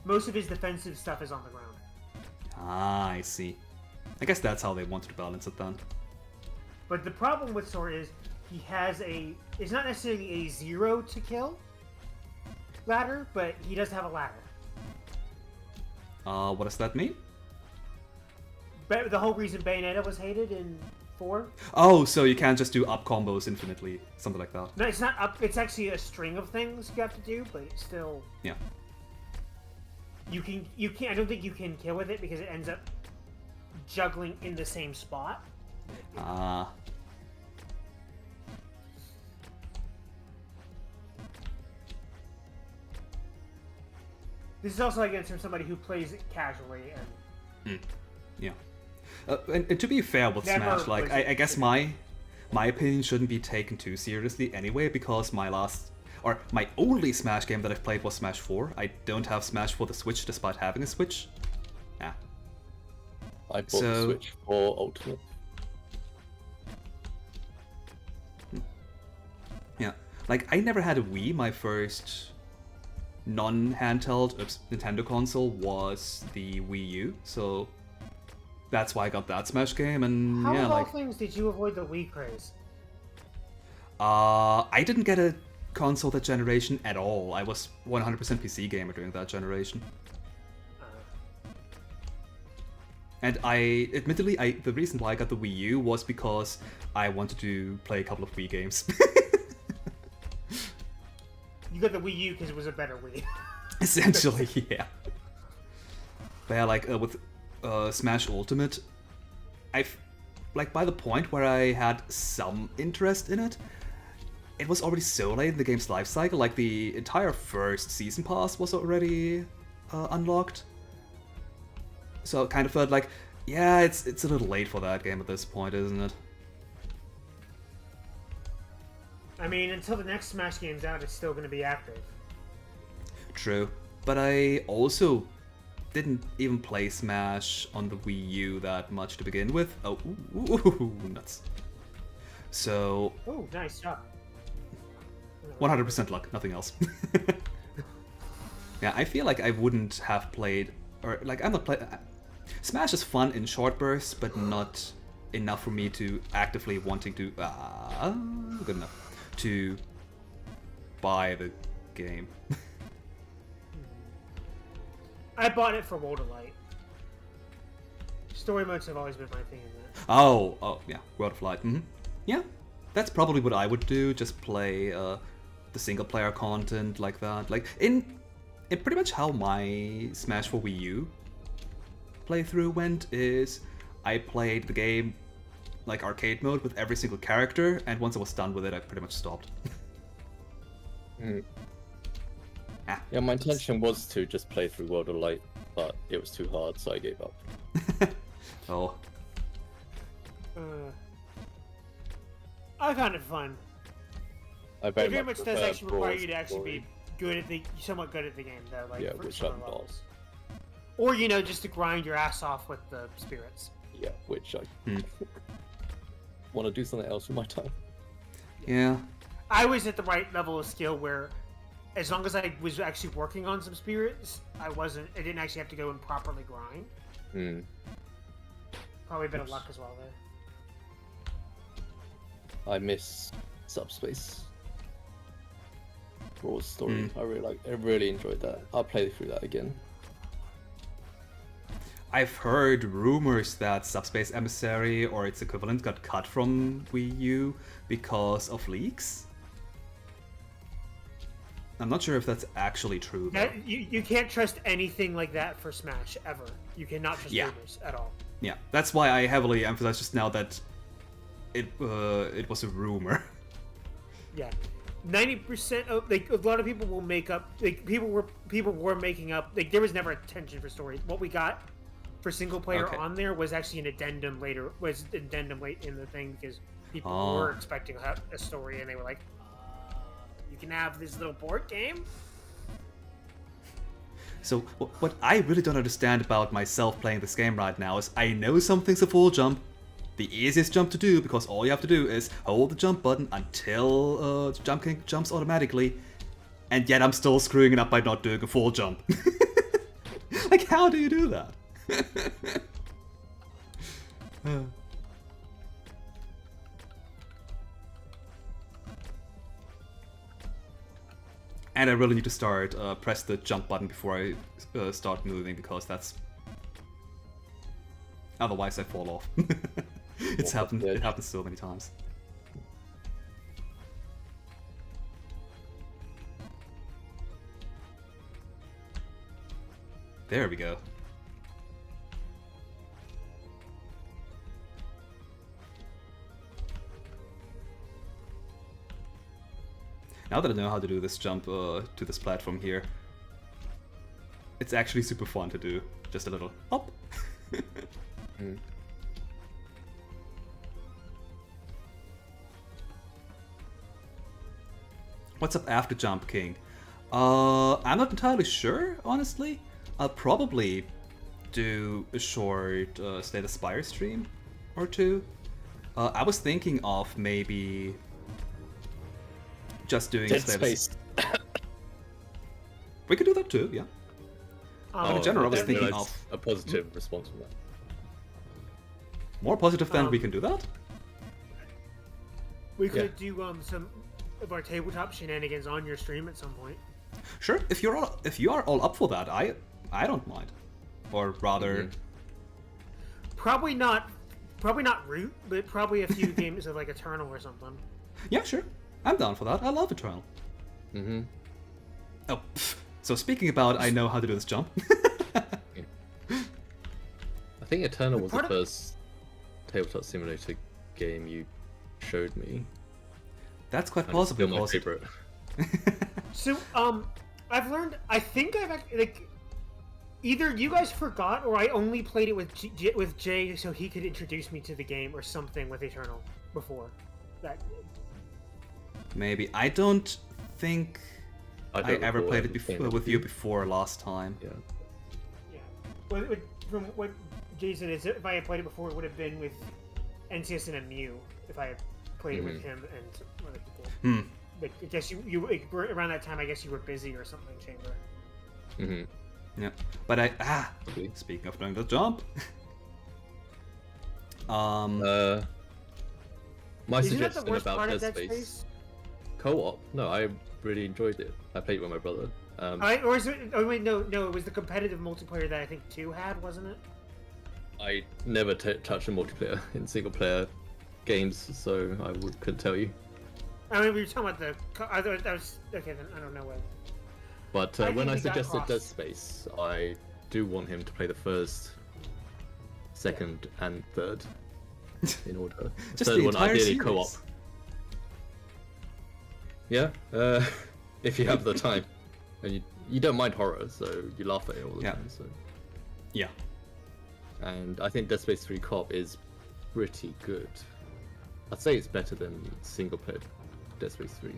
D: most of his defensive stuff is on the ground.
A: Ah, I see. I guess that's how they wanted to balance it then.
D: But the problem with Sora is he has it's not necessarily a 0 to kill ladder, but he does have a ladder.
A: What does that mean?
D: But the whole reason Bayonetta was hated in 4.
A: Oh, so you can't just do up combos infinitely, something like that.
D: No, it's not up. It's actually a string of things you have to do, but it's still.
A: Yeah.
D: You can. I don't think you can kill with it because it ends up juggling in the same spot.
A: Ah.
D: This is also against from somebody who plays it casually and.
A: Yeah. And to be fair with
D: Never
A: Smash, like,
D: was
A: I
D: it-
A: guess my opinion shouldn't be taken too seriously anyway, because my only Smash game that I've played was Smash 4. I don't have Smash for the Switch despite having a Switch. Yeah.
B: I bought
A: So-
B: the Switch for Ultimate.
A: Yeah. Like, I never had a Wii. My first non-handheld Nintendo console was the Wii U, so that's why I got that Smash game, and
D: How
A: yeah,
D: of all
A: like...
D: things did you avoid the Wii craze?
A: I didn't get a console that generation at all. I was 100% PC gamer during that generation. And admittedly, the reason why I got the Wii U was because I wanted to play a couple of Wii games.
D: You got the Wii U because it was a better Wii.
A: Essentially, yeah. But yeah, like, with Smash Ultimate, like, by the point where I had some interest in it, it was already so late in the game's life cycle. Like, the entire first season pass was already unlocked. So it kind of felt like, yeah, it's a little late for that game at this point, isn't it?
D: I mean, until the next Smash game's out, it's still going to be active.
A: True. But I also didn't even play Smash on the Wii U that much to begin with. Oh, ooh, nuts. So,
D: Oh, nice job.
A: 100% luck, nothing else. Yeah, I feel like I wouldn't have played, or like I'm not playing. Smash is fun in short bursts, but not enough for me to actively wanting to. Good enough to buy the game.
D: I bought it for World of Light. Story modes have always been my thing in that.
A: Oh, yeah, World of Light. Yeah, that's probably what I would do. Just play the single player content like that. Like in pretty much how my Smash for Wii U playthrough went is I played the game like arcade mode with every single character, and once I was done with it, I pretty much stopped.
B: Yeah, my intention was to just play through World of Light, but it was too hard, so I gave up.
A: Oh,
D: I found it fun.
B: I
D: It
B: very
D: very much does
B: prefer
D: actually require
B: Brawl's
D: you to actually
B: story.
D: be good at somewhat good at the game, though. Like,
B: Yeah,
D: for
B: which
D: some
B: I'm not.
D: levels. Or, you know, just to grind your ass off with the spirits.
B: Yeah, which I want to do something else with my time.
A: yeah.
D: I was at the right level of skill where, as long as I was actually working on some spirits, I didn't actually have to go and properly grind.
B: Hmm.
D: Probably a bit of luck as well there.
B: I miss Subspace. Raw story. I really enjoyed that. I'll play through that again.
A: I've heard rumors that Subspace Emissary or its equivalent got cut from Wii U because of leaks. I'm not sure if that's actually true, though.
D: You can't trust anything like that for Smash, ever. You cannot trust
A: Yeah.
D: rumors at all.
A: Yeah, that's why I heavily emphasize just now that it was a rumor.
D: Yeah. 90% of like a lot of people will make up like people were making up like there was never attention for stories. What we got for single player
A: Okay.
D: on there was actually an addendum late in the thing because people
A: Oh.
D: were expecting a story and they were like, you can have this little board game.
A: So what I really don't understand about myself playing this game right now is I know something's a full jump, the easiest jump to do because all you have to do is hold the jump button until Jump King jumps automatically, and yet I'm still screwing it up by not doing a full jump. Like, how do you do that? And I really need to start press the jump button before I start moving because that's otherwise I fall off. It's happened. It happens so many times. There we go. Now that I know how to do this jump to this platform here, it's actually super fun to do. Just a little hop. What's up after Jump King? I'm not entirely sure, honestly. I'll probably do a short Slay the Spire stream or two. I was thinking of maybe just doing
B: Dead
A: Slay the-
B: Space.
A: We could do that too, yeah. in general, I was
C: didn't
A: thinking
C: realize
A: of-
C: a positive response from that.
A: More positive than we can do that?
D: We could do some of our tabletop shenanigans on your stream at some point.
A: Sure, if you are all up for that, I don't mind. Or rather,
D: Probably not Root, but probably a few games of like Eternal or something.
A: yeah, sure. I'm down for that. I love Eternal.
B: Mm-hmm.
A: Oh, so speaking about, I know how to do this jump.
C: I think Eternal was the
D: Part of-
C: first tabletop simulator game you showed me.
A: That's quite
C: And it's
A: possible.
C: still my
A: because-
C: favorite.
D: So, I've learned. I think like either you guys forgot, or I only played it with with Jay so he could introduce me to the game or something with Eternal before. That
A: Maybe. I don't think I
C: don't
A: ever
C: recall
A: played it
C: ever playing
A: before with you before last time.
C: Yeah.
D: yeah. From what Jay said, is if I had played it before, it would have been with NCS and Mew. If I had played it with him and other people.
A: Hmm.
D: But I guess you around that time. I guess you were busy or something, Chamber.
C: Mm-hmm.
A: Yeah. But
C: Okay.
A: speaking of doing the jump.
C: My
D: Isn't that the
C: suggestion
D: worst
C: about
D: part
C: Dead
D: of Dead
C: Space
D: Space?
C: co-op. No, I really enjoyed it. I played it with my brother.
D: Or is it? Oh wait, no. It was the competitive multiplayer that I think 2 had, wasn't it?
C: I never touched a multiplayer in single player games, so couldn't tell you.
D: I mean, we were talking about the. That was okay. Then I don't know what.
C: But
D: I
C: when
D: think
C: I
D: we got
C: suggested Dead
D: lost.
C: Space, I do want him to play the first, second, and third in order.
A: Just
C: Third
A: the
C: one
A: entire
C: ideally
A: series.
C: co-op. Yeah, if you have the time, and you don't mind horror, so you laugh at it all the
A: Yeah.
C: time. So,
A: Yeah.
C: and I think Dead Space 3 co-op is pretty good. I'd say it's better than single player Dead Space 3.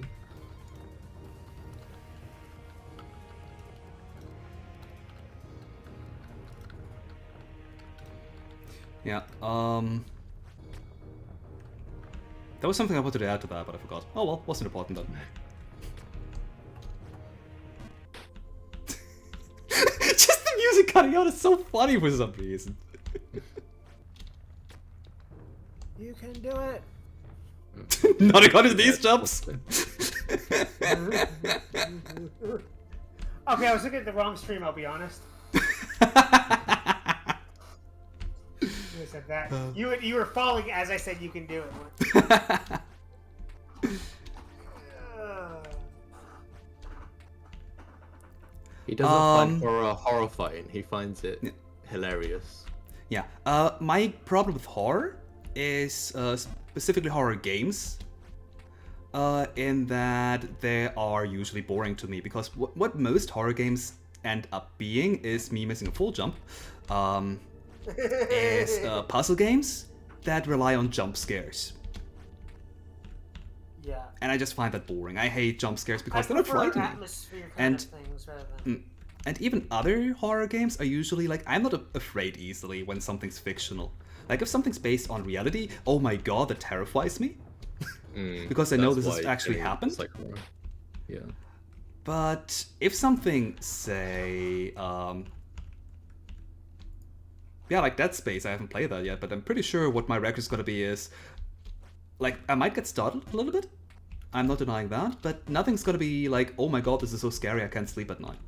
A: Yeah. There was something I wanted to add to that, but I forgot. Oh well, wasn't important then. Just the music cutting out is so funny for some reason.
D: You can do it.
A: Not according to these jumps.
D: Okay, I was looking at the wrong stream, I'll be honest. You said that. You were falling as I said you can do it.
C: He doesn't find horror horrifying. He finds it hilarious.
A: Yeah. My problem with horror is specifically horror games. In that they are usually boring to me because what most horror games end up being is me missing a full jump. Is puzzle games that rely on jump scares.
D: Yeah.
A: And I just find that boring. I hate jump scares because they're not
D: prefer
A: frightening.
D: atmosphere kind
A: And-
D: of things rather than...
A: And even other horror games are usually like, I'm not afraid easily when something's fictional. Like if something's based on reality, oh my god, that terrifies me. Because I know
C: That's
A: this has
C: why
A: actually
C: it's
A: happened.
C: like horror. Yeah.
A: But if something, say, yeah, like Dead Space, I haven't played that yet, but I'm pretty sure what my record's gonna be is, like, I might get startled a little bit. I'm not denying that, but nothing's gonna be like, oh my god, this is so scary, I can't sleep at night.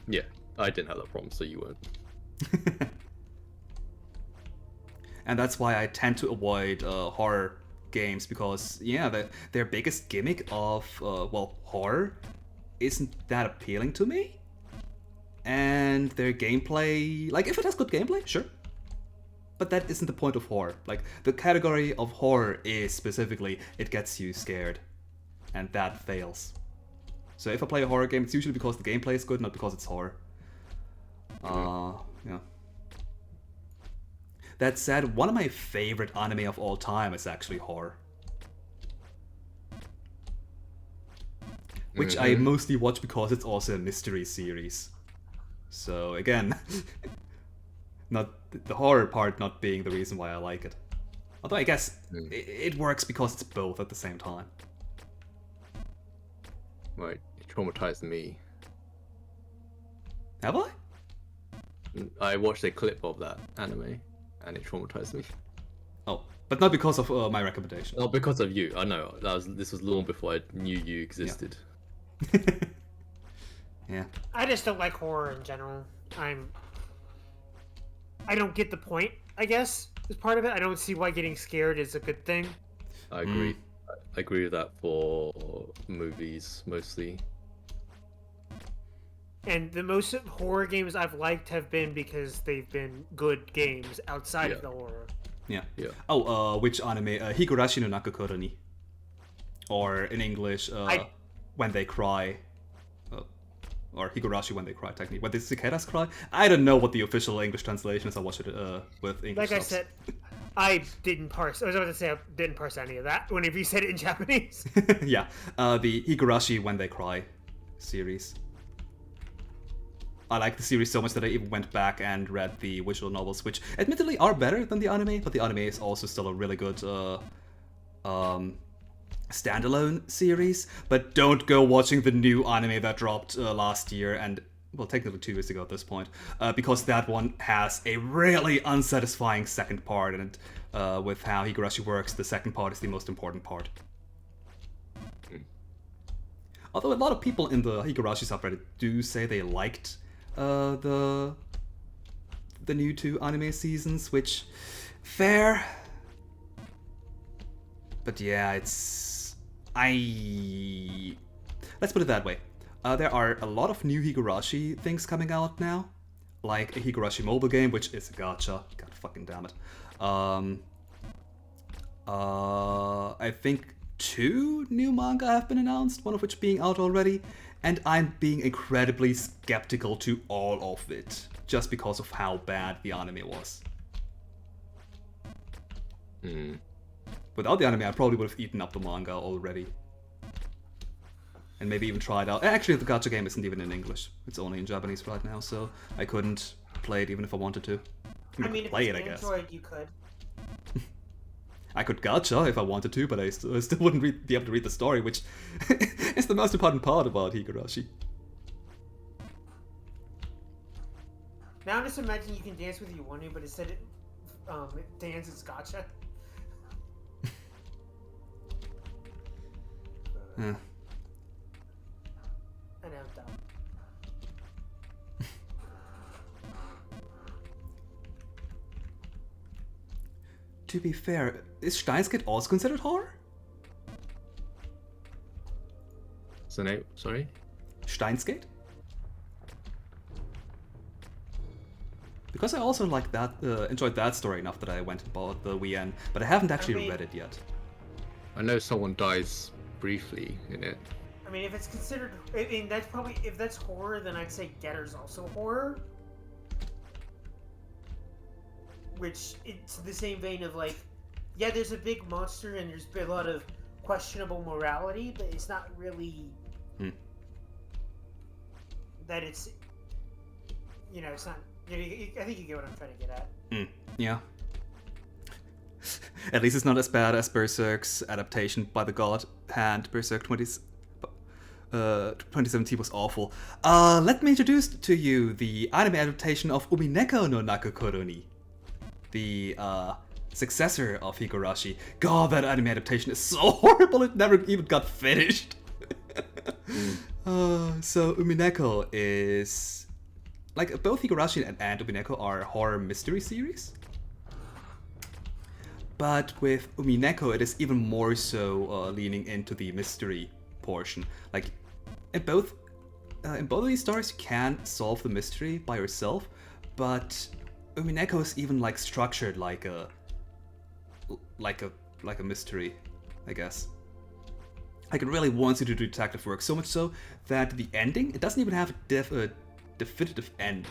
C: Yeah, I didn't have that problem, so you won't.
A: And that's why I tend to avoid horror games, because, yeah, their biggest gimmick of, well, horror isn't that appealing to me. And their gameplay, like, if it has good gameplay, sure. But that isn't the point of horror. Like, the category of horror is specifically, it gets you scared. And that fails. So if I play a horror game, it's usually because the gameplay is good, not because it's horror. Yeah. That said, one of my favorite anime of all time is actually horror. Which I mostly watch because it's also a mystery series. So again, not the horror part not being the reason why I like it. Although I guess it works because it's both at the same time.
C: Right, it traumatized me.
A: Have I?
C: I watched a clip of that anime, and it traumatized me.
A: Oh, but not because of my recommendation.
C: Not because of you. I know this was long before I knew you existed.
A: Yeah.
D: I just don't like horror in general. I don't get the point, I guess, is part of it. I don't see why getting scared is a good thing.
C: I agree. I agree with that for movies mostly.
D: And the most horror games I've liked have been because they've been good games outside of the horror.
A: Yeah.
C: Yeah.
A: Oh, which anime? Higurashi no Nakakura ni. Or in English, When They Cry. Or Higurashi When They Cry, technically. When the cicadas cry? I don't know what the official English translation is. I watched it with English
D: Like I
A: subs.
D: said, I didn't parse. I was about to say I didn't parse any of that whenever you said it in Japanese.
A: Yeah, the Higurashi When They Cry series. I like the series so much that I even went back and read the visual novels, which admittedly are better than the anime, but the anime is also still a really good standalone series. But don't go watching the new anime that dropped last year, and well, technically 2 years ago at this point, because that one has a really unsatisfying second part, and with how Higurashi works, the second part is the most important part. Although a lot of people in the Higurashi subreddit do say they liked the new 2 anime seasons, which fair. But yeah, let's put it that way. There are a lot of new Higurashi things coming out now, like a Higurashi mobile game, which is a gacha. God fucking damn it. I think 2 new manga have been announced, one of which being out already, and I'm being incredibly skeptical to all of it, just because of how bad the anime was. Without the anime, I probably would have eaten up the manga already. And maybe even tried out. Actually, the gacha game isn't even in English. It's only in Japanese right now, so I couldn't play it even if I wanted to.
D: I mean, if
A: play
D: it's
A: it, I guess.
D: Android, you could.
A: I could gacha if I wanted to, but I still wouldn't be able to read the story, which is the most important part about Higurashi.
D: Now I'm just imagining you can dance with you want to, but instead it dances gacha.
A: Uh,
D: I know, dumb.
A: to be fair, is Steins Gate also considered horror?
C: What's the name? Sorry?
A: Steins Gate? Because I also like that, enjoyed that story enough that I went and bought the WN, but I haven't actually
D: mean-
A: read it yet.
C: I know someone dies briefly in it.
D: I mean, if it's considered, I mean, that's probably, if that's horror, then I'd say Getter's also horror. Which, it's the same vein of like, yeah, there's a big monster and there's been a lot of questionable morality, but it's not really that it's, you know, it's not. I think you get what I'm trying to get at.
A: Yeah. At least it's not as bad as Berserk's adaptation by the God Hand. Berserk 2017 was awful. Let me introduce to you the anime adaptation of Umineko no Nakokoro the successor of Higurashi. God, that anime adaptation is so horrible, it never even got finished. So Umineko is... like, both Higurashi and Umineko are horror mystery series. But with Umineko, it is even more so leaning into the mystery portion. Like, in both of these stories, you can solve the mystery by yourself, but Umineko is even like structured like a mystery, I guess. Like, it really wants you to do detective work, so much so that the ending, it doesn't even have a definitive end,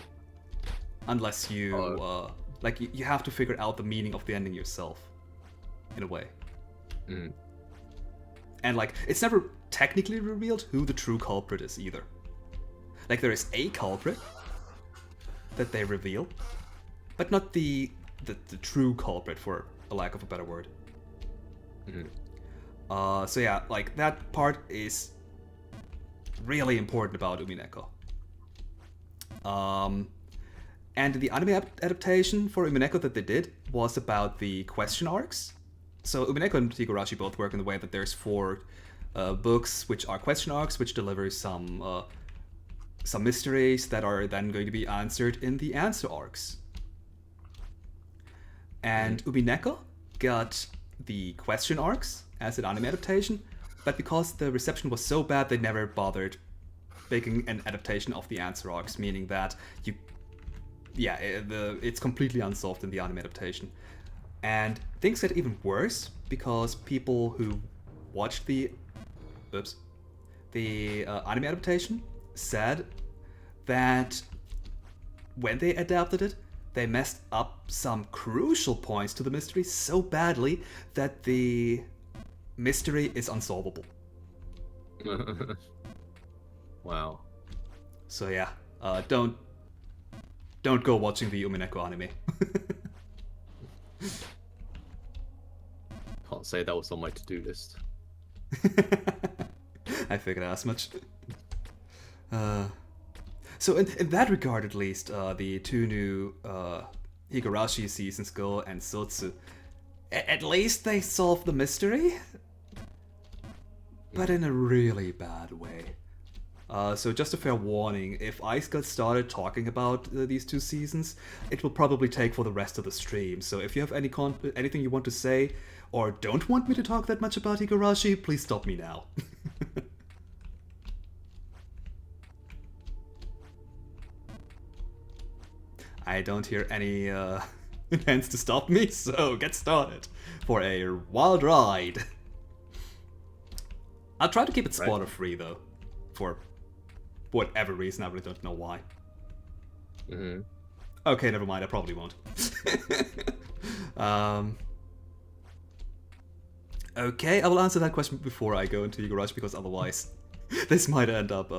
A: unless you like you have to figure out the meaning of the ending yourself, in a way. And like, it's never technically revealed who the true culprit is either. Like, there is a culprit that they reveal, but not the true culprit, for a lack of a better word. So yeah, like, that part is really important about Umineko. And the anime adaptation for Umineko that they did was about the question arcs. So Umineko and Higurashi both work in the way that there's 4 books which are question arcs, which deliver some mysteries that are then going to be answered in the answer arcs. And Umineko got the question arcs as an anime adaptation, but because the reception was so bad, they never bothered making an adaptation of the answer arcs, meaning that it's completely unsolved in the anime adaptation. And things get even worse because people who watched the anime adaptation said that when they adapted it, they messed up some crucial points to the mystery so badly that the mystery is unsolvable.
C: Wow.
A: So yeah, don't go watching the Umineko anime.
C: Can't say that was on my to-do list.
A: I figured as much. So in that regard, at least, the 2 new Higurashi seasons, Go and Sotsu, at least they solved the mystery, but in a really bad way. So just a fair warning, if I got started talking about these 2 seasons, it will probably take for the rest of the stream. So if you have anything you want to say, or don't want me to talk that much about Higurashi, please stop me now. I don't hear any hands to stop me, so get started for a wild ride. I'll try to keep it spoiler free though, for whatever reason. I really don't know why. Okay, never mind. I probably won't. Okay, I will answer that question before I go into Higurashi, because otherwise this might end up.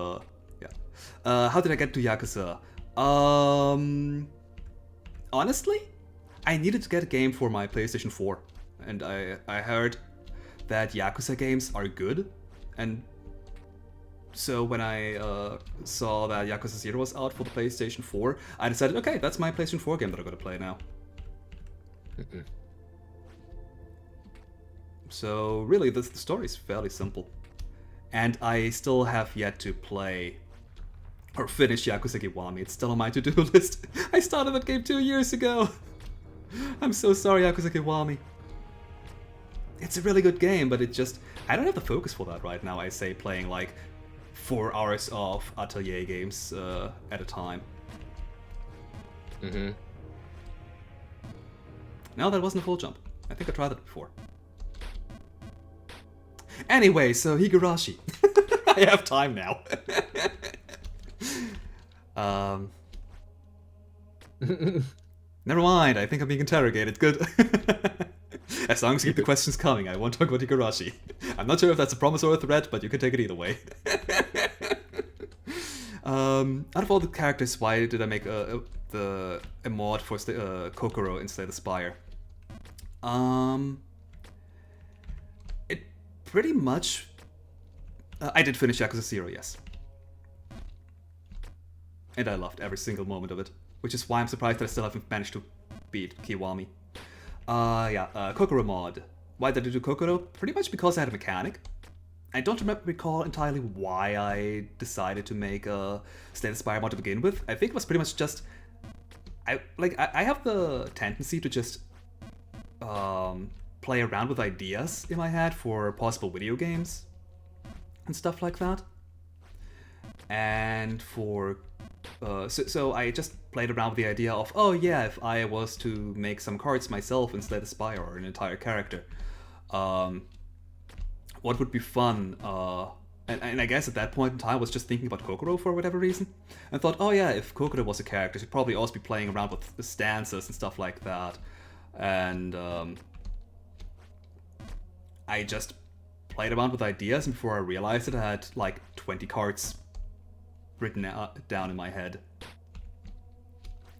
A: How did I get to Yakuza? Honestly, I needed to get a game for my PlayStation 4, and I heard that Yakuza games are good, and so when I saw that Yakuza 0 was out for the PlayStation 4, I decided, okay, that's my PlayStation 4 game that I'm gonna play now. So really, the story is fairly simple. and I still have yet to play or finish Yakuza Kiwami. It's still on my to-do list. I started that game 2 years ago. I'm so sorry, Yakuza Kiwami. It's a really good game, but it just... I don't have the focus for that right now, I say, playing like 4 hours of Atelier games at a time.
C: Mm-hmm.
A: No, that wasn't a full jump. I think I tried that before. Anyway, so Higurashi. I have time now. Never mind, I think I'm being interrogated. Good. As long as you keep the questions coming, I won't talk about Higurashi. I'm not sure if that's a promise or a threat, but you can take it either way. Out of all the characters, why did I make a mod for Kokoro in Slay the Spire? It pretty much... I did finish Yakuza 0, yes. And I loved every single moment of it. Which is why I'm surprised that I still haven't managed to beat Kiwami. Kokoro mod. Why did I do Kokoro? Pretty much because I had a mechanic. I don't recall entirely why I decided to make a Slay the Spire mod to begin with. I think it was pretty much just... I have the tendency to just play around with ideas in my head for possible video games and stuff like that. And for... So I just played around with the idea of, oh yeah, if I was to make some cards myself and Slay the Spire or an entire character, what would be fun? And I guess at that point in time I was just thinking about Kokoro for whatever reason. And thought, oh yeah, if Kokoro was a character, she'd probably also be playing around with the stances and stuff like that. And I just played around with ideas, and before I realized it, I had like 20 cards written down in my head.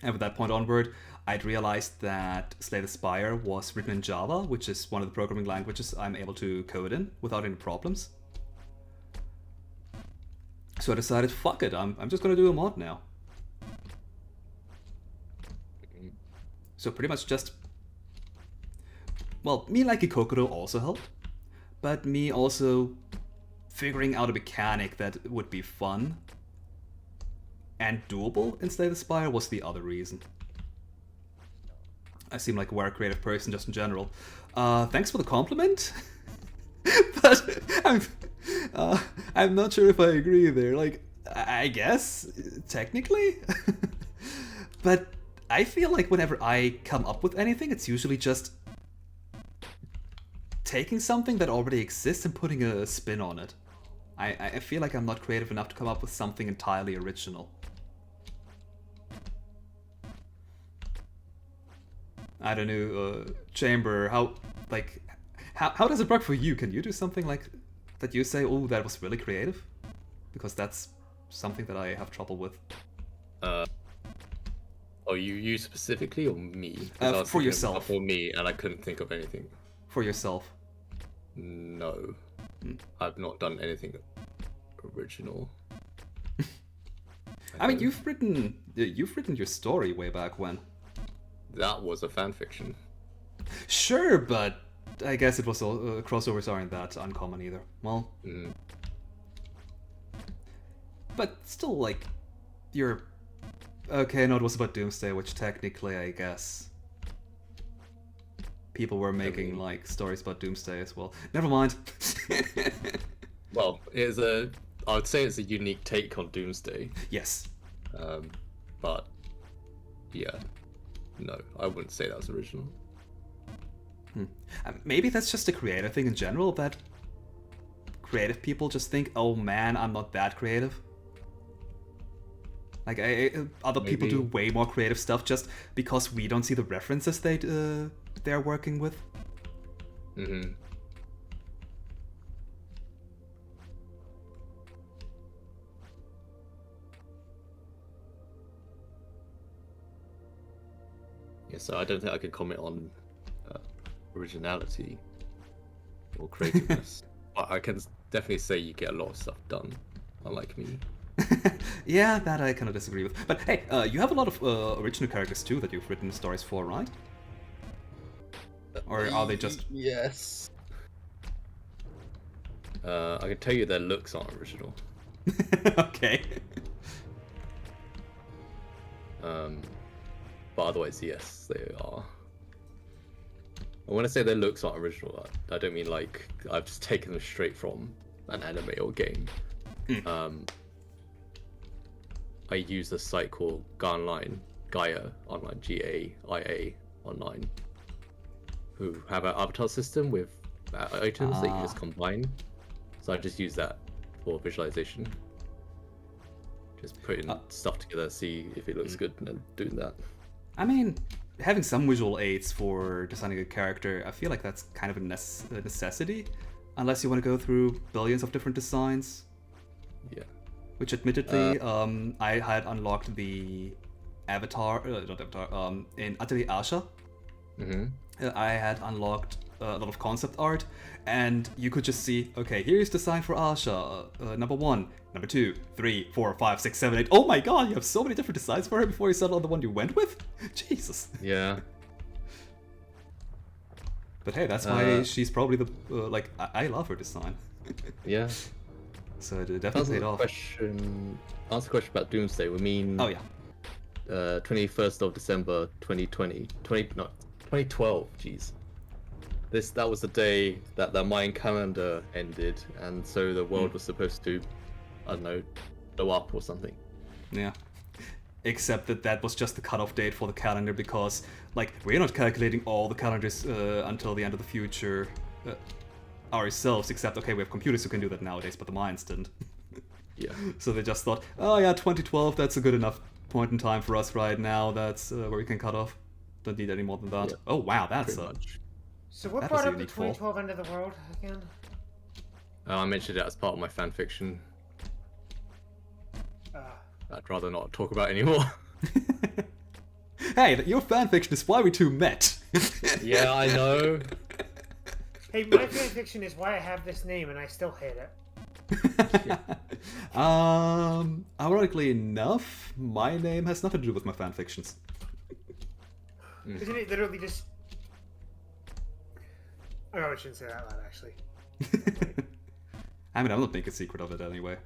A: And from that point onward, I'd realized that Slay the Spire was written in Java, which is one of the programming languages I'm able to code in without any problems. So I decided, fuck it, I'm just gonna do a mod now. So pretty much just... Well, me liking Kokoro also helped, but me also figuring out a mechanic that would be fun and doable in Slay the Spire was the other reason. I seem like a very creative person just in general. Thanks for the compliment, but I'm not sure if I agree there. Like, I guess, technically, but I feel like whenever I come up with anything, it's usually just taking something that already exists and putting a spin on it. I feel like I'm not creative enough to come up with something entirely original. I don't know, Chamber, how does it work for you? Can you do something like that you say, oh, that was really creative? Because that's something that I have trouble with.
C: Oh, you specifically or me? 'Cause I was
A: for
C: thinking
A: yourself.
C: For me, and I couldn't think of anything.
A: For yourself.
C: No. I've not done anything original.
A: I mean, you've written your story way back when.
C: That was a fan fiction.
A: Sure, but I guess it was crossovers aren't that uncommon either. Well, but still, like, you're okay. No, it was about Doomsday, which technically, I guess, people were making like stories about Doomsday as well. Never mind.
C: Well, I would say it's a unique take on Doomsday.
A: Yes.
C: But yeah, no, I wouldn't say that was original.
A: Maybe that's just a creative thing in general, that creative people just think, oh man, I'm not that creative. Like, other people do way more creative stuff just because we don't see the references they're working with.
C: Mm-hmm. Yeah, so I don't think I could comment on originality or creativeness. But I can definitely say you get a lot of stuff done, unlike me.
A: Yeah, that I kind of disagree with. But hey, you have a lot of original characters too that you've written stories for, right? Or are they just...
B: Yes.
C: I can tell you their looks aren't original.
A: Okay.
C: But otherwise, yes, they are. And when I say their looks aren't original, I don't mean like I've just taken them straight from an anime or game. I use a site called Gaia Online, Gaia Online, who have an avatar system with items that you just combine. So I just use that for visualization. Just putting stuff together, see if it looks good, and then doing that.
A: I mean, having some visual aids for designing a character, I feel like that's kind of a necessity, unless you want to go through billions of different designs.
C: Yeah.
A: Which, admittedly, I had unlocked the avatar, not avatar, in Atelier Asha. I had unlocked a lot of concept art, and you could just see, okay, here's design for Asha, number 1, number 2, 3, 4, 5, 6, 7, 8. Oh my god, you have so many different designs for her before you settle on the one you went with? Jesus.
C: Yeah.
A: But hey, that's why she's probably the, I love her design.
C: Yeah.
A: So it definitely paid off.
C: Answer the question about Doomsday. We mean.
A: Oh yeah.
C: 21st of December 2020. 2012. Jeez. That was the day that the Mayan calendar ended, and so the world was supposed to, I don't know, blow up or something.
A: Yeah. Except that was just the cutoff date for the calendar, because like we're not calculating all the calendars until the end of the future ourselves. Except okay, we have computers who can do that nowadays, but the Mayans didn't.
C: Yeah.
A: So they just thought, oh yeah, 2012, that's a good enough point in time for us right now. That's where we can cut off. Don't need any more than that.
C: Yeah.
A: Oh wow, that's
C: Pretty much.
D: So what
A: that was
D: brought
A: a
D: up the
A: unique fall.
D: 2012 end of the world again?
C: I mentioned it as part of my fan fiction. I'd rather not talk about it anymore.
A: Hey, your fanfiction is why we two met.
C: Yeah, I know.
D: Hey, my fanfiction is why I have this name and I still hate it.
A: Ironically enough, my name has nothing to do with my fanfictions.
D: Isn't it literally just... Oh, I shouldn't say that out loud, actually.
A: I mean, I'm not making a secret of it anyway.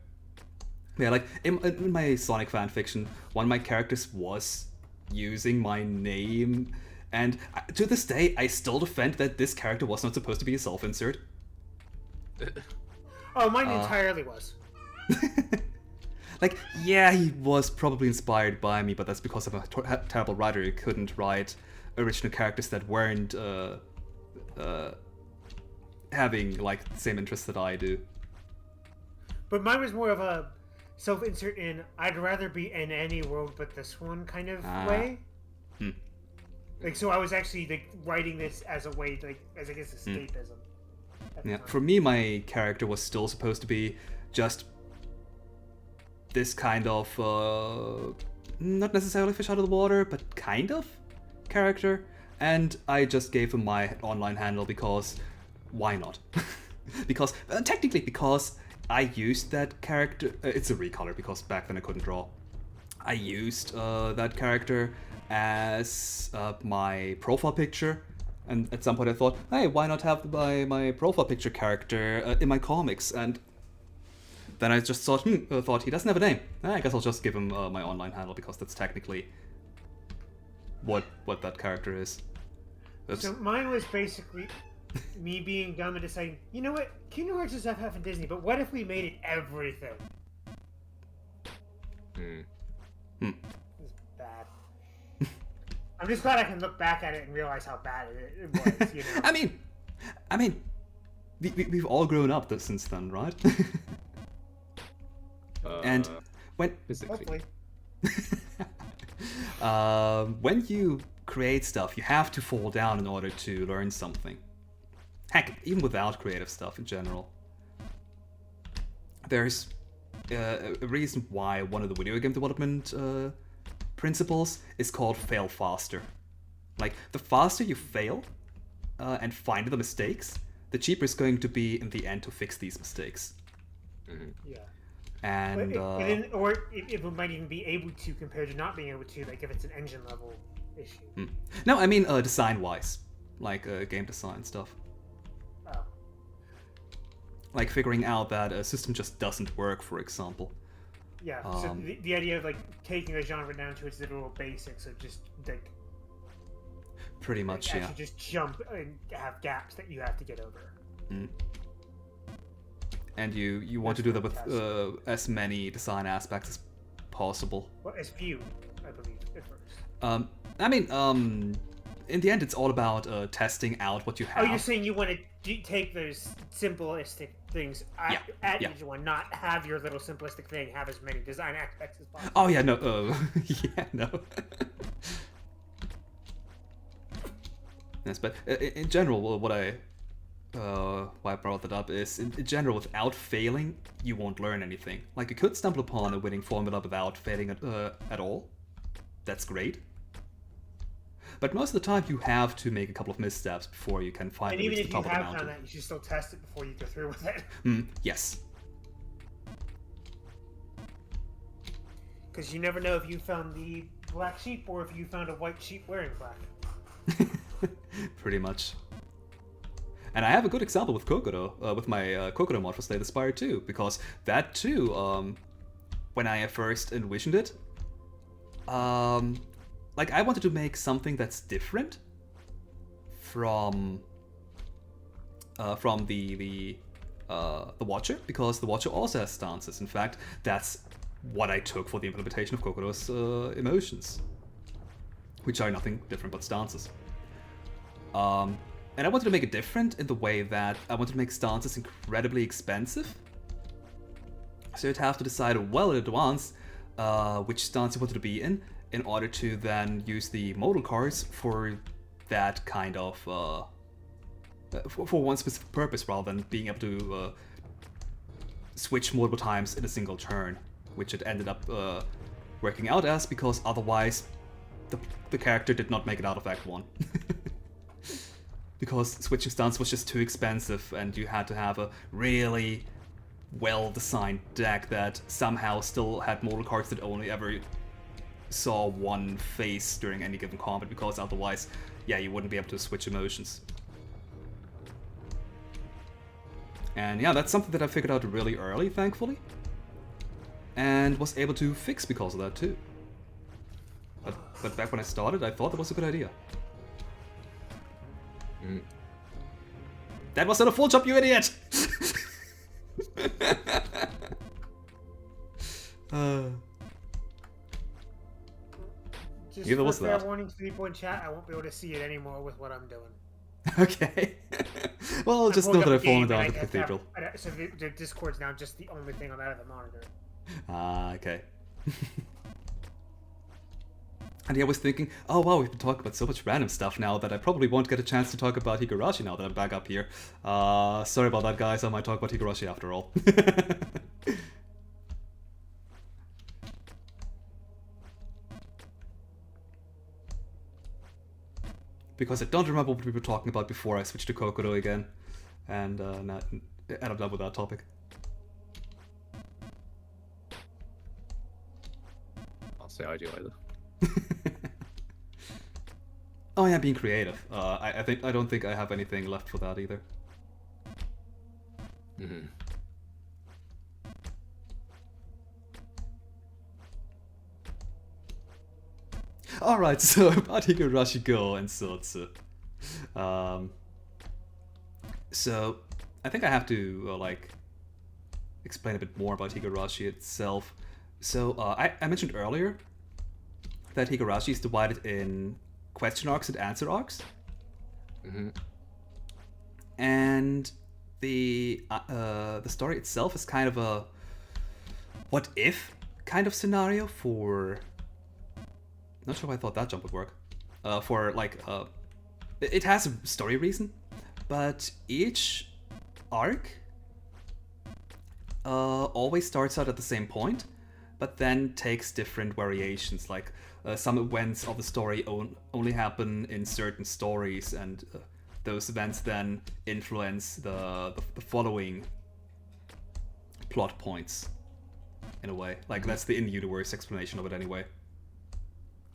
A: Yeah, like, in my Sonic fanfiction, one of my characters was using my name, and to this day, I still defend that this character was not supposed to be a self-insert.
D: Oh, mine entirely was.
A: Like, yeah, he was probably inspired by me, but that's because I'm a terrible writer who couldn't write original characters that weren't having, like, the same interests that I do.
D: But mine was more of a self-insert in I'd rather be in any world but this one kind of way. Like, so I was actually like writing this as a way, like, as I guess escapism.
A: Yeah, for me, my character was still supposed to be just this kind of, not necessarily fish out of the water, but kind of character. And I just gave him my online handle because why not? Because, technically, because I used that character, it's a recolor because back then I couldn't draw. I used that character as my profile picture, and at some point I thought, hey, why not have my profile picture character in my comics? And then I just thought he doesn't have a name. I guess I'll just give him my online handle because that's technically what that character is. Oops.
D: So mine was basically me being dumb and deciding, you know what, Kingdom Hearts is FF and Disney, but what if we made it everything? It's bad. I'm just glad I can look back at it and realize how bad it was, you know?
A: I mean, we've all grown up since then, right? And when
C: Physically.
D: Hopefully.
A: when you create stuff, you have to fall down in order to learn something. Heck, even without creative stuff in general. There's a reason why one of the video game development principles is called fail faster. Like, the faster you fail and find the mistakes, the cheaper it's going to be in the end to fix these mistakes.
D: Yeah.
A: And
D: or it might even be able to compared to not being able to, like if it's an engine level issue.
A: no, I mean design-wise, like game design stuff.
D: Oh.
A: like figuring out that a system just doesn't work, for example.
D: Yeah. So the idea of like taking a genre down to its literal basics of just like
A: Pretty much, yeah.
D: actually just jump and have gaps that you have to get over.
A: And you want to do that with as many design aspects as possible.
D: Well, as few, I believe, at first.
A: I mean, in the end, it's all about testing out what you have.
D: Oh, you're saying you want to take those simplistic things at each one, not have your little simplistic thing have as many design aspects as possible.
A: Oh yeah, no, yeah, no. Yes, but in general, why I brought that up is, in general, without failing, you won't learn anything. Like, you could stumble upon a winning formula without failing at all. That's great. But most of the time, you have to make a couple of missteps before you can finally reach the top of the mountain.
D: And even if you have found that, you should still test it before you go through with it.
A: Yes.
D: Because you never know if you found the black sheep or if you found a white sheep wearing black.
A: Pretty much. And I have a good example with Kokoro, with my Kokoro mod for Slay the Spire 2, because that too, when I first envisioned it, like, I wanted to make something that's different from the Watcher, because the Watcher also has stances. In fact, that's what I took for the implementation of Kokoro's emotions, which are nothing different but stances. And I wanted to make it different in the way that I wanted to make stances incredibly expensive. So you'd have to decide well in advance which stance you wanted to be in order to then use the modal cards for that kind of for one specific purpose, rather than being able to switch multiple times in a single turn, which it ended up working out as, because otherwise the character did not make it out of Act 1. Because switching stance was just too expensive, and you had to have a really well-designed deck that somehow still had modal cards that only ever saw one face during any given combat, because otherwise, yeah, you wouldn't be able to switch emotions. And yeah, that's something that I figured out really early, thankfully, and was able to fix because of that too. But back when I started, I thought that was a good idea. That was not a full jump, you idiot!
D: Just
A: Neither
D: for
A: was
D: fair
A: that.
D: warning to people in chat, I won't be able to see it anymore with what I'm doing.
A: Okay. Well, just know that I've fallen down to the cathedral.
D: So the Discord's now just the only thing on that other monitor.
A: Ah, okay. And yeah, I was thinking, oh wow, we've been talking about so much random stuff now that I probably won't get a chance to talk about Higurashi now that I'm back up here. Sorry about that, guys. I might talk about Higurashi after all. Because I don't remember what we were talking about before I switched to Kokoro again, and ended up with that topic.
C: I'll say I do either.
A: Oh yeah, being creative. I don't think I have anything left for that either.
C: Mm-hmm.
A: Alright, so about Higurashi Go and Sotsu. So I think I have to like explain a bit more about Higurashi itself. So I mentioned earlier that Higurashi is divided in question arcs and answer arcs.
C: Mm-hmm.
A: And the story itself is kind of a what if kind of scenario for. Not sure why I thought that jump would work. For like, it has a story reason, but each arc always starts out at the same point, but then takes different variations. Like some events of the story only happen in certain stories, and those events then influence the following plot points. In a way, like that's the in-universe explanation of it anyway.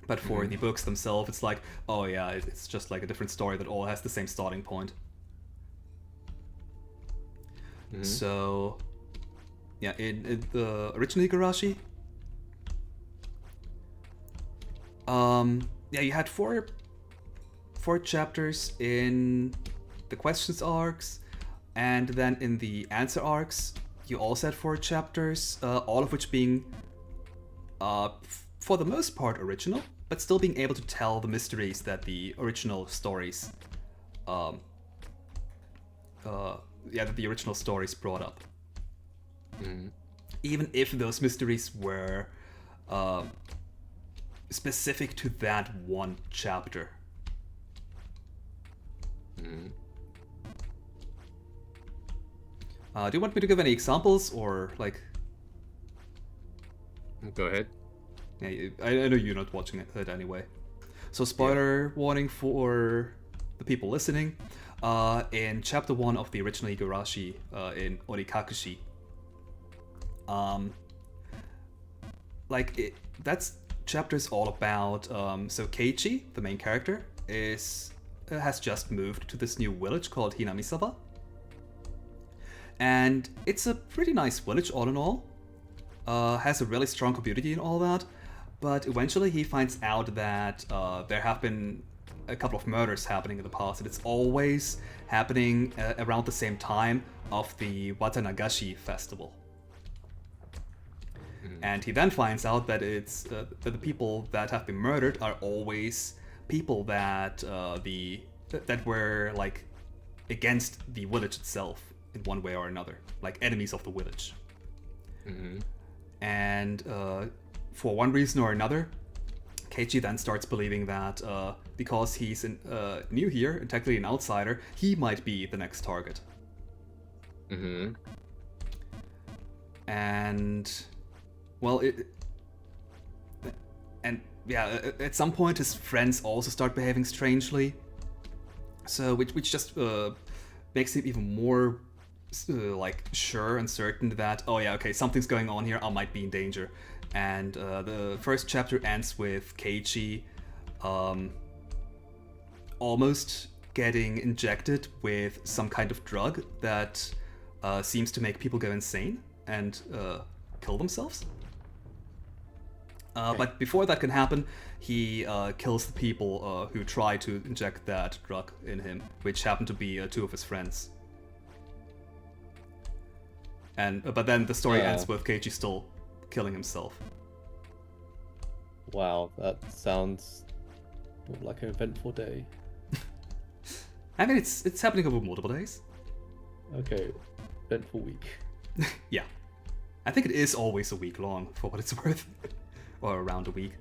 A: But for the books themselves, it's like, oh yeah, it's just like a different story that all has the same starting point. So, yeah, in the original Igarashi, yeah, you had four chapters in the questions arcs, and then in the answer arcs, you also had 4 chapters, all of which being, for the most part, original, but still being able to tell the mysteries that the original stories, that the original stories brought up. Even if those mysteries were specific to that one chapter. Do you want me to give any examples, or like?
C: Go ahead.
A: Yeah, I know you're not watching it anyway. So spoiler warning for the people listening. In chapter 1 of the original Igarashi, in Orikakushi, that's chapter's all about. So Keiichi, the main character, has just moved to this new village called Hinamisawa. And it's a pretty nice village all in all. Has a really strong community and all that. But eventually he finds out that there have been a couple of murders happening in the past, and it's always happening around the same time of the Watanagashi festival. And he then finds out that it's that the people that have been murdered are always people that that were like against the village itself in one way or another, like enemies of the village. And for one reason or another, Keiichi then starts believing that because he's new here and technically an outsider, he might be the next target. And well, at some point his friends also start behaving strangely, so which just makes him even more like sure and certain that, oh yeah, okay, something's going on here, I might be in danger. And the first chapter ends with Keiichi almost getting injected with some kind of drug that seems to make people go insane and kill themselves. But before that can happen, he kills the people who try to inject that drug in him, which happen to be 2 of his friends. And but then the story ends with Keiichi still killing himself.
B: Wow, that sounds like an eventful day.
A: I mean, it's happening over multiple days.
B: Okay, eventful week.
A: Yeah. I think it is always a week long, for what it's worth. Or around a week.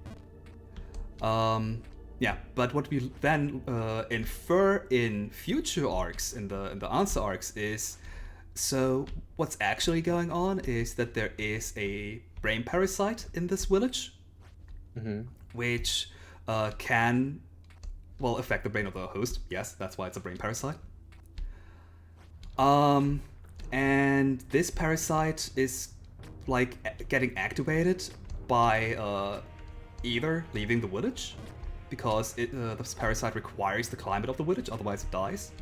A: Yeah, but what we then infer in future arcs, in the answer arcs, is, so what's actually going on is that there is a brain parasite in this village, which can, well, affect the brain of the host. Yes, that's why it's a brain parasite. And this parasite is like getting activated by either leaving the village, because this parasite requires the climate of the village, otherwise it dies.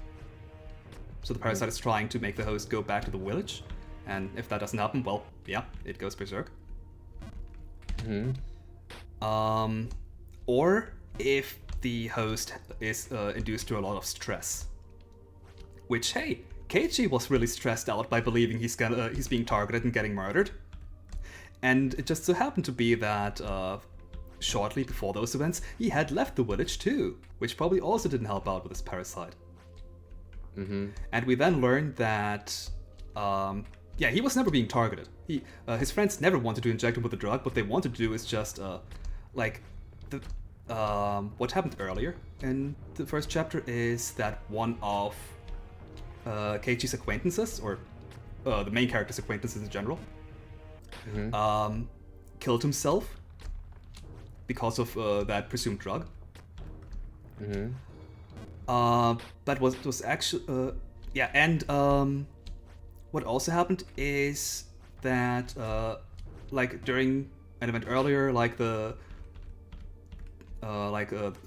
A: So the parasite is trying to make the host go back to the village, and if that doesn't happen, well, yeah, it goes berserk. Or if the host is induced to a lot of stress, which, hey, Keiichi was really stressed out by believing he's being targeted and getting murdered. And it just so happened to be that shortly before those events, he had left the village too, which probably also didn't help out with this parasite. And we then learned that, he was never being targeted. His friends never wanted to inject him with the drug. What they wanted to do is just, what happened earlier in the first chapter is that one of Keiichi's acquaintances, or the main character's acquaintances in general, killed himself because of that presumed drug. But was actually what also happened is that during an event earlier,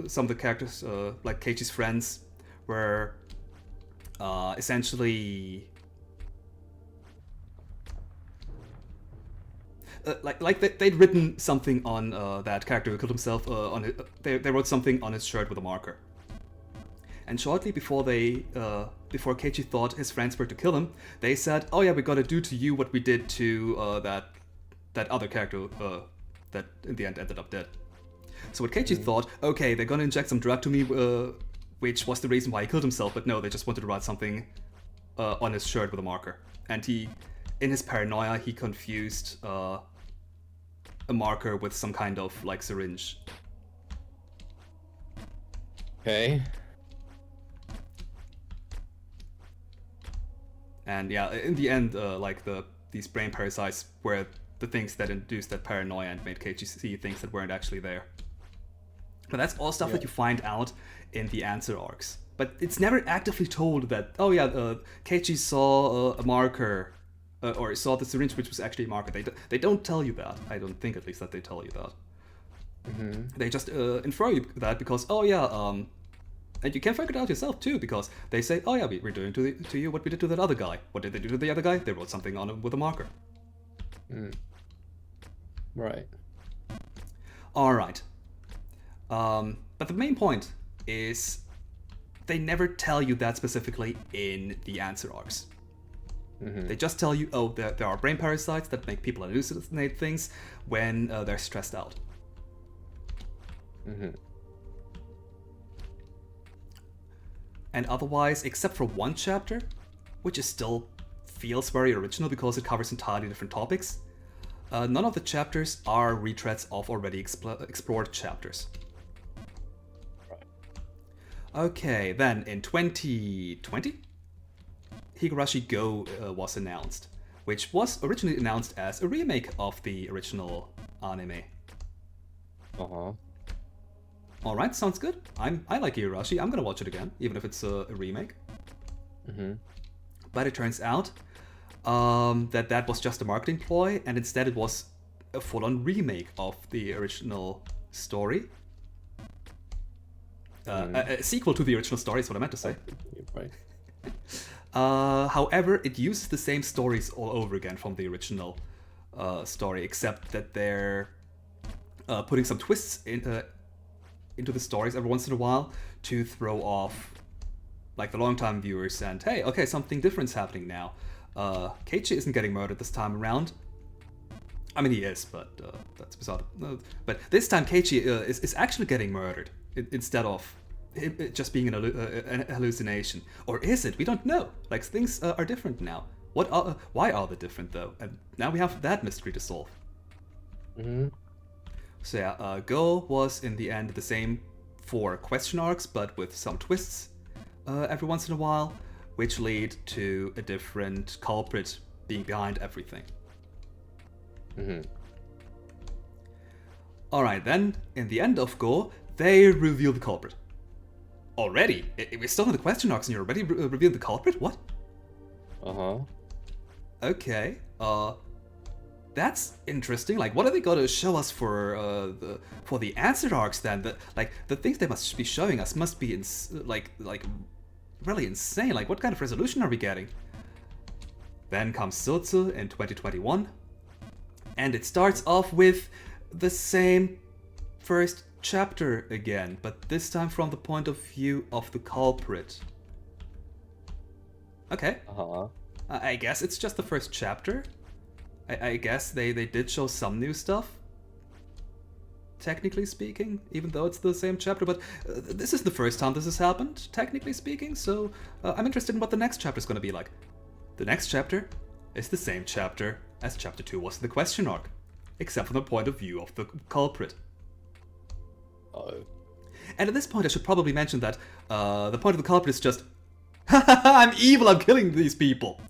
A: some of the characters, like Keiichi's friends, were essentially they'd written something on that character who killed himself. They wrote something on his shirt with a marker. And shortly before before Keiichi thought his friends were to kill him, they said, "Oh yeah, we gotta do to you what we did to that other character that in the end ended up dead." So what Keiichi thought, okay, they're gonna inject some drug to me, which was the reason why he killed himself. But no, they just wanted to write something on his shirt with a marker. And in his paranoia, he confused a marker with some kind of like syringe.
B: Okay.
A: And yeah, in the end, these brain parasites were the things that induced that paranoia and made Keiichi see things that weren't actually there. But that's all stuff that you find out in the answer arcs. But it's never actively told that, oh yeah, Keiichi saw a marker, or saw the syringe which was actually a marker. They don't tell you that. I don't think at least that they tell you that. They just infer you that because, oh yeah, and you can figure it out yourself too, because they say, oh yeah, we're doing to you what we did to that other guy. What did they do to the other guy? They wrote something on him with a marker.
B: Right.
A: Alright. But the main point is they never tell you that specifically in the answer arcs. They just tell you, oh, there are brain parasites that make people hallucinate things when they're stressed out. And otherwise, except for one chapter, which is still feels very original because it covers entirely different topics, none of the chapters are retreads of already explored chapters. Okay, then in 2020, Higurashi Go was announced, which was originally announced as a remake of the original anime. Alright, sounds good. I like Higurashi. I'm gonna watch it again, even if it's a remake. But it turns out that was just a marketing ploy, and instead it was a full-on remake of the original story. A sequel to the original story is what I meant to say.
B: Right.
A: However, it uses the same stories all over again from the original story, except that they're putting some twists into the stories every once in a while to throw off like the long-time viewers and, hey, okay, something different's happening now. Keiichi isn't getting murdered this time around. I mean, he is, but that's bizarre. But this time Keiichi is actually getting murdered instead of it just being an hallucination. Or is it? We don't know. Like, things are different now. Why are they different, though? And now we have that mystery to solve. So yeah, Go was in the end the same 4 question arcs, but with some twists every once in a while, which lead to a different culprit being behind everything. Alright, then, in the end of Go, they reveal the culprit. Already? We're still in the question arcs and you're already revealed the culprit? What? Okay, that's interesting. Like, what are they gonna show us for the answer arcs then? The things they must be showing us must be like really insane. Like, what kind of resolution are we getting? Then comes Sotsu in 2021, and it starts off with the same first chapter again, but this time from the point of view of the culprit. Okay. I guess it's just the first chapter. I guess they did show some new stuff, technically speaking, even though it's the same chapter, but this is the first time this has happened, technically speaking, so I'm interested in what the next chapter is going to be like. The next chapter is the same chapter as chapter 2 was in the question arc, except from the point of view of the culprit. And at this point I should probably mention that the point of the culprit is just, I'm evil, I'm killing these people.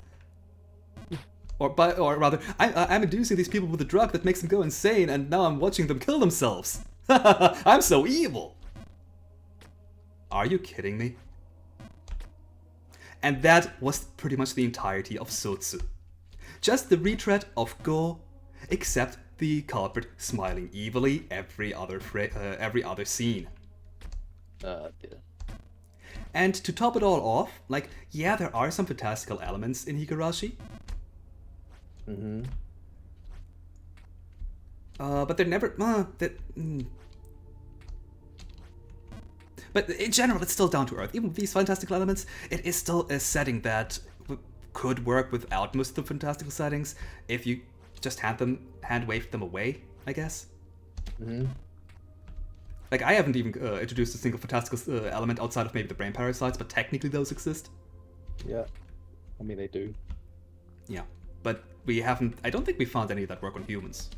A: Or rather, I'm inducing these people with a drug that makes them go insane, and now I'm watching them kill themselves. I'm so evil. Are you kidding me? And that was pretty much the entirety of Sotsu. Just the retread of Go, except the culprit smiling evilly every other scene.
B: Dear.
A: And to top it all off, like, yeah, there are some fantastical elements in Higurashi. But they're never. But in general, it's still down to earth. Even with these fantastical elements, it is still a setting that could work without most of the fantastical settings if you just hand waved them away, I guess.
B: Mm-hmm.
A: Like, I haven't even introduced a single fantastical element outside of maybe the brain parasites, but technically those exist.
B: Yeah. I mean, they do.
A: Yeah. But we haven't. I don't think we found any that work on humans.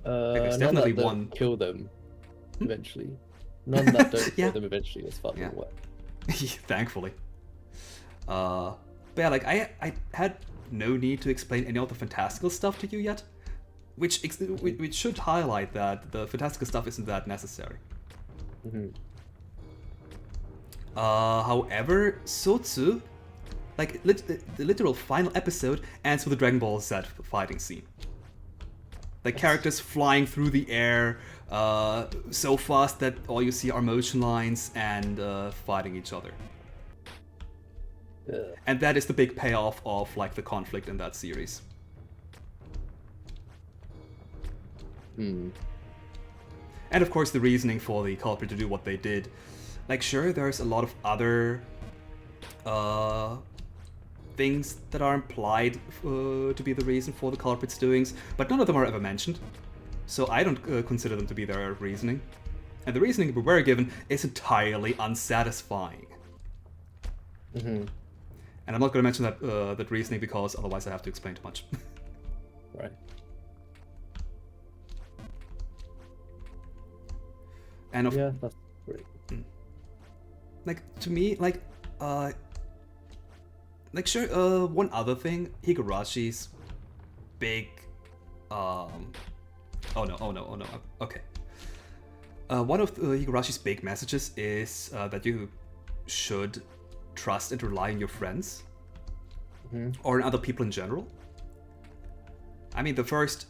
A: there's
B: None
A: definitely
B: that don't
A: one.
B: kill them eventually. None that don't
A: Yeah.
B: kill them eventually. That's fucking
A: Yeah.
B: what.
A: Thankfully. But yeah, like I had no need to explain any of the fantastical stuff to you yet, which should highlight that the fantastical stuff isn't that necessary.
B: Mm-hmm.
A: However, Sotsu, like the literal final episode, ends with a Dragon Ball Z fighting scene. Like characters flying through the air so fast that all you see are motion lines and fighting each other.
B: Yeah.
A: And that is the big payoff of like the conflict in that series.
B: Hmm.
A: And of course the reasoning for the culprit to do what they did. Like sure, there's a lot of other things that are implied to be the reason for the culprit's doings, but none of them are ever mentioned. So I don't consider them to be their reasoning. And the reasoning we were given is entirely unsatisfying.
B: Mm-hmm.
A: And I'm not going to mention that reasoning because otherwise I have to explain too much.
B: Right.
A: And
B: Yeah, that's great.
A: like to me, like sure, one other thing, Higurashi's big oh no, okay. One of Higurashi's big messages is that you should trust and rely on your friends, or on other people in general. I mean, the first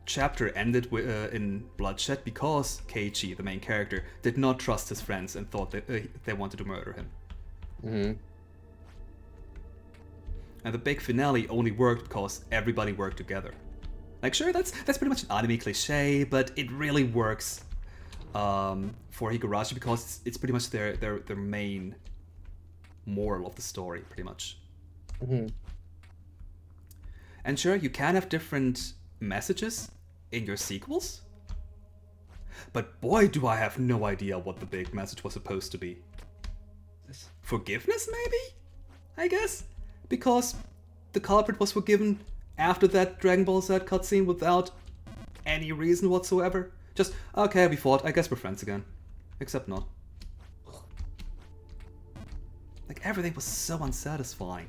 A: chapter ended in bloodshed because Keiichi, the main character, did not trust his friends and thought that they wanted to murder him.
B: Mm-hmm.
A: And the big finale only worked because everybody worked together. Like, sure, that's pretty much an anime cliche, but it really works for Higurashi because it's pretty much their main moral of the story, pretty much.
B: Mm-hmm.
A: And sure, you can have different messages in your sequels, but boy, do I have no idea what the big message was supposed to be. Forgiveness, maybe? I guess? Because the culprit was forgiven after that Dragon Ball Z cutscene without any reason whatsoever. Just, okay, we fought, I guess we're friends again. Except not. Like, everything was so unsatisfying.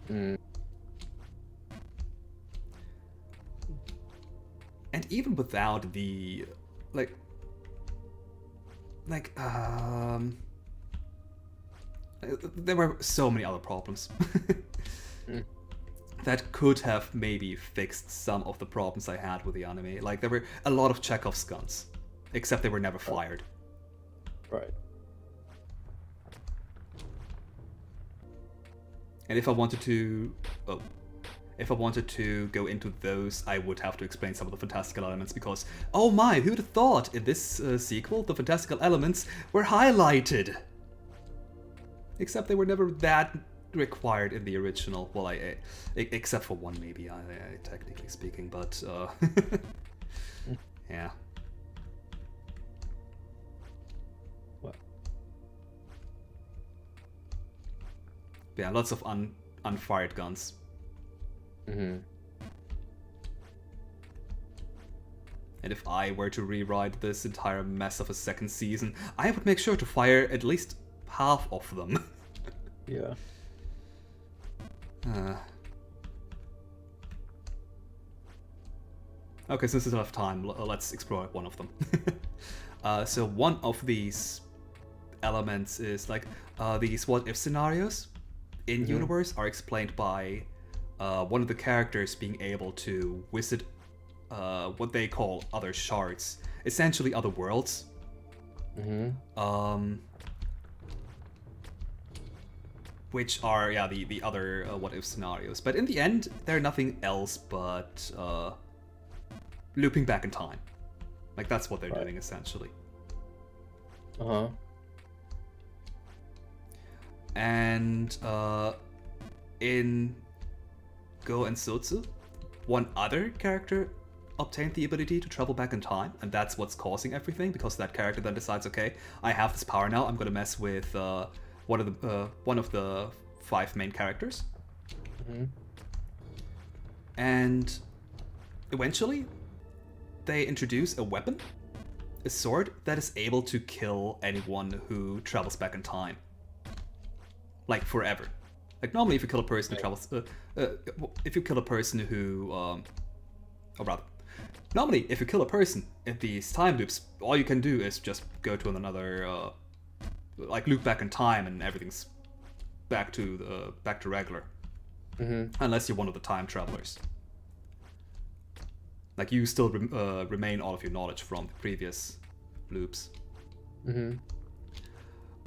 B: Mm.
A: And even without the, there were so many other problems that could have maybe fixed some of the problems I had with the anime. Like, there were a lot of Chekhov's guns, except they were never fired.
B: Right.
A: And if I wanted to go into those, I would have to explain some of the fantastical elements because, oh my, who'd have thought in this sequel the fantastical elements were highlighted? Except they were never that required in the original. Well, except for one maybe, technically speaking, but yeah.
B: What?
A: Yeah, lots of unfired guns.
B: Mm-hmm.
A: And if I were to rewrite this entire mess of a second season, I would make sure to fire at least half of them.
B: Yeah.
A: Okay, since there's enough time, let's explore one of them. So one of these elements is like these what-if scenarios in universe are explained by one of the characters being able to visit what they call other shards, essentially other worlds.
B: Mm-hmm.
A: which are the other what if scenarios. But in the end, they're nothing else but looping back in time. Like that's what they're
B: Right.
A: doing essentially.
B: Uh-huh.
A: And in Go and Sotsu, one other character obtained the ability to travel back in time, and that's what's causing everything, because that character then decides, okay, I have this power now, I'm gonna mess with one of the 5 main characters.
B: Mhm.
A: And eventually, they introduce a weapon, a sword, that is able to kill anyone who travels back in time. Like, forever. Like, normally if you kill a person who travels... if you kill a person who... or rather... Normally, if you kill a person in these time loops, all you can do is just go to another... like, loop back in time and everything's back to regular.
B: Mm-hmm.
A: Unless you're one of the time travelers. Like, you still remain all of your knowledge from the previous loops.
B: Mm-hmm.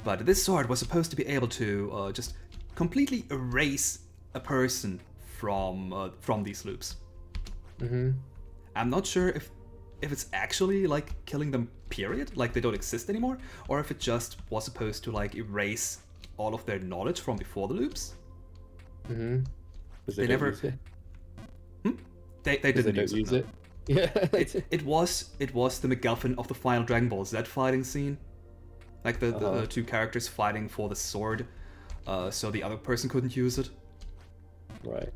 A: But this sword was supposed to be able to just completely erase a person from these loops.
B: Mm-hmm.
A: I'm not sure if it's actually like killing them, period, like they don't exist anymore, or if it just was supposed to like erase all of their knowledge from before the loops.
B: Mm-hmm.
A: They never-
B: use it.
A: They
B: 'Cause
A: didn't
B: they
A: use
B: don't use
A: no.
B: it. Yeah.
A: It was the MacGuffin of the final Dragon Ball Z fighting scene, like the
B: Uh-huh.
A: 2 characters fighting for the sword, so the other person couldn't use it.
B: Right.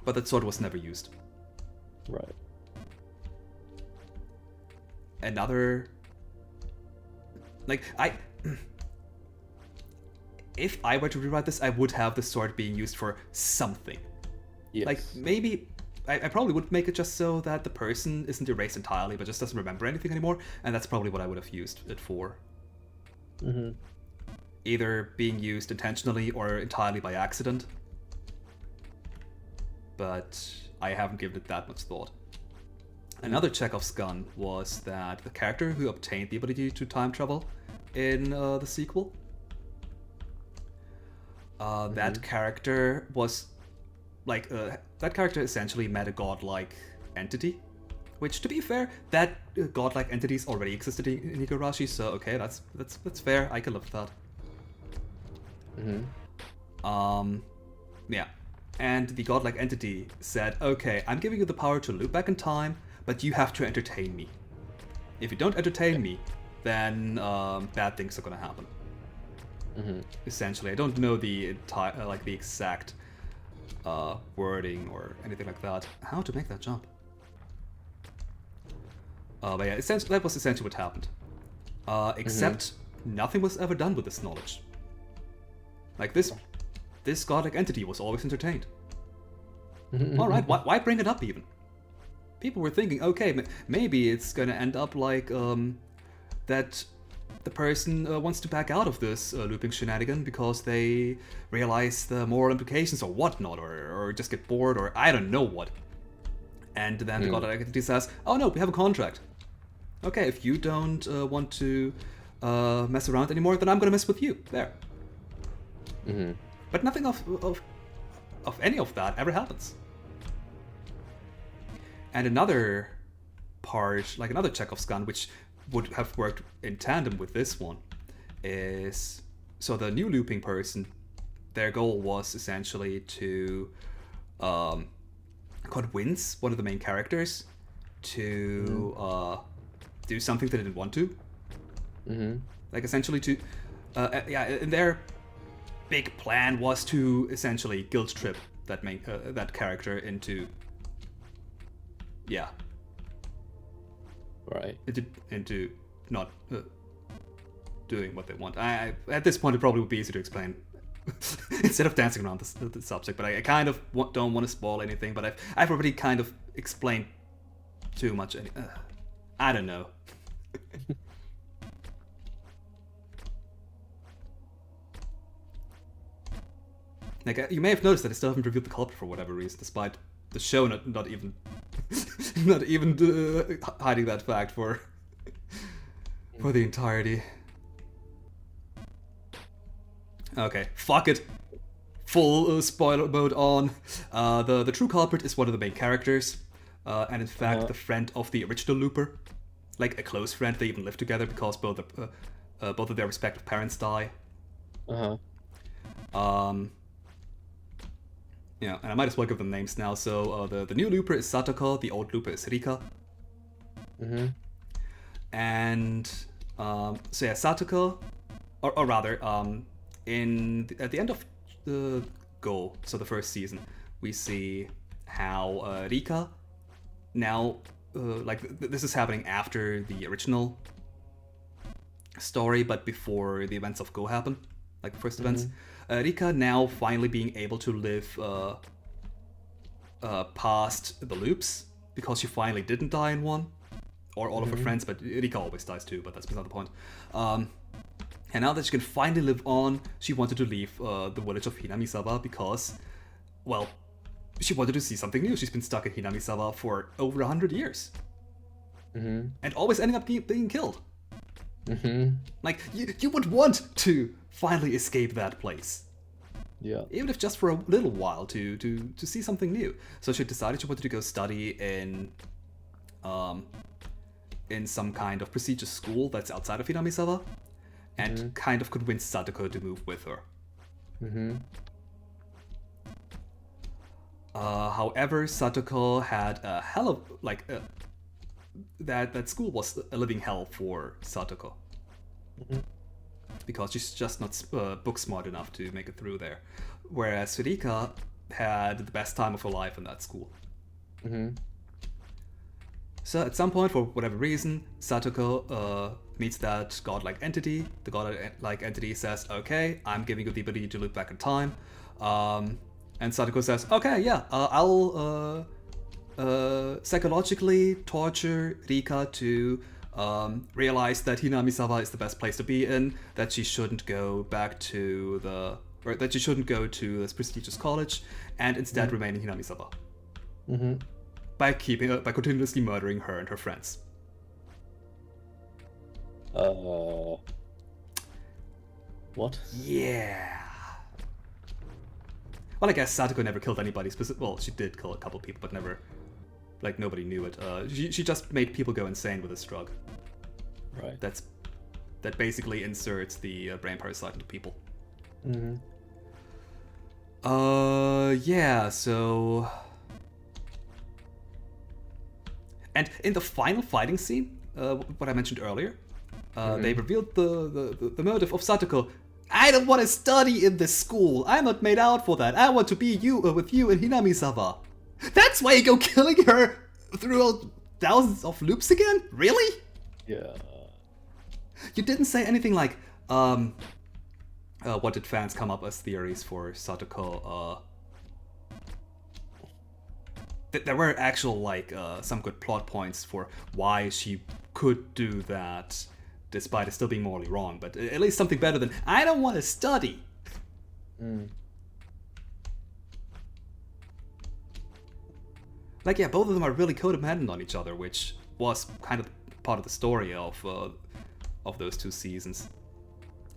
A: But that sword was never used.
B: Right.
A: Another, like, if I were to rewrite this, I would have the sword being used for something.
B: Yes.
A: Like, maybe I probably would make it just so that the person isn't erased entirely but just doesn't remember anything anymore, and that's probably what I would have used it for.
B: Mm-hmm.
A: Either being used intentionally or entirely by accident. But I haven't given it that much thought. Another Chekhov's gun was that the character who obtained the ability to time travel in the sequel, that character was like that character essentially met a godlike entity, which, to be fair, that godlike entities already existed in Higurashi, so okay, that's fair. I can live with that.
B: Mm-hmm.
A: Yeah. And the godlike entity said, okay, I'm giving you the power to loop back in time, but you have to entertain me. If you don't entertain me, then bad things are gonna happen.
B: Mm-hmm.
A: Essentially, I don't know the entire, the exact wording or anything like that. How to make that jump? But yeah, that was essentially what happened. Except nothing was ever done with this knowledge. Like this godlike entity was always entertained. All right, why bring it up even? People were thinking, okay, maybe it's gonna end up like that the person wants to back out of this looping shenanigan because they realize the moral implications or whatnot, or just get bored, or I don't know what. And then the godlike entity says, oh no, we have a contract. Okay, if you don't want to mess around anymore, then I'm gonna mess with you. There.
B: Mm-hmm.
A: But nothing of any of that ever happens. And another part, like another Chekhov's gun, which would have worked in tandem with this one, is so the new looping person, their goal was essentially to convince one of the main characters to do something they didn't want to.
B: Mm-hmm.
A: Like essentially to, and their big plan was to essentially guilt trip that character into,
B: Right.
A: into not doing what they want. I at this point it probably would be easy to explain instead of dancing around the subject, but I kind of don't want to spoil anything. But I've already kind of explained too much. I don't know. Like, you may have noticed that I still haven't reviewed the culprit for whatever reason, despite the show not even not even hiding that fact for the entirety. Okay, fuck it. full spoiler mode on. The true culprit is one of the main characters, and in fact the friend of the original Looper, like a close friend. They even live together because both of their respective parents die. Yeah, and I might as well give them names now. So the new Looper is Satoko, the old Looper is Rika. And so yeah, Satoko, or rather, at the end of the Go, so the first season, we see how Rika now, this is happening after the original story, but before the events of Go happen, like the first events. Rika now finally being able to live past the loops, because she finally didn't die in one, or all of her friends, but Rika always dies too, but that's beside the point. And now that she can finally live on, she wanted to leave the village of Hinamizawa because, well, she wanted to see something new. She's been stuck in Hinamizawa for over 100 years. And always ending up being killed. Like, you would want to finally escape that place.
B: Yeah.
A: Even if just for a little while to see something new. So she decided she wanted to go study in some kind of prestigious school that's outside of Hinamizawa, and kind of convince Satoko to move with her. However, Satoko had a hell of, that school was a living hell for Satoko. Because she's just not book smart enough to make it through there. Whereas Rika had the best time of her life in that school. So at some point, for whatever reason, Satoko meets that godlike entity. The godlike entity says, okay, I'm giving you the ability to look back in time. And Satoko says, okay, yeah, I'll psychologically torture Rika to realize that Hinamizawa is the best place to be in, that she shouldn't go back to that she shouldn't go to this prestigious college, and instead remain in Hinamizawa. By continuously murdering her and her friends.
B: What?
A: Yeah. Well, I guess Satoko never killed anybody well, she did kill a couple people, but never, nobody knew it. She just made people go insane with this drug.
B: Right.
A: That basically inserts the brain parasite into people. Yeah, so... And in the final fighting scene, what I mentioned earlier, they revealed the motive of Satoko. I don't want to study in this school. I'm not made out for that. I want to be with you in Hinamizawa. That's why you go killing her throughout thousands of loops again? Really?
B: Yeah.
A: You didn't say anything like, what did fans come up as theories for Satoko? There were actual, some good plot points for why she could do that, despite it still being morally wrong, but at least something better than, I don't want to study! Yeah, both of them are really codependent on each other, which was kind of part of the story of those two seasons.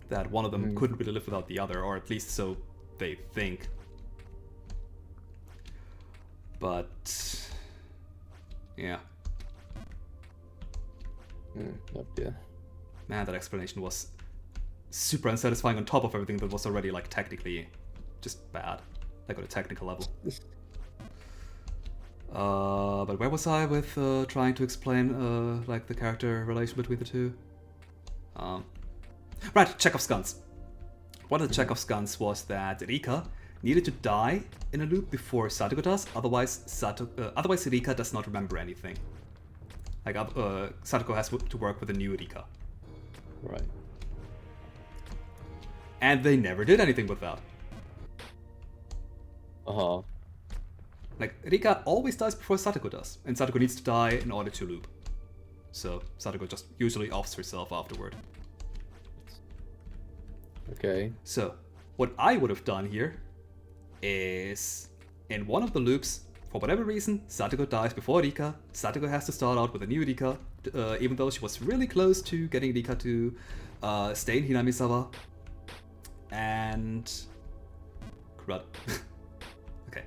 A: That one of them couldn't really live without the other, or at least so they think. But... yeah.
B: Oh dear.
A: Man, that explanation was super unsatisfying on top of everything that was already, technically just bad. On a technical level. But where was I with trying to explain, the character relation between the two? Right, Chekhov's guns. One of the Chekhov's guns was that Rika needed to die in a loop before Satoko does, otherwise Rika does not remember anything. Satoko has to work with a new Rika.
B: Right.
A: And they never did anything with that. Rika always dies before Satoko does, and Satoko needs to die in order to loop. So Satoko just usually offs herself afterward.
B: Okay.
A: So, what I would have done here is, in one of the loops, for whatever reason, Satoko dies before Rika. Satoko has to start out with a new Rika, even though she was really close to getting Rika to stay in Hinamizawa. And crud. Okay.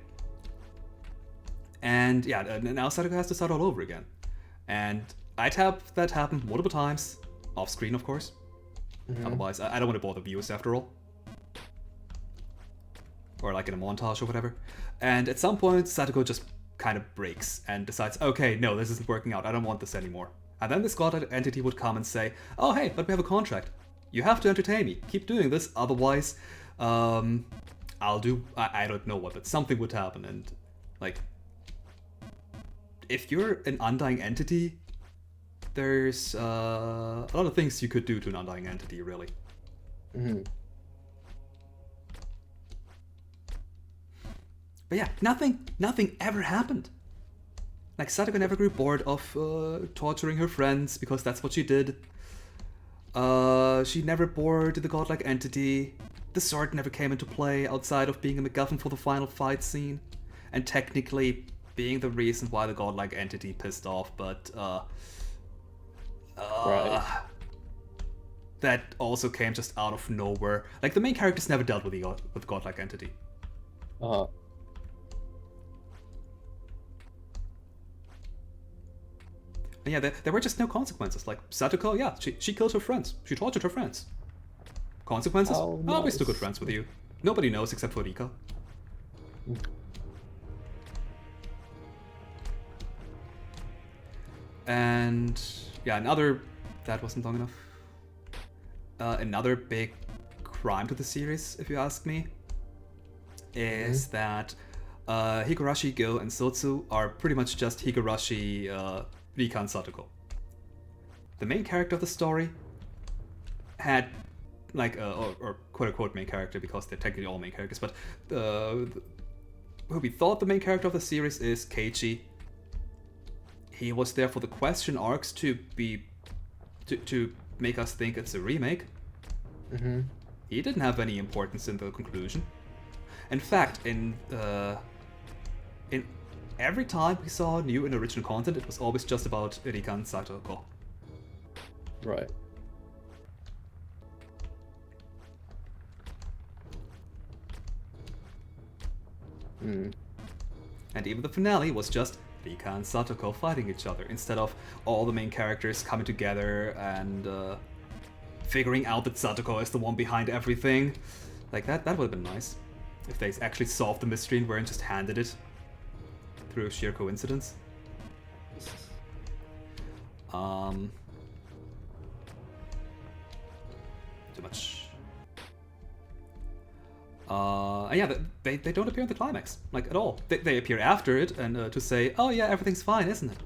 A: And yeah, now Sadako has to start all over again. And I'd have that happen multiple times, off screen, of course. Otherwise, I don't want to bother viewers after all. Or like in a montage or whatever. And at some point, Sadako just kind of breaks and decides, okay, no, this isn't working out. I don't want this anymore. And then this god entity would come and say, oh, hey, but we have a contract. You have to entertain me. Keep doing this, otherwise, I'll do... I don't know what, but something would happen. And, like, if you're an undying entity, there's a lot of things you could do to an undying entity, really. But yeah, nothing ever happened. Like, Sadako never grew bored of torturing her friends, because that's what she did. She never bored the godlike entity. The sword never came into play outside of being a MacGuffin for the final fight scene. And technically being the reason why the godlike entity pissed off, but
B: Right.
A: that also came just out of nowhere. Like, the main characters never dealt with the godlike entity.
B: Uh-huh.
A: And yeah, there were just no consequences. Like, Sadako, yeah, she killed her friends. She tortured her friends. Consequences?
B: Oh,
A: Oh, we're still good
B: nice.
A: friends with you. Nobody knows except for Rika. And yeah, that wasn't long enough. Another big crime to the series, if you ask me, is that Higurashi, Go, and Sotsu are pretty much just Higurashi, Rika, and Sadako. The main character of the story had, like, or quote-unquote main character, because they're technically all main characters, but who we thought the main character of the series is Keiichi. He was there for the question arcs to make us think it's a remake. He didn't have any importance in the conclusion. In fact, in every time we saw new and original content, it was always just about Rika and Sadako.
B: Right.
A: And even the finale was just Rika and Sadako fighting each other, instead of all the main characters coming together and figuring out that Sadako is the one behind everything. Like, that would have been nice. If they actually solved the mystery and weren't just handed it through sheer coincidence. Too much. Yeah, they don't appear in the climax, like, at all. They appear after it and to say, oh yeah, everything's fine, isn't it?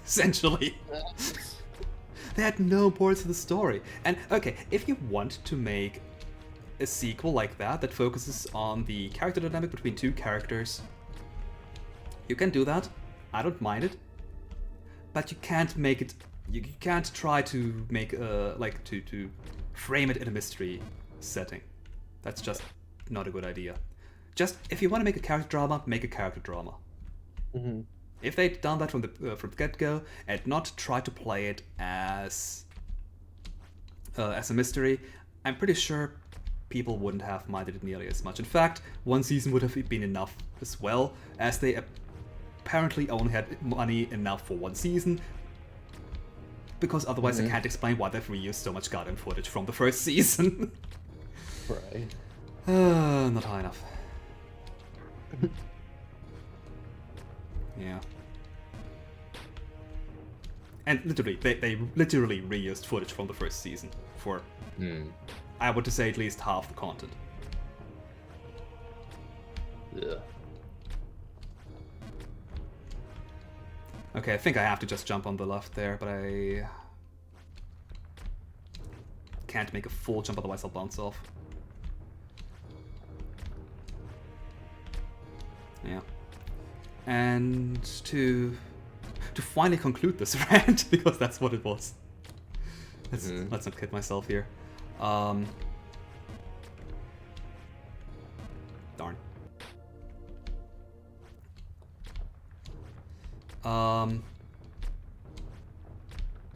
A: Essentially. They had no importance to the story. And okay, if you want to make a sequel like that focuses on the character dynamic between two characters, you can do that. I don't mind it. But you can't make it. You can't try to make to frame it in a mystery setting. That's just not a good idea. Just, if you want to make a character drama, make a character drama. If they'd done that from the get-go and not tried to play it as a mystery, I'm pretty sure people wouldn't have minded it nearly as much. In fact, one season would have been enough as well, as they apparently only had money enough for one season, because otherwise I can't explain why they've reused so much goddamn footage from the first season.
B: Right.
A: Not high enough. Yeah. And literally, they literally reused footage from the first season for, I would say, at least half the content.
B: Yeah.
A: Okay, I think I have to just jump on the left there, but I can't make a full jump, otherwise I'll bounce off. Yeah. And to finally conclude this rant, because that's what it was. Let's not kid myself here. Darn.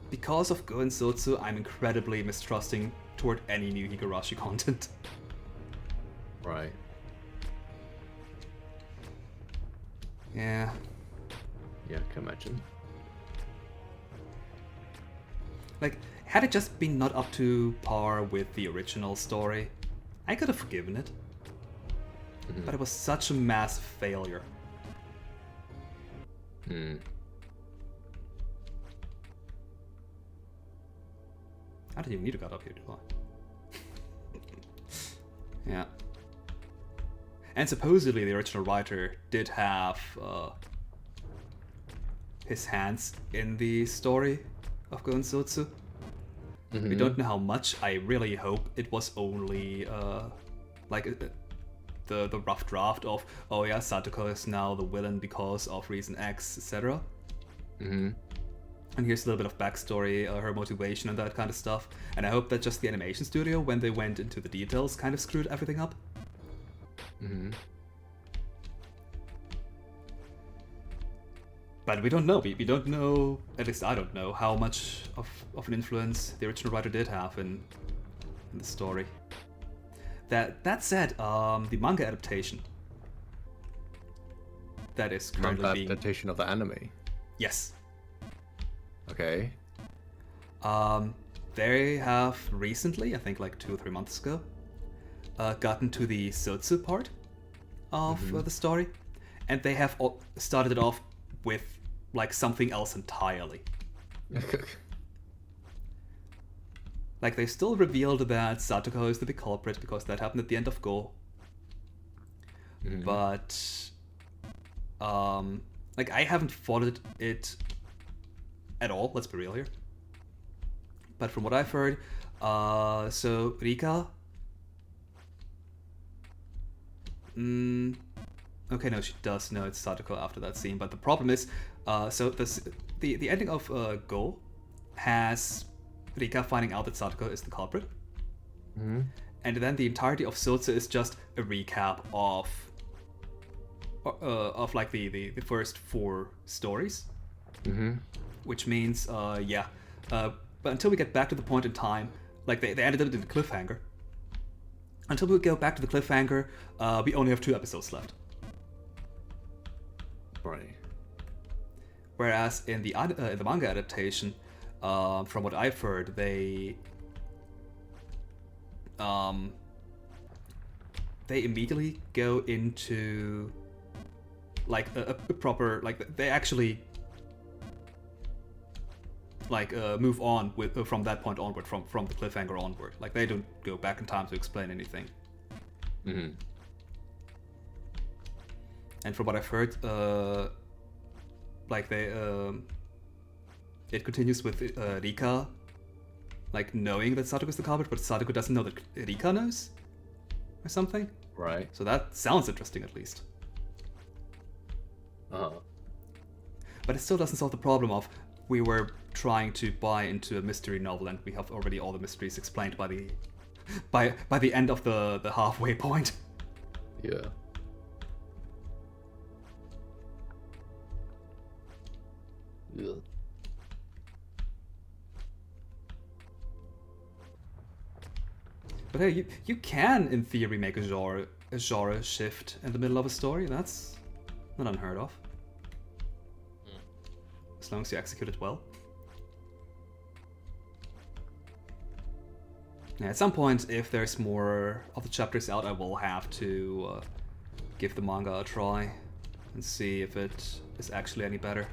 A: Because of Go and Sotsu, I'm incredibly mistrusting toward any new Higurashi content.
C: Right.
A: Yeah.
C: Yeah, I can imagine.
A: Like, had it just been not up to par with the original story, I could have forgiven it. But it was such a massive failure.
C: Hmm.
A: I didn't even need to get up here, do I? Yeah. And supposedly the original writer did have his hands in the story of Goensotsu. We don't know how much. I really hope it was only like the rough draft of, oh yeah, Satoko is now the villain because of reason X, etc.
C: Mm-hmm.
A: And here's a little bit of backstory, her motivation and that kind of stuff. And I hope that just the animation studio, when they went into the details, kind of screwed everything up.
C: Mm-hmm.
A: But we don't know. We don't know, at least I don't know, how much of an influence the original writer did have in the story. That said, the manga adaptation that is currently
C: Manga
A: being...
C: adaptation of the anime.
A: Yes.
C: Okay.
A: They have recently, I think like 2 or 3 months ago, gotten to the Sotsu part of the story, and they have started it off with like something else entirely. Like, they still revealed that Satoko is the big culprit because that happened at the end of Go. But like, I haven't followed it at all, let's be real here. But from what I've heard, so Rika... okay, no, she does know it's Satoko after that scene, but the problem is, so the ending of Go has Rika finding out that Satoko is the culprit. And then the entirety of Sotsu is just a recap of like the first 4 stories. Which means, but until we get back to the point in time, like they ended it in the cliffhanger. Until we go back to the cliffhanger, we only have 2 episodes left.
C: Right.
A: Whereas in the manga adaptation, from what I've heard, they immediately go into like a proper, like they actually like move on with from that point onward, from the cliffhanger onward. Like, they don't go back in time to explain anything. And from what I've heard, like they it continues with Rika like knowing that Satoko is the culprit, but Satoko doesn't know that Rika knows or something.
C: Right.
A: So that sounds interesting, at least. But it still doesn't solve the problem of we were trying to buy into a mystery novel and we have already all the mysteries explained by the by the end of the halfway point.
C: Yeah.
B: Yeah.
A: But hey, you can in theory make a genre shift in the middle of a story. That's not unheard of. As long as you execute it well. Yeah, at some point, if there's more of the chapters out, I will have to give the manga a try and see if it is actually any better.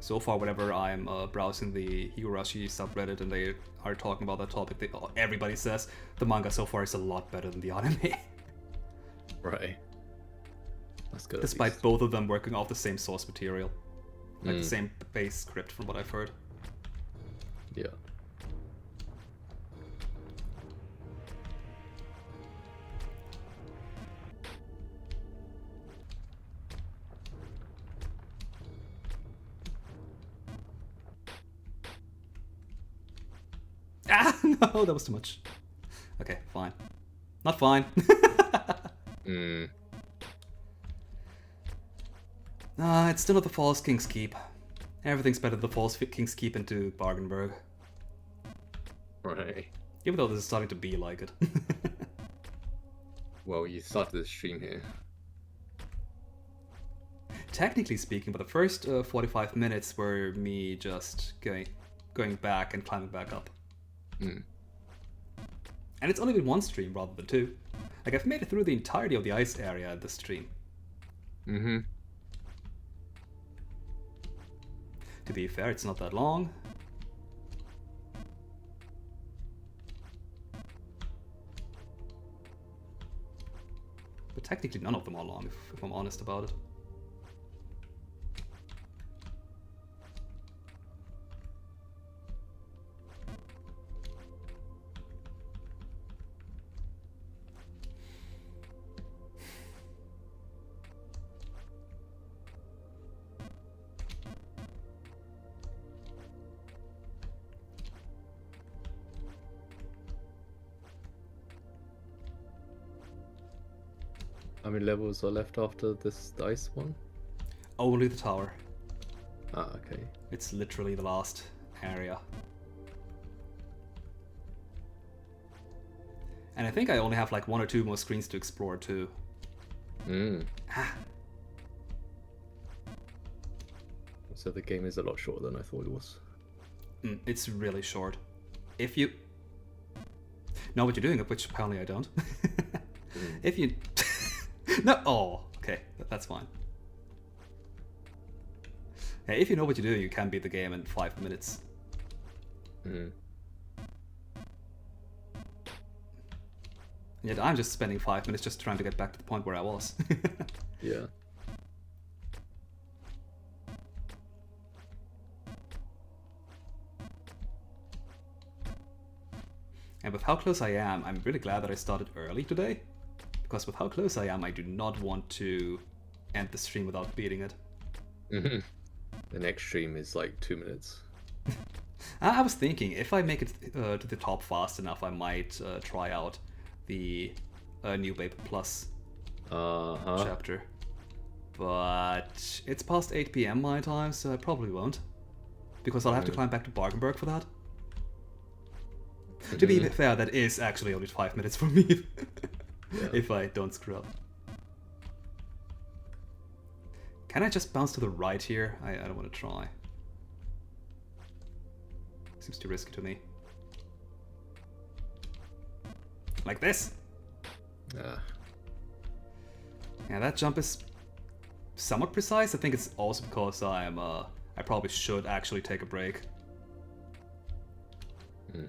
A: So far, whenever I'm browsing the Higurashi subreddit and they are talking about that topic, everybody says the manga so far is a lot better than the anime.
C: Right. That's good.
A: Despite both of them working off the same source material. Like the same base script, from what I've heard.
C: Yeah.
A: Ah, no, that was too much. Okay, fine. Not fine. It's still not the False King's Keep. Everything's better than the False King's Keep into Bargenberg.
C: Right.
A: Even though this is starting to be like it.
C: Well, you started the stream here.
A: technically speaking, but the first 45 minutes were me just going back and climbing back up.
B: Hmm.
A: And it's only been one stream rather than two. Like, I've made it through the entirety of the ice area in this stream.
B: Mm-hmm.
A: To be fair, it's not that long. But technically none of them are long, if I'm honest about it.
C: How many levels are left after this dice one?
A: Only the tower.
C: Ah, okay.
A: It's literally the last area. And I think I only have like 1 or 2 more screens to explore too.
C: Mm.
A: Ah,
C: So the game is a lot shorter than I thought it was.
A: it's really short. If you know what you're doing, which apparently I don't. If you... No, oh, okay, that's fine. Yeah, if you know what you're doing, you can beat the game in 5 minutes.
C: Mm.
A: And yet I'm just spending 5 minutes just trying to get back to the point where I was.
C: Yeah.
A: And with how close I am, I'm really glad that I started early today. Because with how close I am, I do not want to end the stream without beating it.
C: Mhm. The next stream is like 2 minutes.
A: I was thinking, if I make it to the top fast enough, I might try out the New Paper Plus
C: Uh-huh.
A: chapter. But it's past 8 PM my time, so I probably won't. Because I'll have to climb back to Bargenberg for that. To be fair, that is actually only 5 minutes for me.
C: Yeah.
A: If I don't screw up. Can I just bounce to the right here? I don't want to try. Seems too risky to me. Like this?
C: Ah.
A: Yeah, that jump is somewhat precise. I think it's also because I probably should actually take a break.
C: Mm.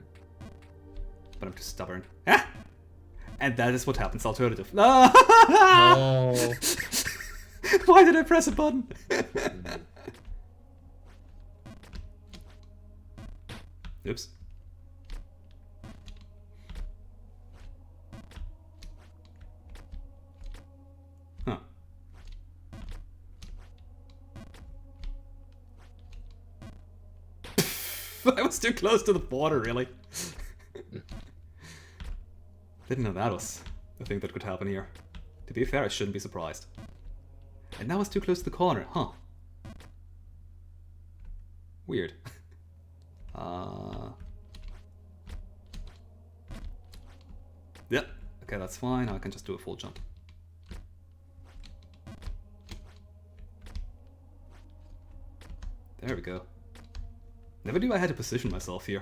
A: But I'm too stubborn. Ah! And that is what happens alternative. No!
C: No.
A: Why did I press a button? Oops. Huh. I was too close to the border, really. Didn't know that was a thing that could happen here. To be fair, I shouldn't be surprised. And now it's too close to the corner, huh? Weird. Yep. Okay, that's fine. Now I can just do a full jump. There we go. Never knew I had to position myself here.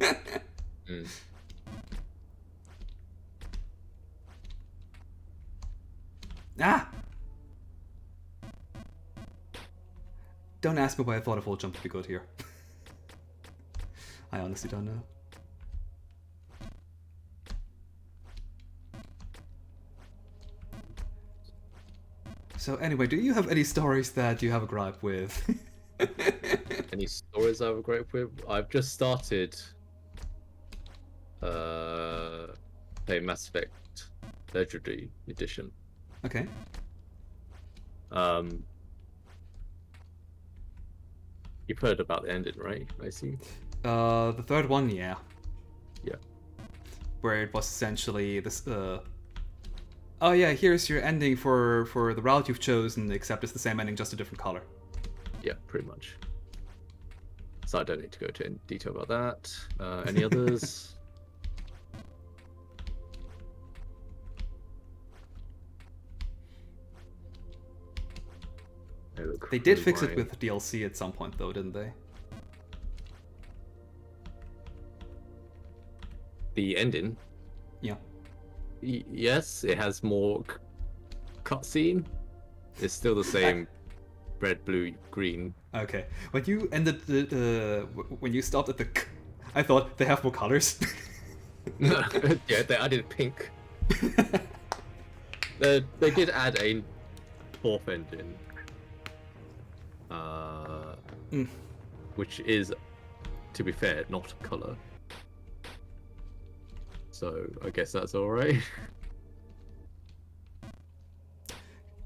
C: Mm.
A: Ah! Don't ask me why I thought a full jump would be good here. I honestly don't know. So anyway, do you have any stories that you have a gripe with?
C: Any stories I have a gripe with? I've just started playing Mass Effect Legendary Edition.
A: Okay.
C: You've heard about the ending, right? I see.
A: The third one, yeah.
C: Yeah.
A: Where it was essentially this, oh yeah, here's your ending for the route you've chosen, except it's the same ending, just a different color.
C: Yeah, pretty much. So I don't need to go into any detail about that. Any others?
A: They did fix it with DLC at some point, though, didn't they?
C: The ending.
A: Yeah.
C: Yes, it has more cutscene. It's still the same red, blue, green.
A: Okay. When you ended when you stopped at the I thought they have more colors.
C: Yeah, they added pink. They did add a fourth ending. Which is, to be fair, not color. So I guess that's alright.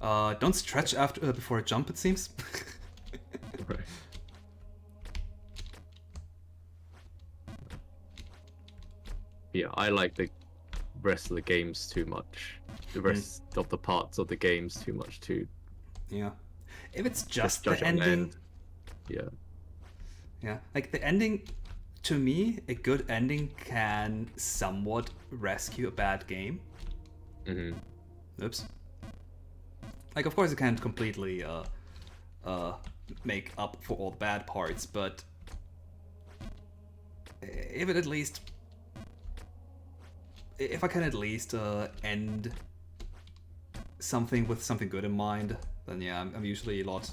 A: Don't stretch after before a jump, it seems.
C: Right. Yeah, I like the rest of the games too much. The rest of the parts of the games too much too.
A: Yeah. If it's just
C: judge
A: the
C: on the
A: ending.
C: end. Yeah.
A: Yeah. Like the ending, to me, a good ending can somewhat rescue a bad game. Oops. Like, of course, it can't completely make up for all the bad parts, but if it at least, if I can at least end something with something good in mind, then yeah, I'm usually a lot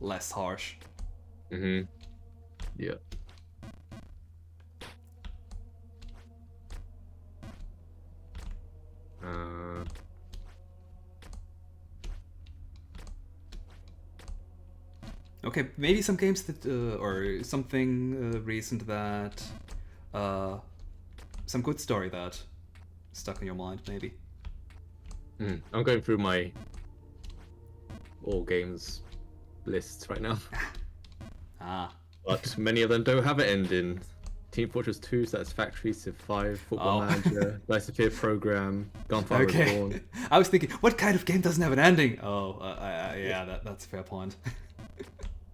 A: less harsh.
C: Yeah.
A: Okay, maybe some games that, or something recent that, some good story that stuck in your mind, maybe.
C: I'm going through my all games lists right now,
A: Ah.
C: but many of them don't have an ending. Team Fortress 2, Satisfactory, Civ 5, Football Manager, Life of Fear Program, Gunfire
A: Okay.
C: Reborn.
A: I was thinking, what kind of game doesn't have an ending? Oh, yeah, that's a fair point.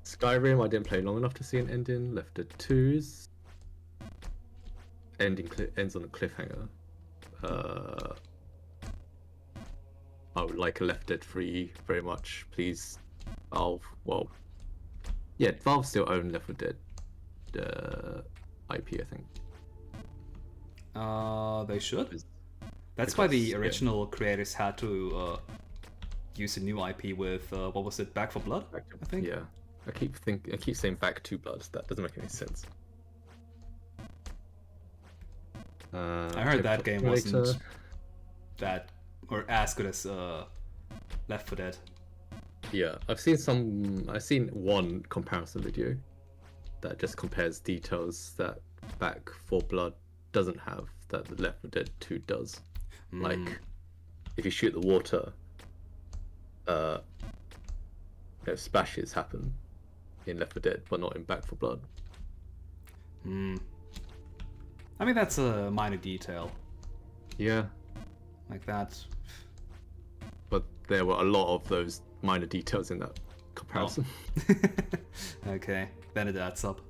C: Skyrim, I didn't play long enough to see an ending. Left Dead 2's ending ends on a cliffhanger. I would like a Left Dead 3 very much, please. Valve, well, yeah, Valve still own Left 4 Dead IP, I think.
A: They should. That's why
C: because,
A: the
C: yeah.
A: original creators had to use a new IP with what was it, Back 4 Blood? I think.
C: Yeah, I keep saying Back 2 Blood. That doesn't make any sense.
A: I heard that game wasn't that or as good as Left 4 Dead.
C: Yeah, I've seen one comparison video that just compares details that Back 4 Blood doesn't have that the Left 4 Dead 2 does. Like, if you shoot the water, splashes happen in Left 4 Dead, but not in Back 4 Blood.
A: I mean, that's a minor detail.
C: Yeah,
A: Like that.
C: but there were a lot of those minor details in that comparison.
A: Okay, then it adds up.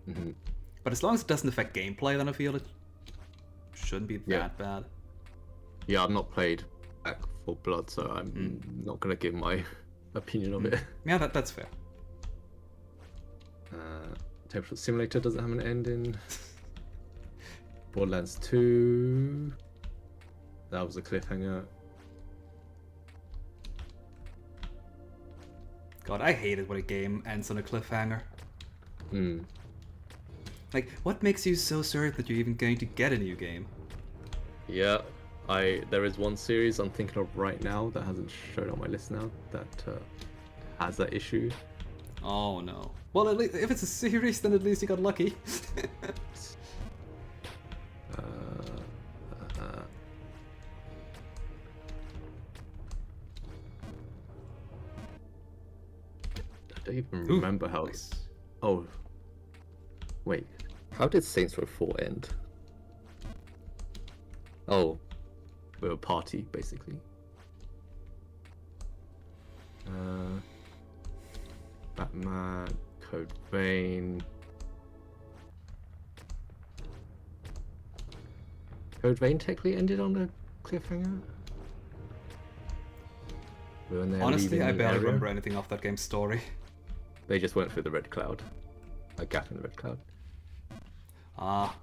C: Mhm.
A: But as long as it doesn't affect gameplay, then I feel it shouldn't be
C: Yeah.
A: that bad.
C: Yeah, I've not played Back 4 Blood, so I'm not gonna give my opinion of it.
A: Yeah, that's fair.
C: Temperature Simulator doesn't have an ending. Borderlands 2. That was a cliffhanger.
A: God, I hate it when a game ends on a cliffhanger. Like, what makes you so certain that you're even going to get a new game?
C: Yeah, there is one series I'm thinking of right now that hasn't shown on my list now that has that issue.
A: Oh no. Well, at least, if it's a series, then at least you got lucky.
C: I don't even remember how.
A: Nice.
C: Oh, wait. How did Saints Row 4 end? Oh, with a party, basically. Batman, Code Vein. Code Vein technically ended on a cliffhanger. When they're
A: Honestly,
C: leaving
A: I
C: the
A: barely
C: area,
A: remember anything of that game's story.
C: They just went through the red cloud. A gap in the red cloud.
A: Ah.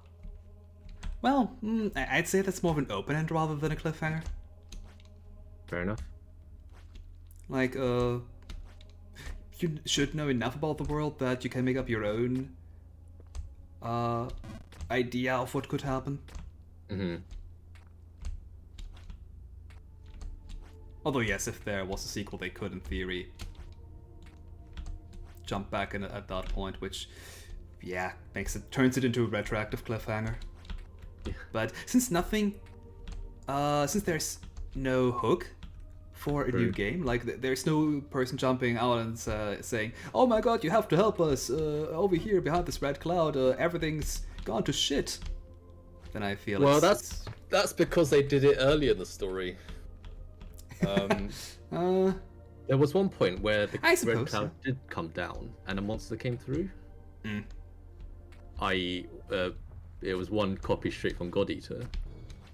A: Well, I'd say that's more of an open end rather than a cliffhanger.
C: Fair enough.
A: Like, you should know enough about the world that you can make up your own idea of what could happen.
C: Mm-hmm.
A: Although, yes, if there was a sequel, they could, in theory, jump back in at that point, which, yeah, turns it into a retroactive cliffhanger.
C: Yeah.
A: But since since there's no hook for a new
C: True.
A: game, like there's no person jumping out and saying, "Oh my God, you have to help us over here behind this red cloud. Everything's gone to shit." Then I feel
B: Well,
A: it's
B: that's because they did it earlier in the story.
C: There was one point where the
A: I
C: red
A: suppose,
C: cloud did come down and a monster came through.
A: Mm.
C: I.e., it was one copy straight from God Eater,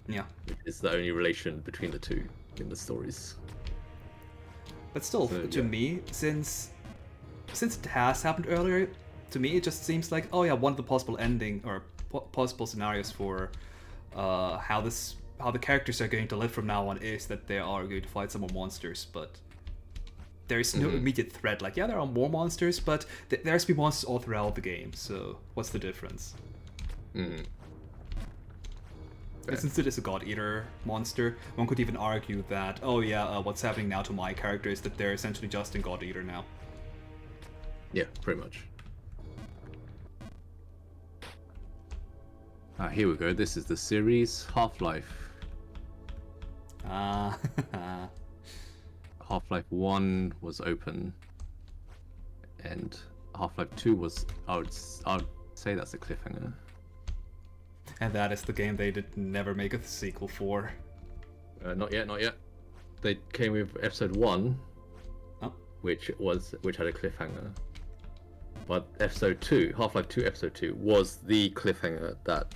A: yeah.
C: which is the only relation between the two in the stories.
A: But still,
C: So,
A: to
C: yeah.
A: me, since it has happened earlier, to me it just seems like, oh yeah, one of the possible ending or possible scenarios for how the characters are going to live from now on is that they are going to fight some more monsters, but there is no immediate threat. Like, yeah, there are more monsters, but there's been monsters all throughout the game. So what's the difference?
C: Mm.
A: And since it is a God Eater monster, one could even argue that, oh yeah, what's happening now to my character is that they're essentially just in God Eater now.
C: Yeah, pretty much. Here we go. This is the series Half-Life.
A: Ah,
C: Half-Life 1 was open, and Half-Life 2 was, I would say that's a cliffhanger.
A: and that is the game they did never make a sequel for.
C: Not yet. They came with episode 1,
A: Oh.
C: which had a cliffhanger. But episode 2, Half-Life 2 episode 2, was the cliffhanger that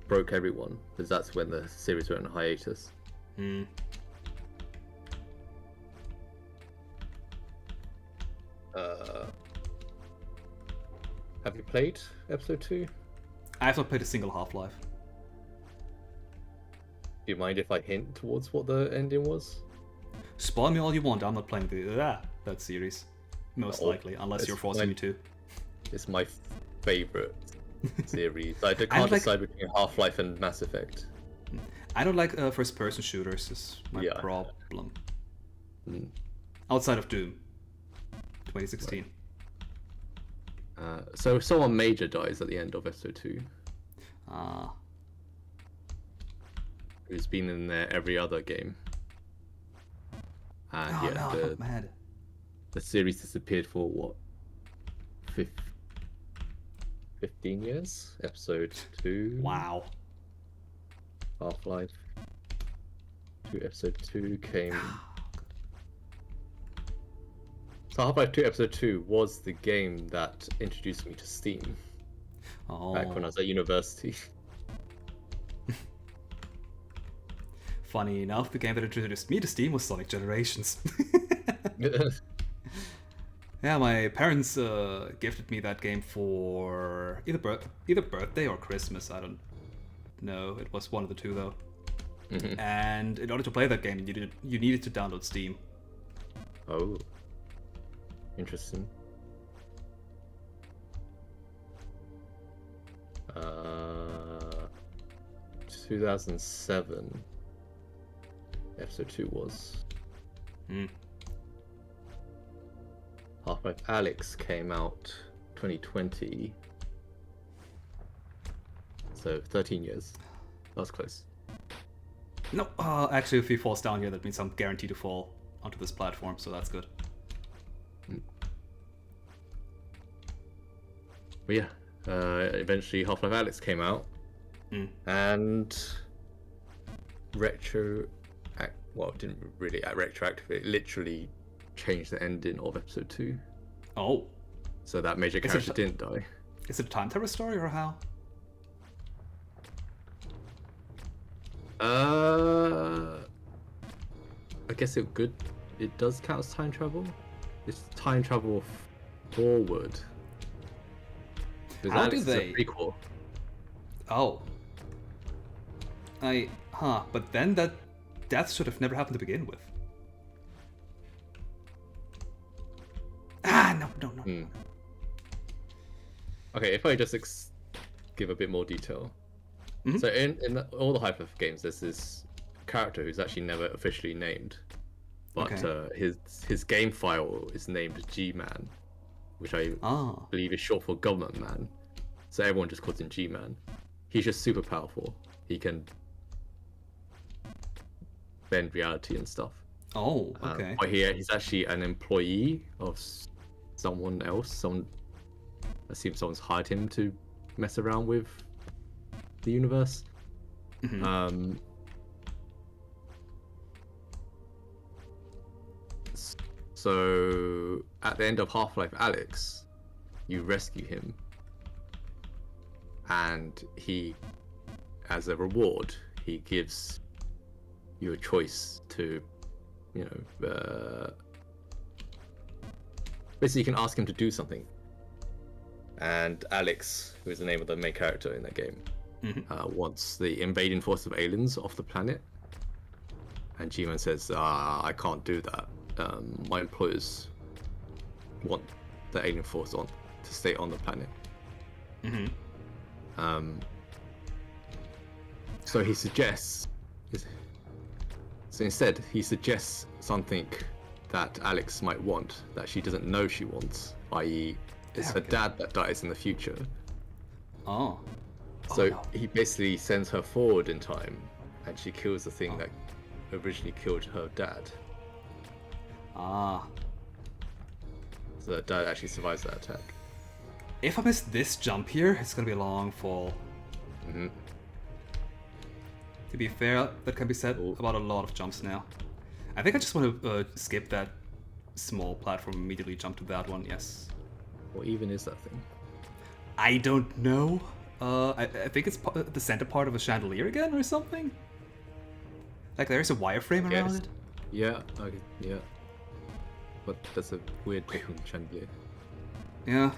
C: broke everyone, because that's when the series went on hiatus.
A: Hmm.
C: Have you played episode 2?
A: I have not played a single Half-Life.
C: Do you mind if I hint towards what the ending was?
A: Spoil me all you want, I'm not playing that series. Most
C: Oh,
A: likely, unless
C: it's
A: you're forcing
C: fine.
A: me to.
C: It's my favorite series. I can't
A: like-
C: decide between Half-Life and Mass Effect.
A: I don't like first-person shooters, is my
C: Yeah.
A: problem.
C: Mm.
A: Outside of Doom. 2016.
C: So someone major dies at the end of episode 2,
A: Ah.
C: who's been in there every other game. And
A: Oh
C: yeah,
A: no, I'm mad.
C: the series disappeared for what? 15 years? Episode 2.
A: Wow.
C: Half-Life 2 episode 2 came. So Half-Life 2 episode 2 was the game that introduced me to Steam
A: Oh.
C: back when I was at university.
A: Funny enough, the game that introduced me to Steam was Sonic Generations. Yeah, my parents gifted me that game for either birthday or Christmas. I don't know. It was one of the two though.
C: Mhm.
A: And in order to play that game, you needed to download Steam.
C: Oh, interesting. 2007 episode 2 was.
A: Hmm.
C: Half-Life Alyx came out 2020. So 13 years. That was close.
A: No, actually, if he falls down here, that means I'm guaranteed to fall onto this platform, so that's good.
C: But yeah, eventually Half-Life Alyx came out,
A: Mm.
C: and well, it didn't really retroactively. It literally changed the ending of episode 2,
A: Oh,
C: so that major
A: Is it
C: character
A: a-
C: didn't die.
A: is it a time travel story or how?
C: I guess it could. It does count as time travel. It's time travel forward. Because
A: How do
C: Alex is
A: they-
C: a prequel.
A: Oh. But then that death should have never happened to begin with. No.
C: Hmm. Okay, if I just give a bit more detail.
A: Mhm.
C: So in all the Hyperlife games, there's this character who's actually never officially named, but
A: Okay.
C: his game file is named G-Man, which I
A: Ah.
C: believe is short for Government Man. So everyone just calls him G-Man. He's just super powerful. He can bend reality and stuff.
A: Oh, okay.
C: But he's actually an employee of someone else. I assume someone's hired him to mess around with the universe.
A: Mhm.
C: So at the end of Half-Life Alyx, you rescue him, and he, as a reward, he gives you a choice to, basically you can ask him to do something. And Alex, who is the name of the main character in that game, wants the invading force of aliens off the planet. And G-Man says, I can't do that. My employers want the alien force to stay on the planet. So he suggests... So instead, he suggests something that Alex might want that she doesn't know she wants, i.e. it's her dad that dies in the future.
A: Oh.
C: So
A: no.
C: he basically sends her forward in time, and she kills the thing that originally killed her dad.
A: Ah.
C: So that dad actually survives that attack.
A: If I miss this jump here, it's gonna be a long fall.
C: Hmm.
A: To be fair, that can be said
C: Cool.
A: about a lot of jumps now. I think I just want to skip that small platform and immediately jump to that one, yes.
C: What even is that thing?
A: I don't know. I think it's the center part of a chandelier again or something? Like there's a wireframe around
C: Yes.
A: it?
C: Yeah, okay, yeah. But that's a weird looking chandelier.
A: Yeah.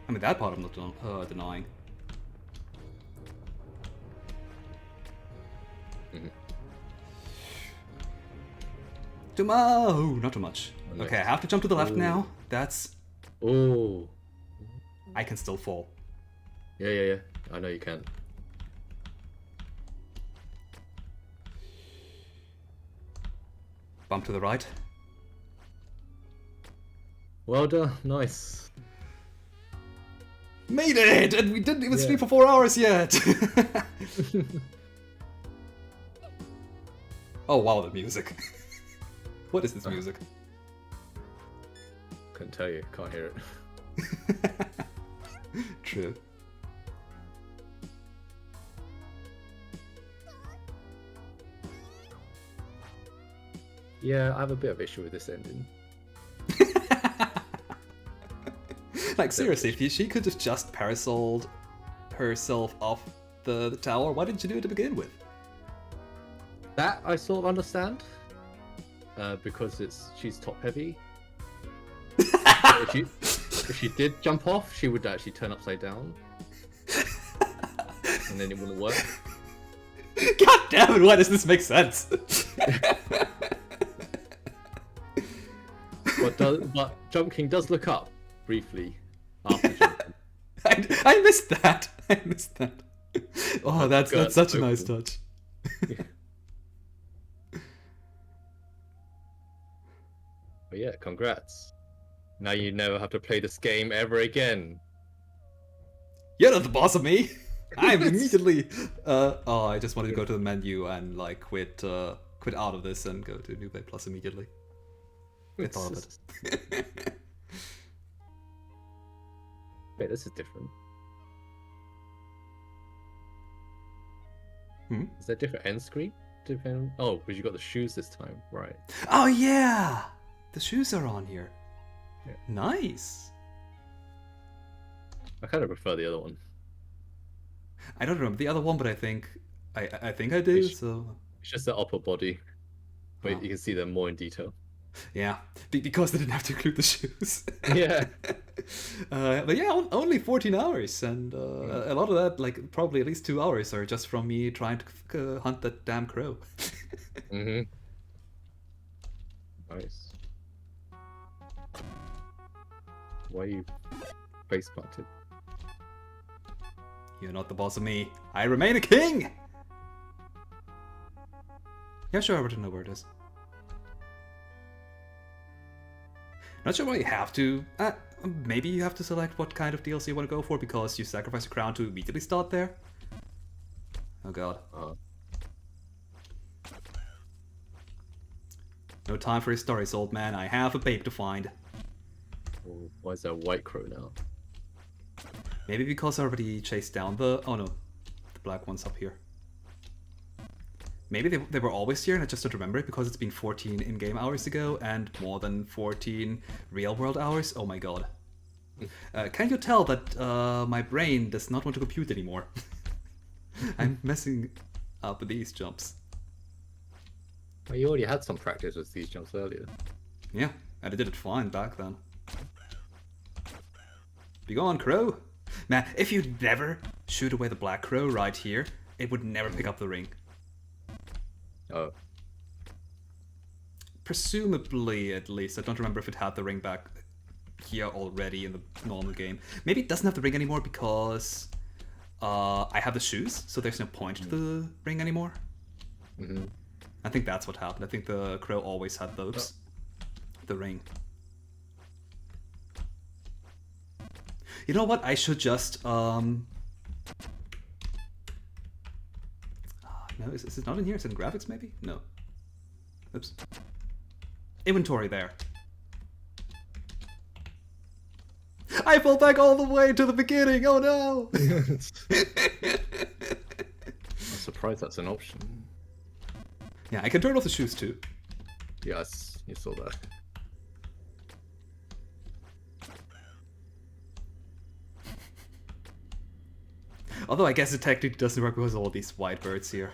A: I mean, that part I'm not denying. Not too much.
C: Nice.
A: Okay, I have to jump to the left
C: Ooh.
A: now. That's...
C: Oh,
A: I can still fall.
C: yeah. I know you can.
A: Bump to the right.
C: Well done, nice.
A: Made it! And we didn't even
C: Yeah.
A: sleep for 4 hours yet! Oh wow, the music. What is this music?
C: Couldn't tell you, can't hear it.
A: True.
C: Yeah, I have a bit of issue with this ending.
A: Like seriously, if she could have just parasoled herself off the tower, why didn't she do it to begin with?
C: That I sort of understand, because she's top heavy. if she did jump off, she would actually turn upside down, and then it wouldn't work.
A: God damn it, why does this make sense?
C: But Jump King does look up briefly after jumping.
A: I missed that. I missed that. Oh, that's such a
C: so
A: nice
C: cool.
A: touch.
C: But yeah, congrats. Now you never have to play this game ever again.
A: You're not the boss of me. I'm immediately. I just wanted to go to the menu and like quit out of this and go to New Play Plus immediately. I thought of it.
C: Wait, this is different. Is there a different end screen? Oh, because you got the shoes this time, right?
A: Oh yeah, the shoes are on here.
C: Yeah.
A: Nice.
C: I kind of prefer the other one.
A: I don't remember the other one, but I think I do.
C: It's-
A: So
C: It's just the upper body. but
A: Oh.
C: you can see them more in detail.
A: Yeah, because they didn't have to include the shoes.
C: Yeah.
A: But yeah, only 14 hours, and a lot of that, like probably at least 2 hours, are just from me trying to hunt that damn crow.
C: Mm-hmm. Nice. Why are you face planted?
A: You're not the boss of me. I remain a king! Yeah, sure, I don't know where it is. Not sure why you have to. Maybe you have to select what kind of DLC you want to go for because you sacrifice your crown to immediately start there. Oh god. No time for your stories, old man. I have a babe to find.
C: Oh, why is there a white crow now?
A: Maybe because I already chased down the... Oh no, the black one's up here. Maybe they were always here and I just don't remember it because it's been 14 in-game hours ago and more than 14 real-world hours. Oh my god. Can you tell that my brain does not want to compute anymore? I'm messing up with these jumps.
C: Well, you already had some practice with these jumps earlier.
A: Yeah, and I did it fine back then. Be gone, crow! Man, if you'd never shoot away the black crow right here, it would never pick up the ring.
C: Oh.
A: Presumably, at least. I don't remember if it had the ring back here already in the normal game. Maybe it doesn't have the ring anymore because I have the shoes, so there's no point to the ring anymore.
C: Mm-hmm.
A: I think that's what happened. I think the crow always had those. The ring. You know what? I should just no, is it not in here? Is it in graphics maybe? No. Oops. Inventory there. I fell back all the way to the beginning. Oh no.
C: I'm surprised that's an option.
A: Yeah, I can turn off the shoes too.
C: Yes, you saw that.
A: Although I guess it technically doesn't work because of all these white birds here.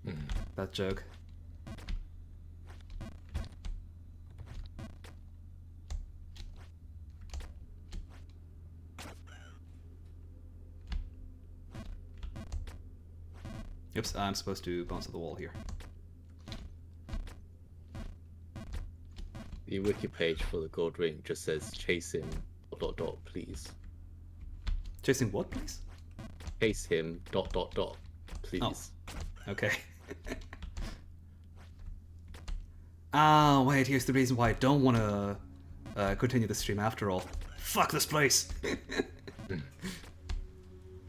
C: Mm.
A: That joke. Oops, I'm supposed to bounce off the wall here.
C: The wiki page for the gold ring just says chase him ... please.
A: Chasing what, please?
C: Chase him ... please.
A: Okay. Ah, wait, here's the reason why I don't want to continue the stream after all. Fuck this place!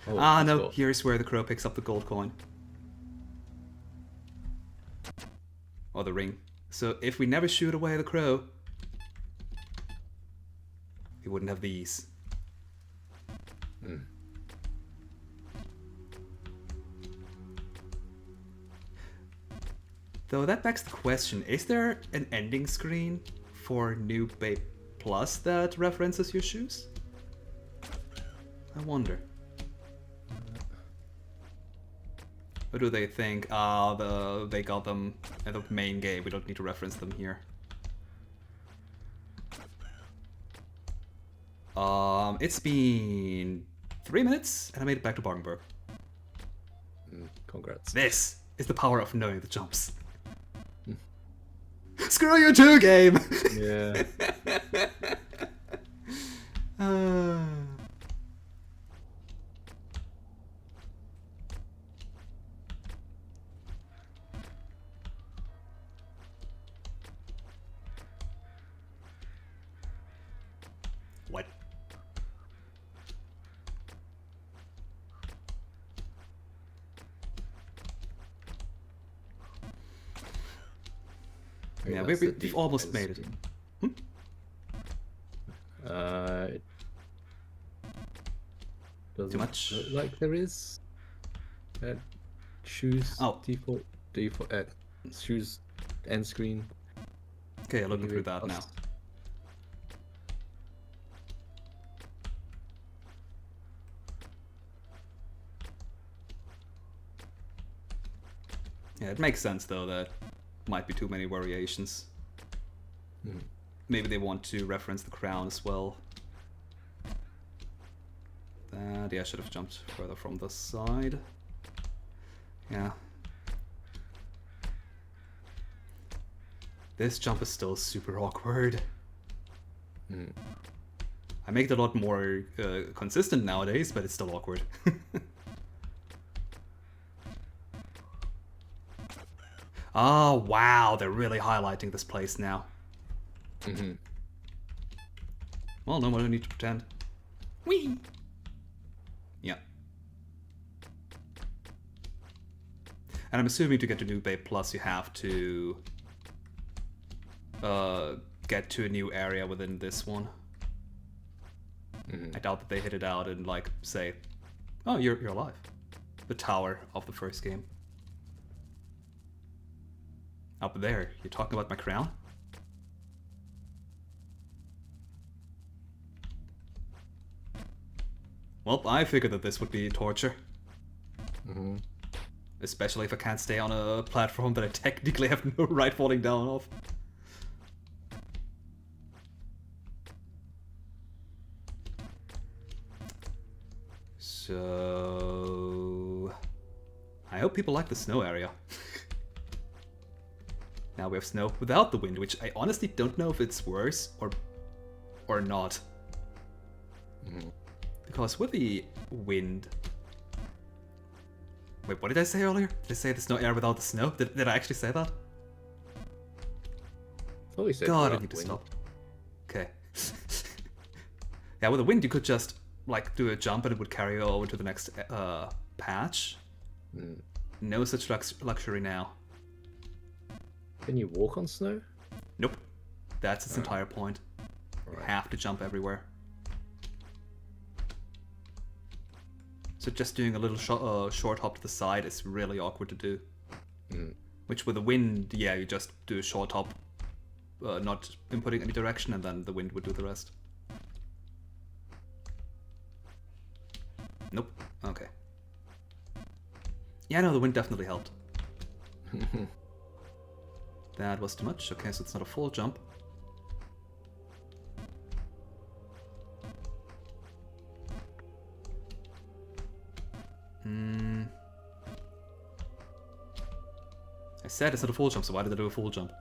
C: Oh,
A: Ah, no,
C: cool.
A: here's where the crow picks up the gold coin. Or the ring. So if we never shoot away the crow, we wouldn't have these.
C: Mm.
A: Though that begs the question, is there an ending screen for New Babe Plus that references your shoes? I wonder. Or do they think, they got them in the main game, we don't need to reference them here? It's been 3 minutes, and I made it back to Bargenberg.
C: Congrats.
A: This is the power of knowing the jumps. Screw you too, game!
C: Yeah.
A: What?
C: Maybe
A: Yeah,
C: that's the
A: we've almost made
C: default
A: it.
C: screen. Doesn't
A: Too much?
C: look like there is. Shoes.
A: Oh.
C: Default. Shoes. End screen.
A: Okay, looking
C: Maybe
A: through that now.
C: plus.
A: Yeah, it makes sense though that might be too many variations. Maybe they want to reference the crown as well. That, yeah, I should have jumped further from the side. Yeah. This jump is still super awkward. I make it a lot more consistent nowadays, but it's still awkward. Oh, wow, they're really highlighting this place now. Well, no, I don't need to pretend. Whee! Yeah. And I'm assuming to get to New Bay Plus, you have to get to a new area within this one. I doubt that they hit it out and, like, say, oh, you're alive. The tower of the first game. Up there, you're talking about my crown? Well, I figured that this would be torture. Especially if I can't stay on a platform that I technically have no right falling down off. So... I hope people like the snow area. Now we have snow without the wind, which I honestly don't know if it's worse or not. Because with the wind... Wait, what did I say earlier? Did I say there's no air without the snow? Did I actually say that?
C: thought we said
A: God, I
C: without
A: need to
C: wind.
A: stop. Okay. Yeah, with the wind you could just, like, do a jump and it would carry you over to the next patch. No such luxury now.
C: Can you walk on snow?
A: Nope. That's its entire point. You
C: Right.
A: have to jump everywhere. So just doing a little short hop to the side is really awkward to do. Which with the wind, yeah, you just do a short hop, not inputting any direction, and then the wind would do the rest. Nope. Okay. Yeah, no, the wind definitely helped. That was too much. Okay, so it's not a full jump. I said it's not a full jump, so why did I do a full jump?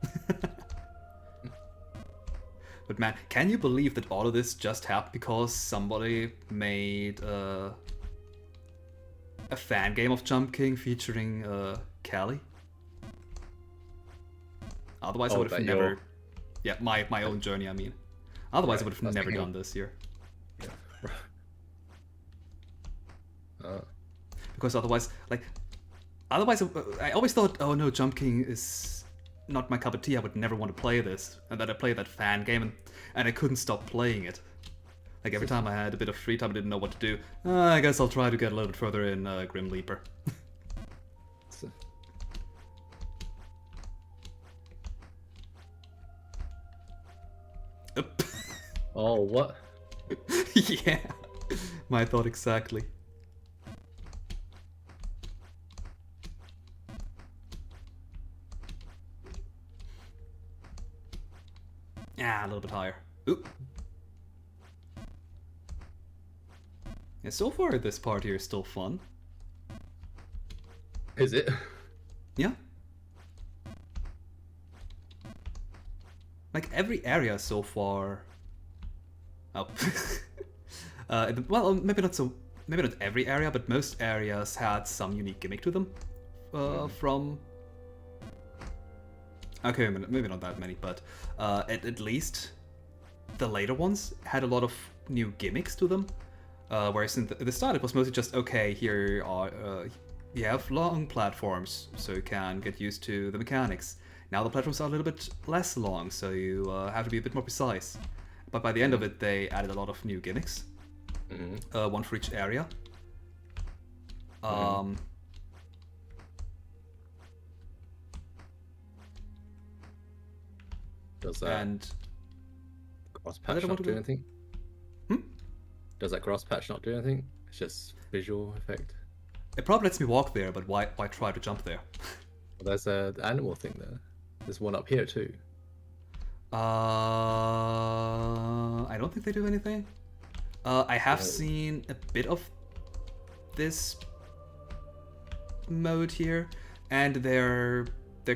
A: But man, can you believe that all of this just happened because somebody made a fan game of Jump King featuring Callie? Otherwise, I
C: Oh,
A: would have
C: that
A: never.
C: you're-
A: Yeah, my own journey. I mean, otherwise I
C: Right,
A: would have
C: that's
A: never
C: thinking-
A: done this here. Because otherwise, like, otherwise I always thought, oh no, Jump King is not my cup of tea. I would never want to play this, and then I played that fan game, and I couldn't stop playing it. Like every time I had a bit of free time, I didn't know what to do. I guess I'll try to get a little bit further in Grim Leaper.
C: Oh, what?
A: Yeah, my thought exactly. Yeah, a little bit higher. Oop. Yeah, so far this part here is still fun.
C: Is it?
A: Yeah. Like every area so far. Oh. Well, maybe not every area, but most areas had some unique gimmick to them. From. Okay, maybe not that many, but at least the later ones had a lot of new gimmicks to them. Whereas in the start it was mostly just, okay, here are you have long platforms, so you can get used to the mechanics. Now the platforms are a little bit less long, so you have to be a bit more precise. But by the end of it, they added a lot of new gimmicks, one for each area.
C: Does that
A: And
C: grass
A: I
C: patch
A: don't want
C: not
A: to
C: do
A: go-
C: anything?
A: Hmm?
C: Does that grass patch not do anything? It's just visual effect.
A: it probably lets me walk there, but why try to jump there?
C: Well, there's a the animal thing there. There's one up here too.
A: I don't think they do anything. I have
C: Oh.
A: seen a bit of this mode here, and they're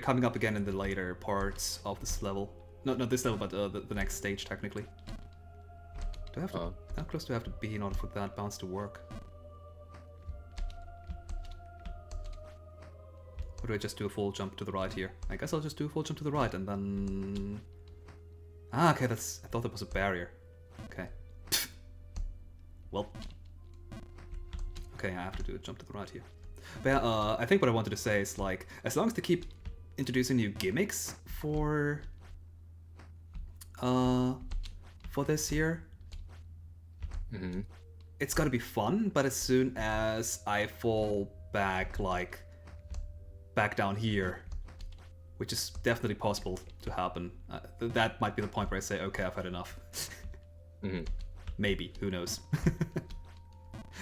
A: coming up again in the later parts of this level. No, not this level, but the next stage technically. Do I have to?
C: Oh.
A: How close do I have to be in order for that bounce to work? Or do I just do a full jump to the right here? I guess I'll just do a full jump to the right and then... Ah, okay, that's... I thought that was a barrier. Okay. Well. Okay, I have to do a jump to the right here. But yeah, I think what I wanted to say is, like, as long as they keep introducing new gimmicks for this here,
C: Mm-hmm.
A: it's gotta be fun, but as soon as I fall back, like, back down here, which is definitely possible to happen, that might be the point where I say, okay, I've had enough.
C: Mm-hmm.
A: Maybe, who knows.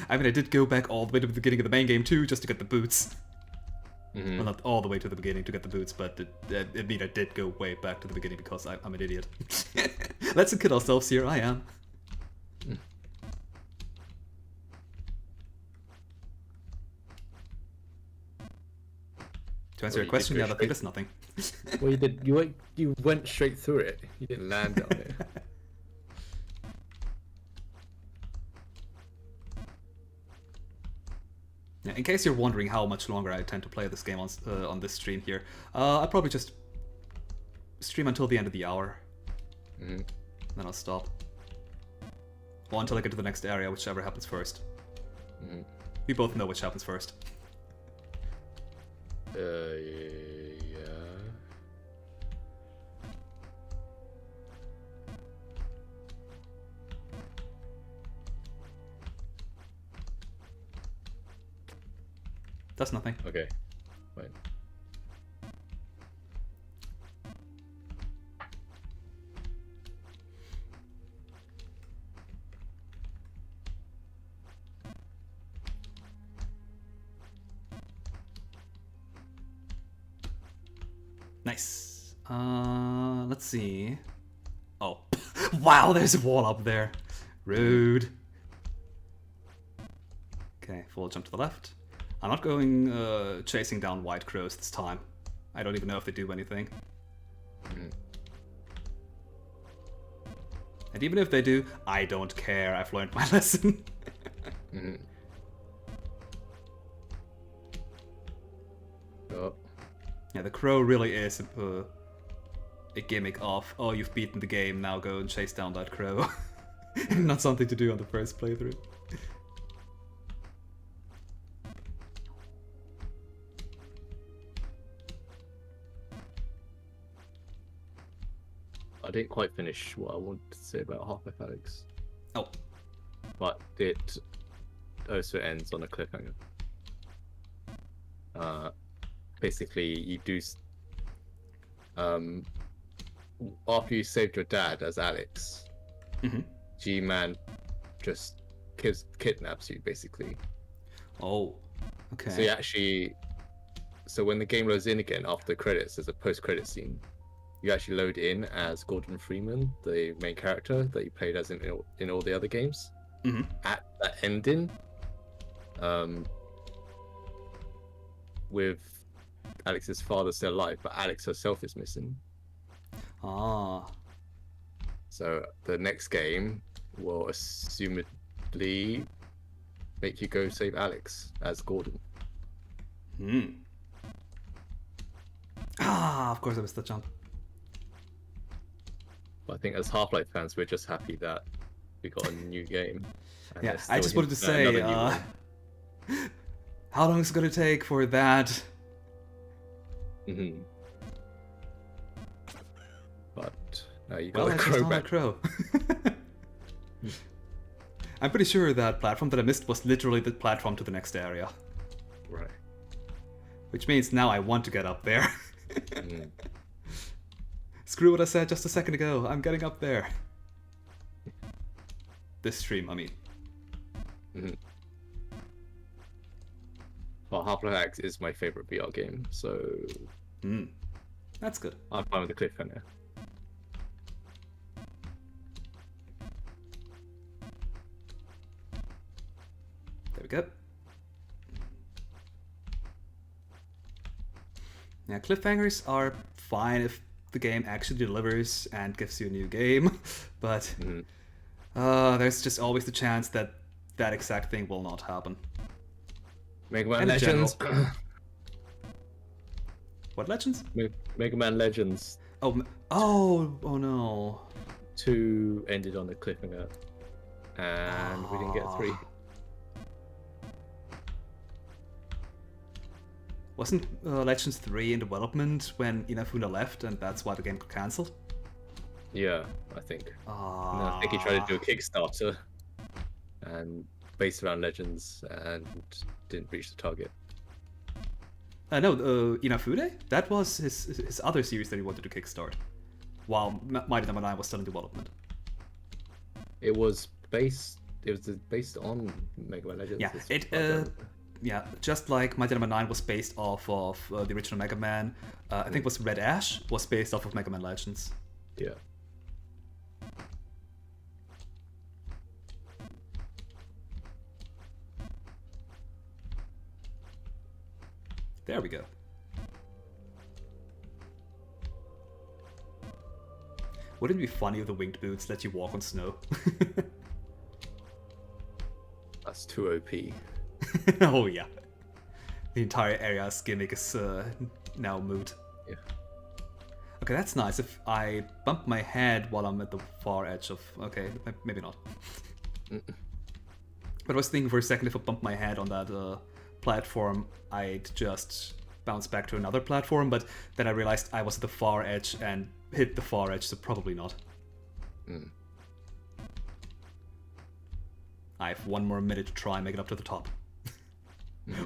A: I mean, I did go back all the way to the beginning of the main game too, just to get the boots.
C: Mm-hmm.
A: Well, not all the way to the beginning to get the boots, but I mean, I did go way back to the beginning because I'm an idiot. Let's kid ourselves here, I am. To answer
C: Well,
A: your
C: you
A: question,
C: did
A: yeah,
C: go
A: I think that's nothing.
C: Well, you did. You went straight through it. You didn't land on it.
A: Yeah, in case you're wondering how much longer I tend to play this game on this stream here, I'll probably just stream until the end of the hour.
C: Mm-hmm.
A: Then I'll stop. Or until I get to the next area, whichever happens first.
C: Mm-hmm.
A: We both know which happens first.
C: Yeah.
A: That's nothing.
C: Okay. Fine.
A: Nice. Let's see. Oh, wow! There's a wall up there. Rude. Okay, full jump to the left. I'm not going chasing down white crows this time. I don't even know if they do anything.
C: Mhm.
A: And even if they do, I don't care. I've learned my lesson.
C: Mm-hmm. Oh.
A: Yeah, the crow really is a gimmick of, oh, you've beaten the game, now go and chase down that crow. Not something to do on the first playthrough.
C: I didn't quite finish what I wanted to say about Half-Life Alyx,
A: Oh,
C: but it also ends on a cliffhanger. Basically, you do. After you saved your dad as Alex,
A: Mhm.
C: G-Man just kidnaps you, basically.
A: oh, okay.
C: So you actually, so when the game loads in again after the credits, there's a post-credit scene. You actually load in as Gordon Freeman, the main character that you played as in all the other games.
A: Mhm.
C: At that ending, with Alex's father still alive, but Alex herself is missing.
A: Ah,
C: So the next game will assumedly make you go save Alex as Gordon.
A: Ah, of course I missed the jump.
C: But I think as Half-Life fans, we're just happy that we got a new game. And
A: Yeah,
C: there's
A: I
C: still
A: just wanted to say,
C: another new one.
A: how long is it gonna take for that?
C: Mhm. But now you
A: Well,
C: got
A: I
C: a
A: just
C: crow
A: found that
C: back.
A: crow. I'm pretty sure that platform that I missed was literally the platform to the next area.
C: Right.
A: Which means now I want to get up there.
C: Mhm.
A: Screw what I said just a second ago, I'm getting up there. This stream, I mean.
C: Mhm. Well, Half-Life Alyx is my favorite VR game, so
A: Mm. That's good.
C: I'm fine with the cliffhanger.
A: There we go. Yeah, cliffhangers are fine if the game actually delivers and gives you a new game, but there's just always the chance that that exact thing will not happen.
C: Mega Man
A: And in
C: Legends.
A: What Legends?
C: Mega Man Legends
A: Oh no.
C: 2 ended on a cliffhanger, and we didn't get 3.
A: Wasn't Legends 3 in development when Inafune left, and that's why the game got cancelled?
C: Yeah, I think. No,
A: Ah.
C: I think he tried to do a Kickstarter, and based around Legends, and didn't reach the target.
A: No, Inafune? That was his other series that he wanted to kickstart, while Mighty Number 9 was still in development.
C: It was based on Mega Man Legends.
A: Yeah,
C: as
A: it
C: far as I remember.
A: yeah, just like Mighty Number 9 was based off of the original Mega Man, I think it was Red Ash was based off of Mega Man Legends.
C: Yeah.
A: There we go. Wouldn't it be funny if the winged boots let you walk on snow?
C: That's too OP.
A: Oh yeah. The entire area's gimmick is now moot.
C: Yeah.
A: Okay, that's nice. If I bump my head while I'm at the far edge of... Okay, maybe not. But I was thinking for a second, if I bump my head on that platform, I'd just bounce back to another platform, but then I realized I was at the far edge and hit the far edge, so probably not. I have one more minute to try and make it up to the top.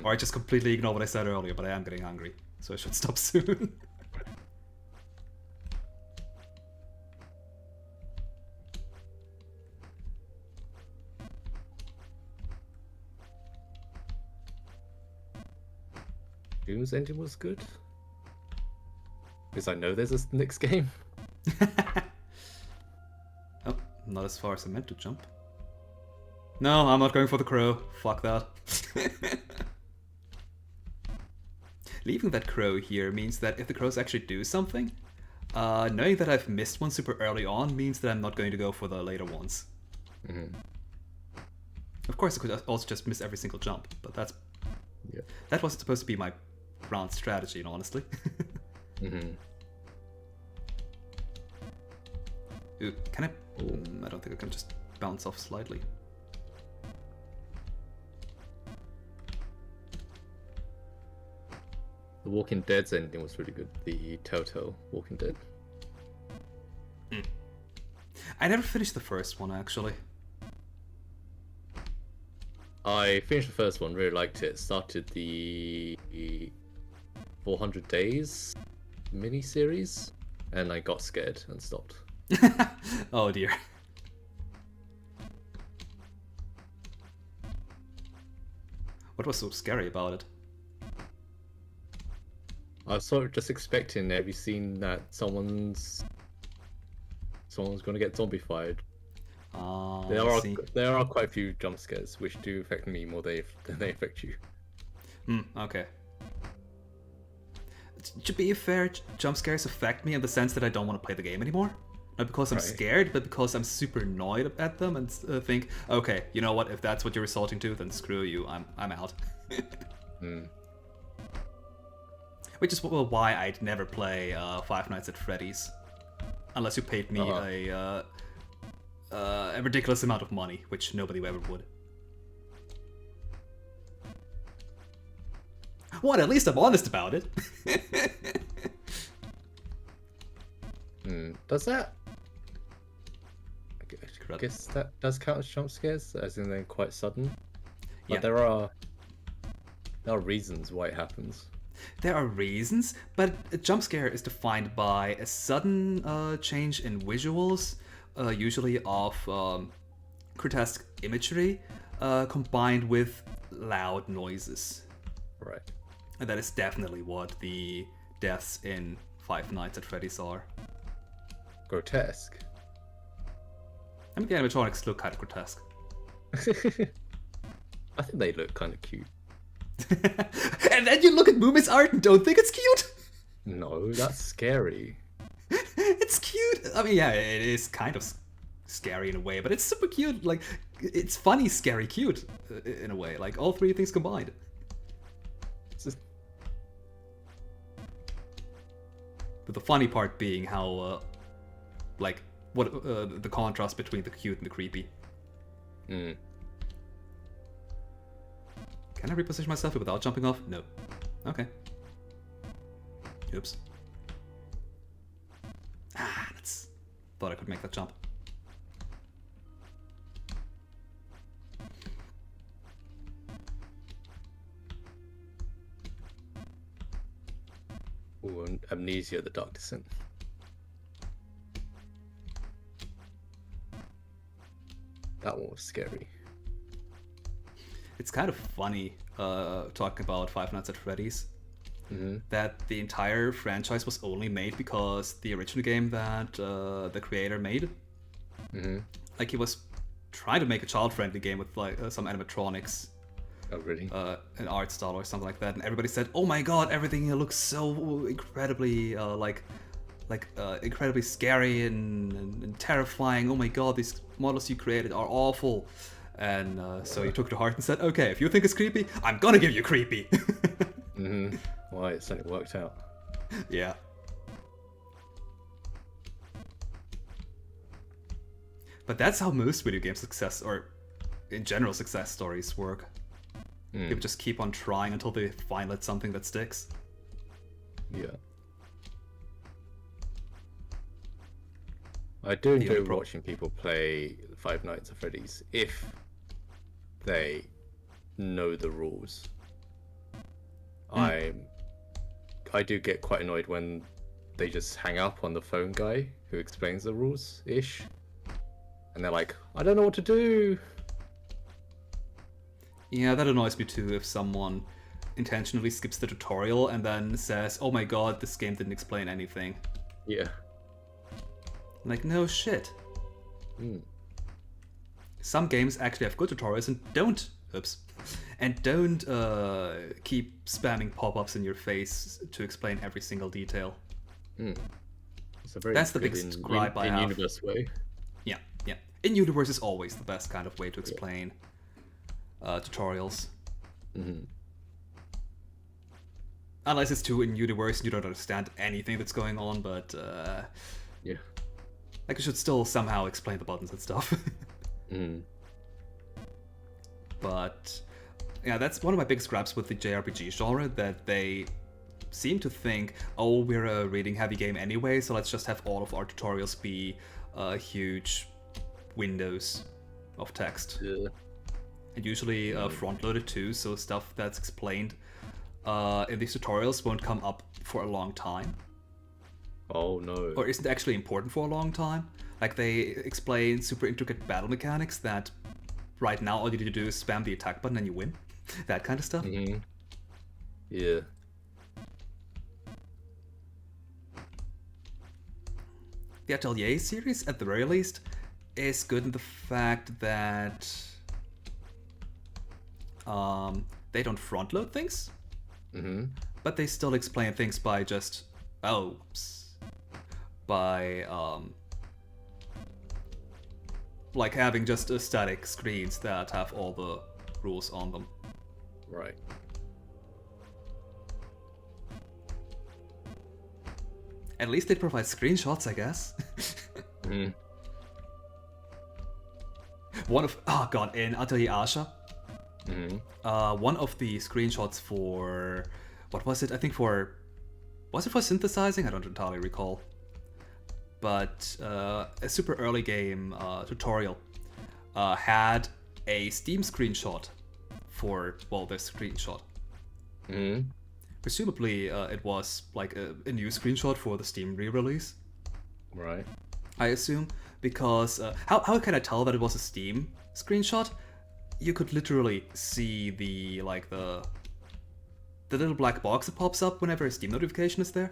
A: Or I just completely ignore what I said earlier, but I am getting hungry, so I should stop soon.
C: Doom's ending was good. Because I know there's a next game.
A: Oh, not as far as I meant to jump. No, I'm not going for the crow. Fuck that. Leaving that crow here means that if the crows actually do something, knowing that I've missed one super early on means that I'm not going to go for the later ones. Of course, I could also just miss every single jump, but that wasn't supposed to be my round strategy, honestly. Ooh, can I? I don't think I can just bounce off slightly.
C: The Walking Dead's ending was really good. The Telltale Walking Dead.
A: I never finished the first one, actually.
C: I finished the first one, really liked it. Started the 400 Days mini-series, and I got scared and stopped.
A: Oh dear. What was so scary about it?
C: I was sort of just expecting, have you seen that someone's going to get zombified? There are quite a few jump scares which do affect me more than they affect you.
A: Okay. To be fair, jump scares affect me in the sense that I don't want to play the game anymore. Not because I'm scared, but because I'm super annoyed at them and think, okay, you know what? If that's what you're resorting to, then screw you. I'm out. Which is why I'd never play Five Nights at Freddy's, unless you paid me a ridiculous amount of money, which nobody ever would. What? At least I'm honest about it.
C: Does that? I guess that does count as jump scares, as in they're quite sudden. But
A: Yeah.
C: there are reasons why it happens.
A: There are reasons, but a jump scare is defined by a sudden change in visuals, usually of grotesque imagery, combined with loud noises.
C: Right.
A: And that is definitely what the deaths in Five Nights at Freddy's are.
C: Grotesque.
A: I mean, the animatronics look kind of grotesque.
C: I think they look kind of cute.
A: And then you look at Moomin's art and don't think it's cute?
C: No, that's scary.
A: It's cute. I mean, yeah, it is kind of scary in a way, but it's super cute. Like, it's funny, scary, cute in a way. Like, all three things combined.
C: It's just...
A: But the funny part being how, like, what the contrast between the cute and the creepy.
C: Mm.
A: Can I reposition myself without jumping off? No. Okay. Oops. Ah, that's... Thought I could make that jump.
C: Ooh, Amnesia: The Dark Descent. That one was scary.
A: It's kind of funny talking about Five Nights at Freddy's.
C: Mm-hmm.
A: That the entire franchise was only made because the original game that the creator made,
C: Mm-hmm.
A: like he was trying to make a child-friendly game with like some animatronics,
C: Oh, really?
A: an art style or something like that, and everybody said, "Oh my god, everything here looks so incredibly incredibly scary and terrifying. Oh my god, these models you created are awful." And so he took it to heart and said, "Okay, if you think it's creepy, I'm gonna give you creepy."
C: Mm-hmm. Why, it certainly worked out.
A: Yeah. But that's how most video game success, or in general success stories work.
C: Mm.
A: People just keep on trying until they find something that sticks.
C: Yeah. I do enjoy
A: only
C: watching people play Five Nights at Freddy's if they know the rules. I do get quite annoyed when they just hang up on the phone guy who explains the rules ish, and they're like, "I don't know what to do."
A: Yeah, that annoys me too if someone intentionally skips the tutorial and then says, "Oh my god, this game didn't explain anything."
C: Yeah.
A: Like, no shit.
C: Mm.
A: Some games actually have good tutorials and don't keep spamming pop-ups in your face to explain every single detail.
C: Mm. It's a very
A: That's the
C: good
A: biggest gripe I have.
C: in-universe way.
A: Yeah. In-universe is always the best kind of way to explain tutorials.
C: Mm-hmm.
A: Unless it's too in-universe and you don't understand anything that's going on, but
C: Yeah.
A: like, you should still somehow explain the buttons and stuff.
C: Mm.
A: But yeah, that's one of my biggest gripes with the JRPG genre, that they seem to think, oh, we're a reading heavy game anyway, so let's just have all of our tutorials be huge windows of text.
C: Yeah.
A: And usually front-loaded too, so stuff that's explained in these tutorials won't come up for a long time,
C: Oh no.
A: or isn't actually important for a long time. Like, they explain super intricate battle mechanics that right now all you need to do is spam the attack button and you win. That kind of stuff.
C: Mm-hmm. Yeah.
A: The Atelier series, at the very least, is good in the fact that they don't front-load things,
C: Mm-hmm.
A: but they still explain things by just like having just static screens that have all the rules on them.
C: Right.
A: At least they provide screenshots, I guess.
C: Mm-hmm.
A: In Atelier Asha,
C: Mm-hmm.
A: one of the screenshots for, what was it? I think was it for synthesizing? I don't entirely recall. But a super early game tutorial had a Steam screenshot for, well, this screenshot.
C: Mm-hmm.
A: Presumably, it was like a new screenshot for the Steam re-release,
C: Right.
A: I assume, because how can I tell that it was a Steam screenshot? You could literally see the little black box that pops up whenever a Steam notification is there.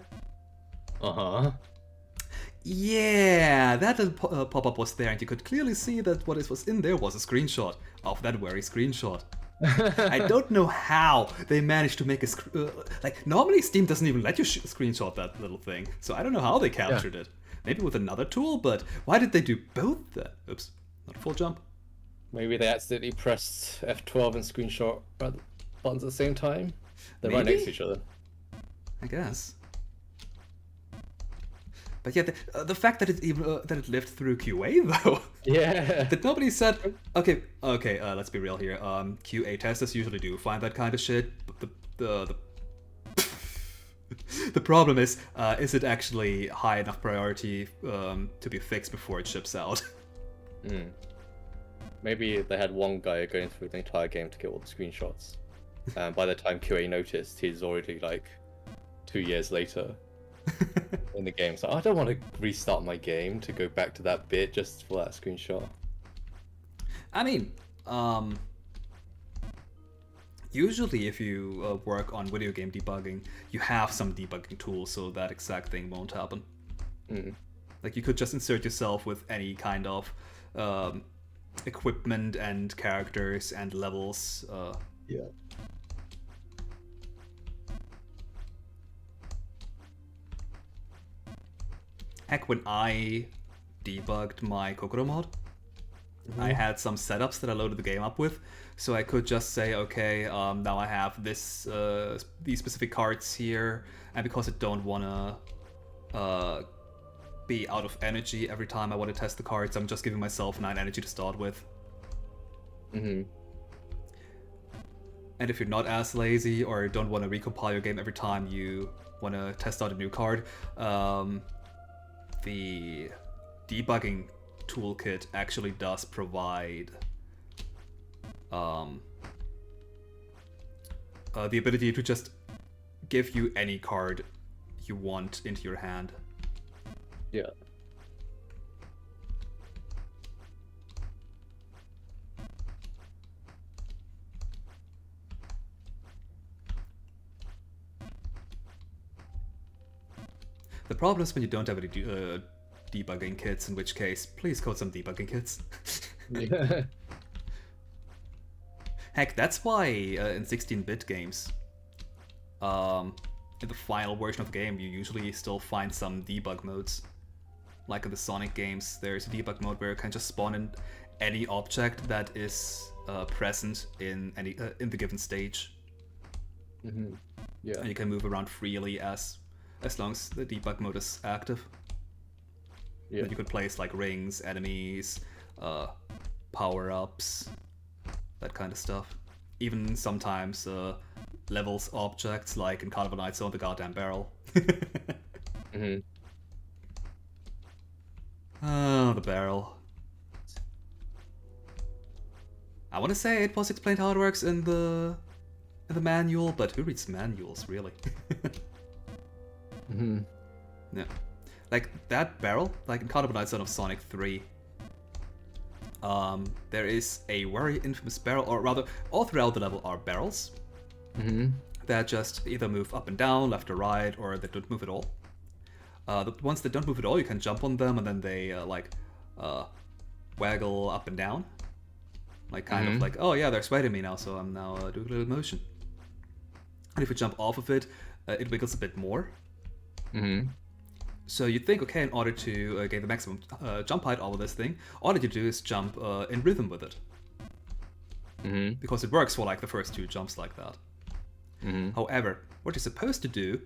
C: Uh-huh.
A: Yeah, that little pop-up was there, and you could clearly see that what was in there was a screenshot of that very screenshot. I don't know how they managed to make a like normally Steam doesn't even let you screenshot that little thing, so I don't know how they captured it. Maybe with another tool, but why did they do both then? Oops, not a full jump.
B: Maybe they accidentally pressed F12 and screenshot buttons at the same time. They're right
A: Maybe?
B: next to each other.
A: I guess. But yeah, the fact that it even that it lived through QA though.
B: Yeah.
A: That nobody said, okay, let's be real here. QA testers usually do find that kind of shit. But the problem is it actually high enough priority to be fixed before it ships out?
B: Maybe they had one guy going through the entire game to get all the screenshots. And by the time QA noticed, he's already like 2 years later in the game. So I don't want to restart my game to go back to that bit just for that screenshot.
A: I mean, usually if you work on video game debugging, you have some debugging tools so that exact thing won't happen. Like you could just insert yourself with any kind of equipment and characters and levels.
B: Yeah.
A: Heck, when I debugged my Kokoro mod, I had some setups that I loaded the game up with, so I could just say, okay, now I have this these specific cards here, and because I don't wanna be out of energy every time I want to test the cards, I'm just giving myself 9 energy to start with. And if you're not as lazy or don't want to recompile your game every time you want to test out a new card, the debugging toolkit actually does provide the ability to just give you any card you want into your hand.
B: Yeah.
A: The problem is when you don't have any debugging kits, in which case, please code some debugging kits.
B: Yeah.
A: Heck, that's why in 16-bit games, in the final version of the game, you usually still find some debug modes. Like in the Sonic games, there's a debug mode where you can just spawn in any object that is present in any in the given stage.
B: Yeah.
A: And you can move around freely as long as the debug mode is active.
B: Yeah.
A: And you could place like rings, enemies, power-ups, that kind of stuff. Even sometimes levels objects, like in Carnival Night Zone, the goddamn barrel. Oh, the barrel. I want to say it was explained how it works in the manual, but who reads manuals, really? Yeah. Like, that barrel, like in Carnival Night Zone of Sonic 3, there is a very infamous barrel, or rather, all throughout the level are barrels that just either move up and down, left or right, or they don't move at all. The ones that don't move at all, you can jump on them, and then they waggle up and down, like kind of like, oh yeah, they're sweating me now, so I'm now doing a little motion. And if you jump off of it, it wiggles a bit more. So you think, okay, in order to gain the maximum jump height out of this thing, all you do is jump in rhythm with it. Because it works for like the first 2 jumps like that. However, what you're supposed to do,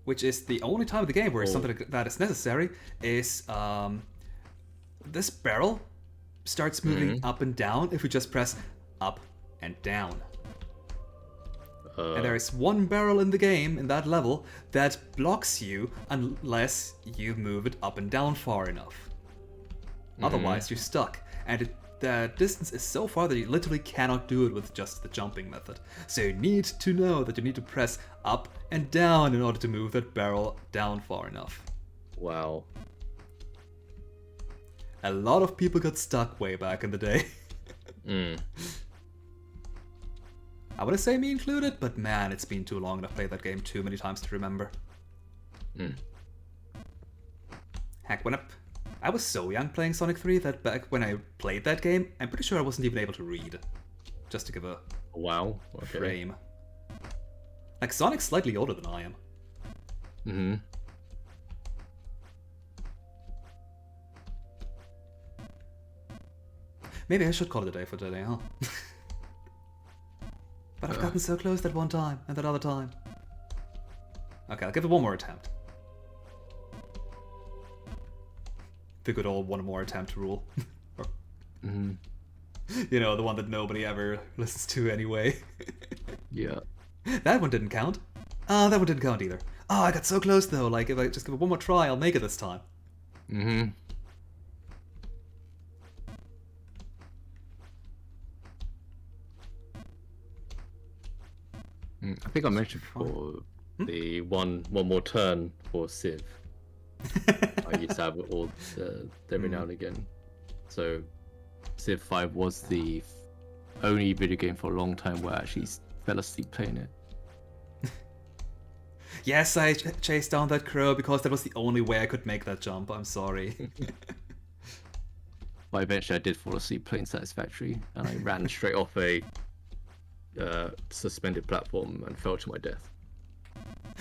A: which is the only time in the game where something like that is necessary, is this barrel starts moving up and down if you just press up and down. And there is one barrel in the game, in that level, that blocks you unless you move it up and down far enough. Otherwise, you're stuck. And the distance is so far that you literally cannot do it with just the jumping method. So you need to know that you need to press up and down in order to move that barrel down far enough.
C: Wow.
A: A lot of people got stuck way back in the day. I want to say me included, but man, it's been too long and I've played that game too many times to remember.
C: Mm.
A: Heck, I was so young playing Sonic 3 that back when I played that game, I'm pretty sure I wasn't even able to read. Just to give a
C: Wow. Okay.
A: frame. Like, Sonic's slightly older than I am.
C: Mm-hmm.
A: Maybe I should call it a day for today, huh? But I've gotten so close that one time, and that other time. Okay, I'll give it one more attempt. The good old one more attempt rule.
C: Mm-hmm.
A: You know, the one that nobody ever listens to anyway.
C: Yeah.
A: That one didn't count. That one didn't count either. Oh, I got so close though. Like, if I just give it one more try, I'll make it this time.
C: Mm-hmm. I think I mentioned before the one more turn for Civ. I used to have it all every now and again. So Civ 5 was the only video game for a long time where I actually fell asleep playing it.
A: Yes, I chased down that crow because that was the only way I could make that jump. I'm sorry.
C: But eventually I did fall asleep playing Satisfactory, and I ran straight off a suspended platform and fell to my death.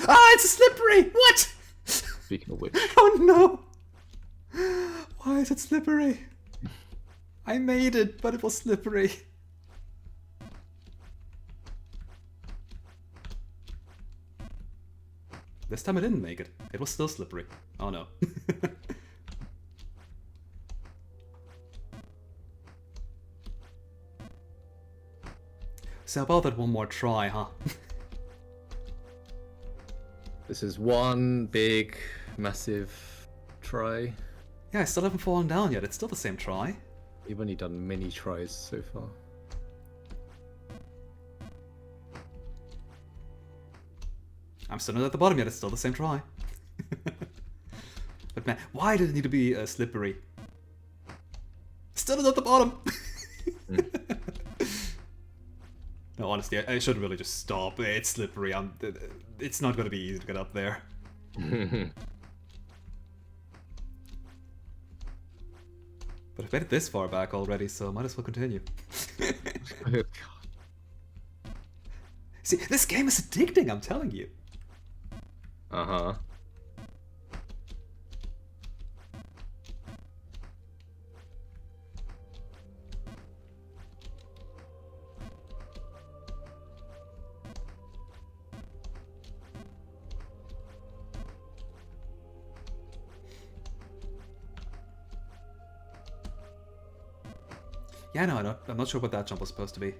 A: Ah, it's a slippery! What?
C: Speaking of which.
A: Oh no! Why is it slippery? I made it, but it was slippery. This time I didn't make it. It was still slippery. Oh no. So about that one more try, huh?
C: This is one big, massive try.
A: Yeah, I still haven't fallen down yet. It's still the same try.
C: We've only done many tries so far.
A: I'm still not at the bottom yet. It's still the same try. But man, why did it need to be slippery? Still not at the bottom. No, honestly, I should really just stop. It's slippery. It's not going to be easy to get up there. But I've made it this far back already, so might as well continue. See, this game is addicting, I'm telling you.
C: Uh-huh.
A: Yeah, no, I'm not sure what that jump was supposed to be.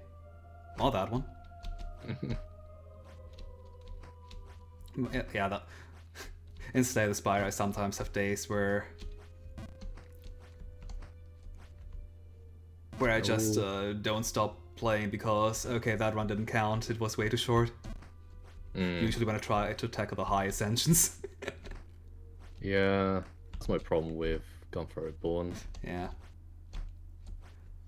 A: Or that one. Yeah, that. In Slay the Spire, I sometimes have days where I just don't stop playing because, okay, that run didn't count, it was way too short. Usually when I try to tackle the high ascensions.
C: Yeah, that's my problem with Gunfire Reborn.
A: Yeah.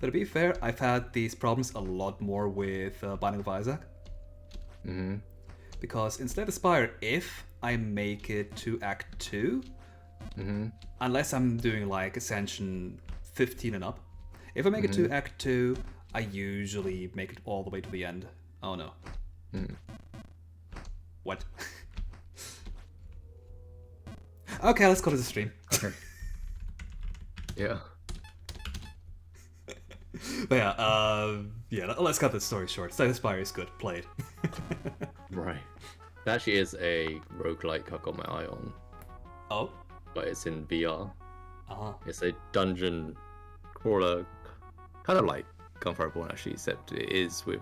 A: But to be fair, I've had these problems a lot more with Binding of Isaac.
C: Mm-hmm.
A: Because in Slay the Spire, if I make it to Act 2, unless I'm doing like Ascension 15 and up, if I make it to Act 2, I usually make it all the way to the end. Oh no. What? Okay, let's go to the stream.
C: Okay. Yeah.
A: But yeah, let's cut this story short. Slay the Spire is good. Played.
C: Right. That actually is a roguelike I've got my eye on,
A: Oh?
C: but it's in VR.
A: Uh-huh.
C: It's a dungeon crawler, kind of like Gunfire Reborn actually, except it is with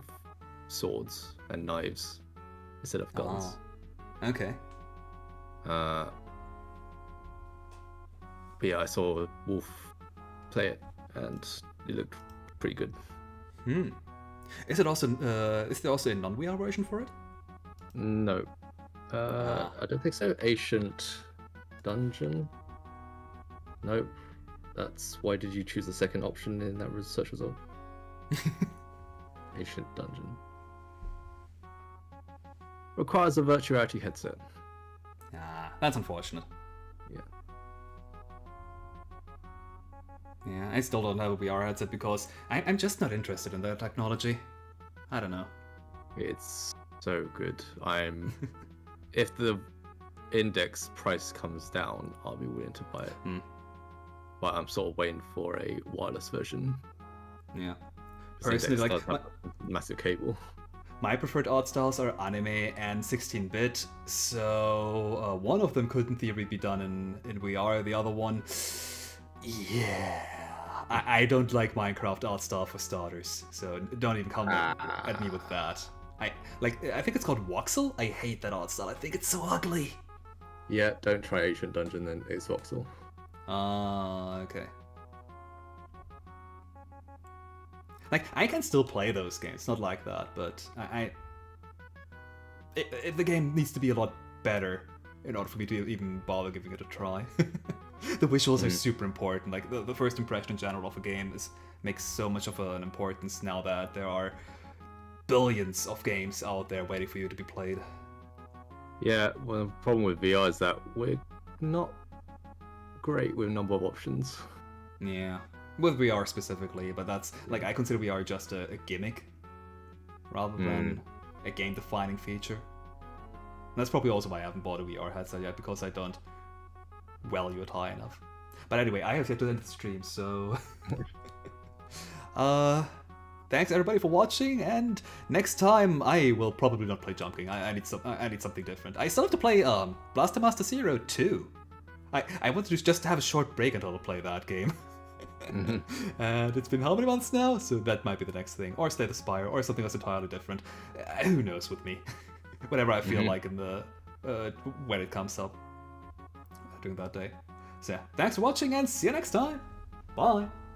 C: swords and knives instead of guns.
A: Okay.
C: But yeah, I saw Wolf play it, and it looked pretty good.
A: Is there also a non-VR version for it?
C: No, I don't think so. Ancient Dungeon. Nope. That's why did you choose the second option in that search result? Ancient Dungeon. Requires a virtual reality headset.
A: Ah. That's unfortunate.
C: Yeah.
A: Yeah, I still don't have a VR headset because I'm just not interested in that technology. I don't know.
C: It's so good. If the index price comes down, I'll be willing to buy it.
A: Hmm.
C: But I'm sort of waiting for a wireless version.
A: Yeah.
C: 'Cause
A: Personally,
C: Index
A: like,
C: does have a massive cable.
A: my preferred art styles are anime and 16-bit, so one of them could in theory be done in VR, the other one... Yeah... I don't like Minecraft art style for starters, so don't even come at me with that. I think it's called Voxel? I hate that art style, I think it's so ugly!
C: Yeah, don't try Ancient Dungeon then, it's voxel.
A: Okay. Like, I can still play those games, not like that, but the game needs to be a lot better in order for me to even bother giving it a try. The visuals are super important, like, the first impression in general of a game makes so much of an importance now that there are billions of games out there waiting for you to be played.
C: Yeah, well, the problem with VR is that we're not great with number of options.
A: Yeah. With VR specifically, but that's, like, I consider VR just a gimmick rather than a game-defining feature. And that's probably also why I haven't bought a VR headset yet, because I don't value it high enough. But anyway, I have yet to end the stream, so... Thanks everybody for watching, and next time I will probably not play Jump King. I need something different. I still have to play Blaster Master Zero 2. I want to just have a short break until I play that game. And it's been how many months now? So that might be the next thing. Or Slay the Spire, or something else entirely different. Who knows with me. Whatever I feel like in the when it comes up during that day. So yeah, thanks for watching and see you next time. Bye.